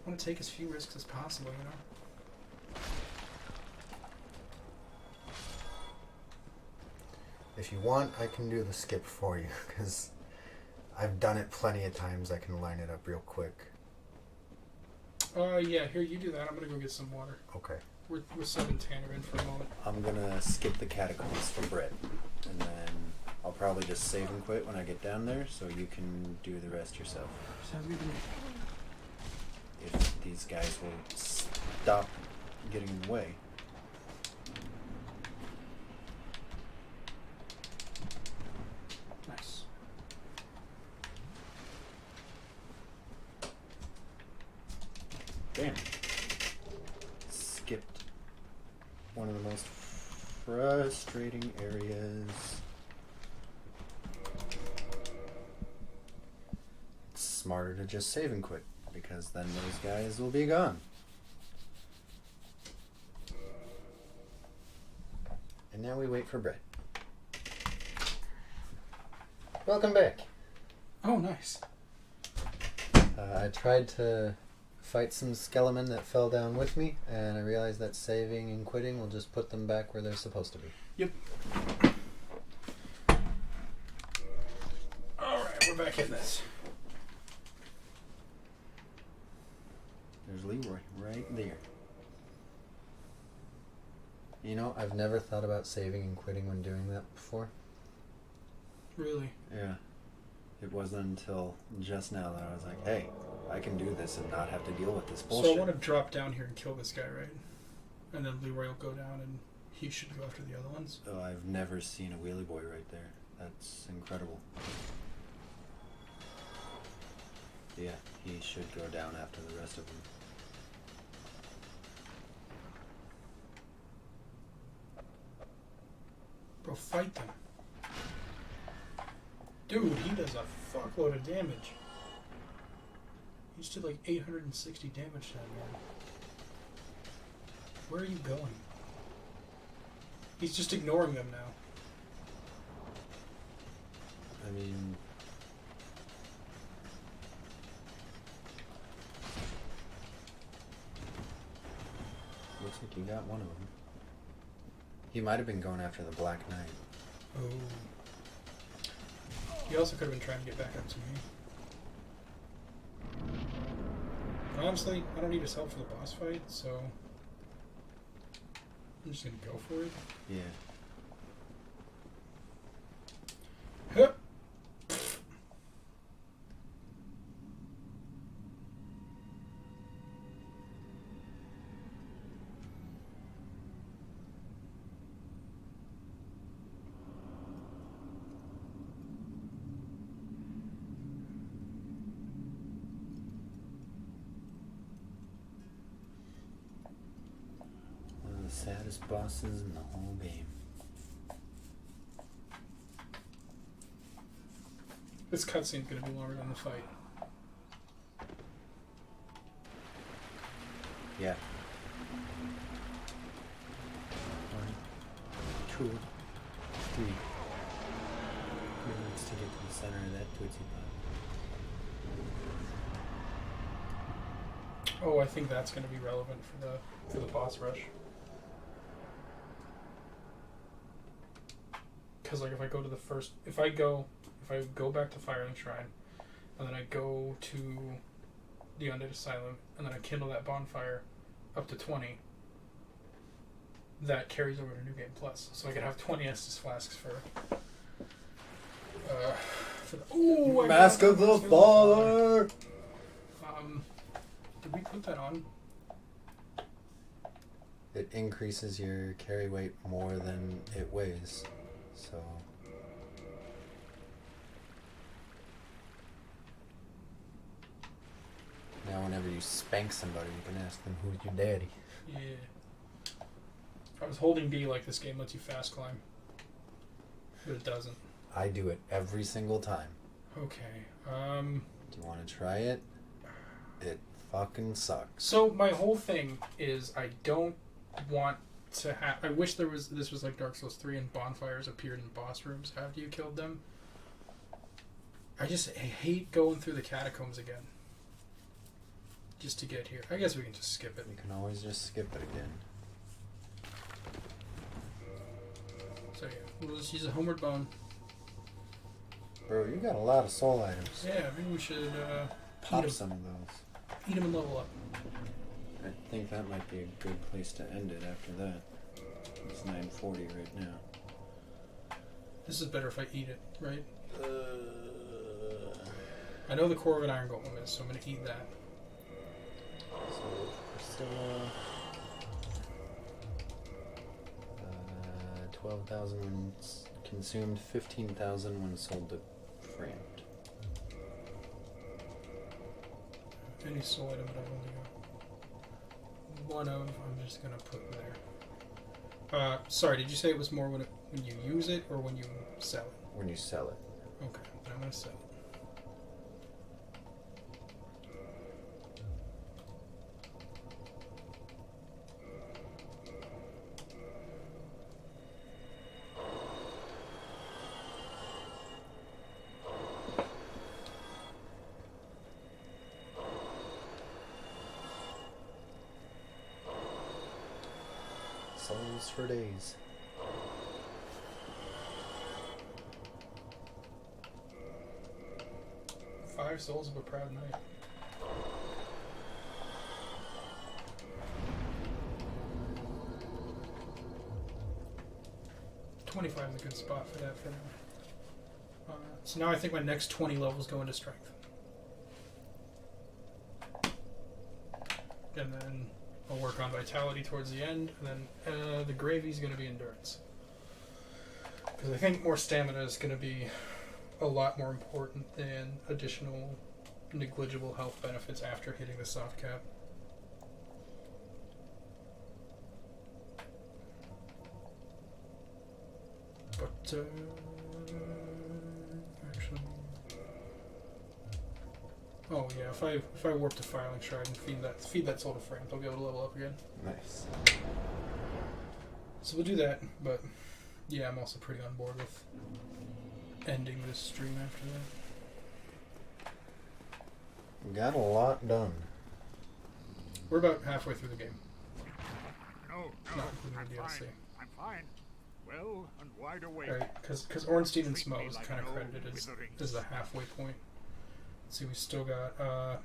Speaker 1: want to take as few risks as possible, you know.
Speaker 2: If you want, I can do the skip for you, because I've done it plenty of times. I can line it up real quick.
Speaker 1: Yeah, here, you do that. I'm gonna go get some water.
Speaker 2: Okay.
Speaker 1: We're subbing Tanner in for a moment.
Speaker 2: I'm gonna skip the catacombs for Brett, and then I'll probably just save and quit when I get down there, so you can do the rest yourself.
Speaker 3: Sounds good to me.
Speaker 2: If these guys will stop getting in the way.
Speaker 1: Nice.
Speaker 2: Damn. Skipped one of the most frustrating areas. It's smarter to just save and quit, because then those guys will be gone. And now we wait for Brett. Welcome back.
Speaker 1: Oh, nice.
Speaker 2: I tried to fight some skelemen that fell down with me, and I realized that saving and quitting will just put them back where they're supposed to be.
Speaker 1: Yep. Alright, we're back in this.
Speaker 2: There's Leroy right there. You know, I've never thought about saving and quitting when doing that before.
Speaker 1: Really?
Speaker 2: Yeah. It wasn't until just now that I was like, hey, I can do this and not have to deal with this bullshit.
Speaker 1: So I want to drop down here and kill this guy, right? And then Leroy will go down and he should go after the other ones.
Speaker 2: Oh, I've never seen a wheelie boy right there. That's incredible. Yeah, he should go down after the rest of them.
Speaker 1: Bro, fight them. Dude, he does a fuckload of damage. He just did like 860 damage to that man. Where are you going? He's just ignoring them now.
Speaker 2: I mean... looks like you got one of them. He might have been going after the Black Knight.
Speaker 1: Oh. He also could have been trying to get back up to me. Honestly, I don't need his help for the boss fight, so I'm just gonna go for it.
Speaker 2: Yeah.
Speaker 1: Huh.
Speaker 2: One of the saddest bosses in the whole game.
Speaker 1: This cutscene's gonna be longer than the fight.
Speaker 2: Yeah. 1, 2, 3. Minutes to get to the center of that Tootsie Pop.
Speaker 1: Oh, I think that's gonna be relevant for the boss rush. Because like if I go to the first, if I go back to Firelink Shrine, and then I go to the Undead Asylum, and then I kindle that bonfire up to 20, that carries over to New Game Plus. So I could have 20 Estus flasks for the... Ooh!
Speaker 2: Mask of the Father!
Speaker 1: Did we put that on?
Speaker 2: It increases your carry weight more than it weighs, so... Now whenever you spank somebody, you can ask them, who's your daddy?
Speaker 1: Yeah. I was holding B like this game lets you fast climb. But it doesn't.
Speaker 2: I do it every single time.
Speaker 1: Okay.
Speaker 2: Do you want to try it? It fucking sucks.
Speaker 1: So my whole thing is I don't want to have... I wish this was like Dark Souls 3 and bonfires appeared in boss rooms after you killed them. I hate going through the catacombs again. Just to get here. I guess we can just skip it.
Speaker 2: You can always just skip it again.
Speaker 1: So yeah, we'll just use a Homeward Bone.
Speaker 2: Bro, you got a lot of soul items.
Speaker 1: Yeah, maybe we should
Speaker 2: Pop some of those.
Speaker 1: eat them and level up.
Speaker 2: I think that might be a good place to end it after that. It's 9:40 right now.
Speaker 1: This is better if I eat it, right? I know the core of an Iron Golem is, so I'm going to eat that.
Speaker 2: So, Priscilla... 12,000 when consumed, 15,000 when sold to Framed.
Speaker 1: Any soul item that I've only got one of, I'm just going to put there. Sorry, did you say it was more when you use it or when you sell it?
Speaker 2: When you sell it.
Speaker 1: Okay, then I'm going to sell it.
Speaker 2: Souls for days.
Speaker 1: Five souls of a proud knight. $25 is a good spot for that for now. So now I think my next 20 levels go into strength. And then I'll work on vitality towards the end, and then the gravy's going to be endurance. Because I think more stamina is going to be a lot more important than additional negligible health benefits after hitting the soft cap. But, actually... Oh yeah, if I warp to Firelink Shard and feed that soul to Frame, I'll be able to level up again.
Speaker 2: Nice.
Speaker 1: So we'll do that, but yeah, I'm also pretty on board with ending this stream after that.
Speaker 2: We got a lot done.
Speaker 1: We're about halfway through the game.
Speaker 5: No,
Speaker 1: Not including the DLC.
Speaker 5: I'm fine. Well and wide awake.
Speaker 1: Right, because Ornstein and Smo is kind of credited as the halfway point. Let's see, we still got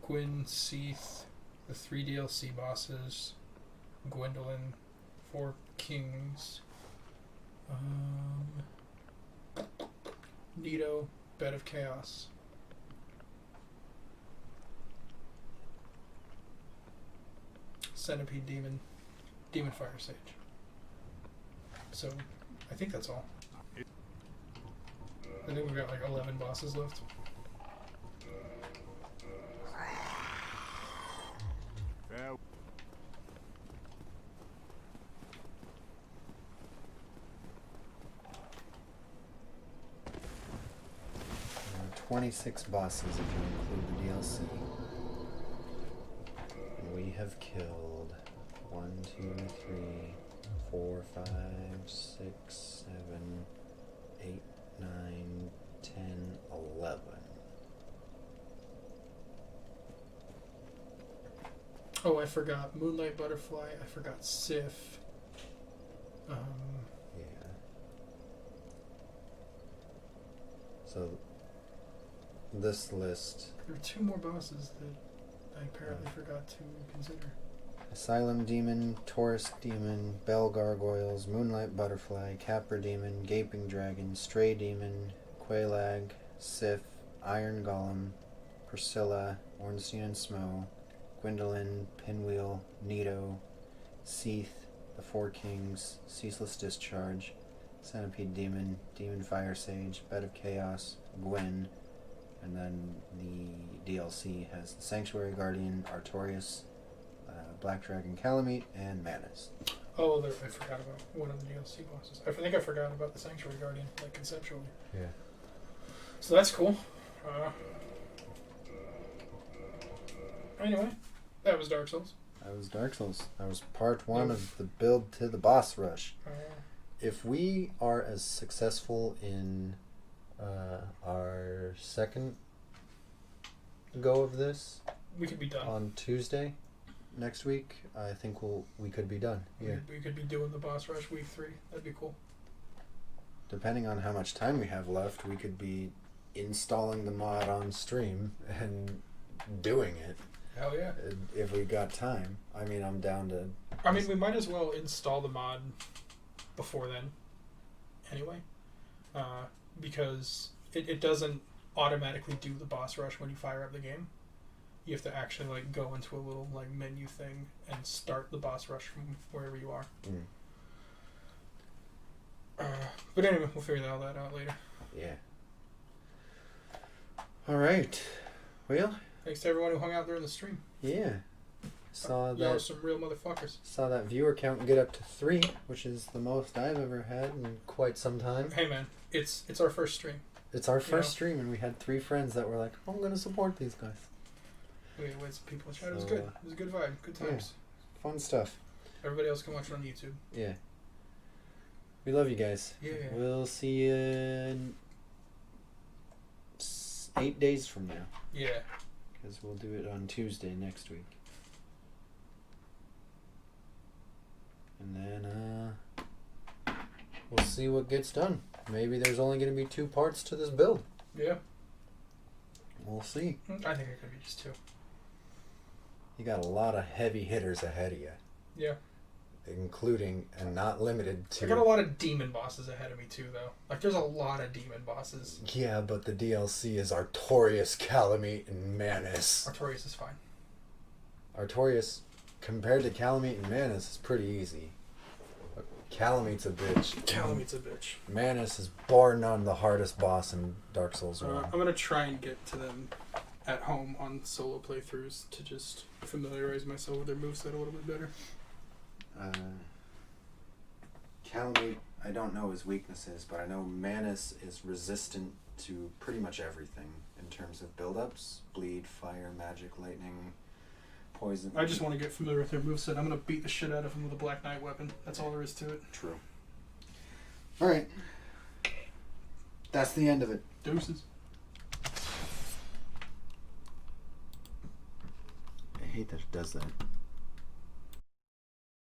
Speaker 1: Gwyn, Seath, the 3 DLC bosses, Gwendolyn, 4 kings, Nito, Bed of Chaos. Centipede Demon, Demon Fire Sage. So, I think that's all. I think we've got like 11 bosses left.
Speaker 5: Well,
Speaker 2: 26 bosses if you include the DLC. And we have killed 1, 2, 3, 4, 5, 6, 7, 8, 9, 10, 11.
Speaker 1: Oh, I forgot Moonlight Butterfly. I forgot Sif.
Speaker 2: Yeah. So this list:
Speaker 1: There are 2 more bosses that I apparently forgot to consider.
Speaker 2: Asylum Demon, Taurus Demon, Bell Gargoyles, Moonlight Butterfly, Capra Demon, Gaping Dragon, Stray Demon, Quelaag, Sif, Iron Golem, Priscilla, Ornstein and Smo, Gwendolyn, Pinwheel, Nito, Seath, the 4 Kings, Ceaseless Discharge, Centipede Demon, Demon Fire Sage, Bed of Chaos, Gwen, and then the DLC has the Sanctuary Guardian, Artorias, Black Dragon Calamite, and Manus.
Speaker 1: Oh, I forgot about one of the DLC bosses. I think I forgot about the Sanctuary Guardian, like conceptually.
Speaker 2: Yeah.
Speaker 1: So that's cool. Anyway, that was Dark Souls.
Speaker 2: That was Dark Souls. That was part 1 of the build to the boss rush. If we are as successful in our second go of this,
Speaker 1: we could be done
Speaker 2: on Tuesday next week. I think we could be done. Yeah.
Speaker 1: We could be doing the boss rush week 3. That'd be cool.
Speaker 2: Depending on how much time we have left, we could be installing the mod on stream and doing it.
Speaker 1: Hell yeah.
Speaker 2: If we got time. I mean, I'm down to...
Speaker 1: I mean, we might as well install the mod before then anyway, because it doesn't automatically do the boss rush when you fire up the game. You have to actually like go into a little like menu thing and start the boss rush from wherever you are. But anyway, we'll figure all that out later.
Speaker 2: Yeah. Alright. Well,
Speaker 1: thanks to everyone who hung out during the stream.
Speaker 2: yeah. Saw
Speaker 1: Y'all are
Speaker 2: that
Speaker 1: some real motherfuckers.
Speaker 2: Saw that viewer count get up to 3, which is the most I've ever had in quite some time.
Speaker 1: Hey man, it's our first stream.
Speaker 2: It's our first stream, and we had 3 friends that were like, I'm going to support these guys.
Speaker 1: We had some people in chat. It was good. It was a good vibe. Good times.
Speaker 2: Yeah, fun stuff.
Speaker 1: Everybody else can watch it on YouTube.
Speaker 2: Yeah. We love you guys.
Speaker 1: Yeah.
Speaker 2: We'll see you in 8 days from now.
Speaker 1: Yeah.
Speaker 2: Because we'll do it on Tuesday next week. we'll see what gets done. Maybe there's only going to be 2 parts to this build.
Speaker 1: Yeah.
Speaker 2: We'll see.
Speaker 1: I think it could be just 2.
Speaker 2: You got a lot of heavy hitters ahead of you.
Speaker 1: Yeah.
Speaker 2: Including and not limited to...
Speaker 1: I got a lot of demon bosses ahead of me too, though. Like, there's a lot of demon bosses.
Speaker 2: Yeah, but the DLC is Artorias, Calamite, and Manus.
Speaker 1: Artorias is fine.
Speaker 2: Artorias, compared to Calamite and Manus, is pretty easy. Calamite's a bitch.
Speaker 1: Calamite's a bitch.
Speaker 2: Manus is bar none the hardest boss in Dark Souls 1.
Speaker 1: I'm going to try and get to them at home on solo playthroughs to just familiarize myself with their moveset a little bit better.
Speaker 2: Calamite, I don't know his weaknesses, but I know Manus is resistant to pretty much everything in terms of build-ups. Bleed, fire, magic, lightning, poison.
Speaker 1: I just want to get familiar with their moveset. I'm going to beat the shit out of him with a Black Knight weapon. That's all there is to it.
Speaker 2: True. Alright. That's the end of it.
Speaker 1: Deuces.
Speaker 2: I hate that it does that.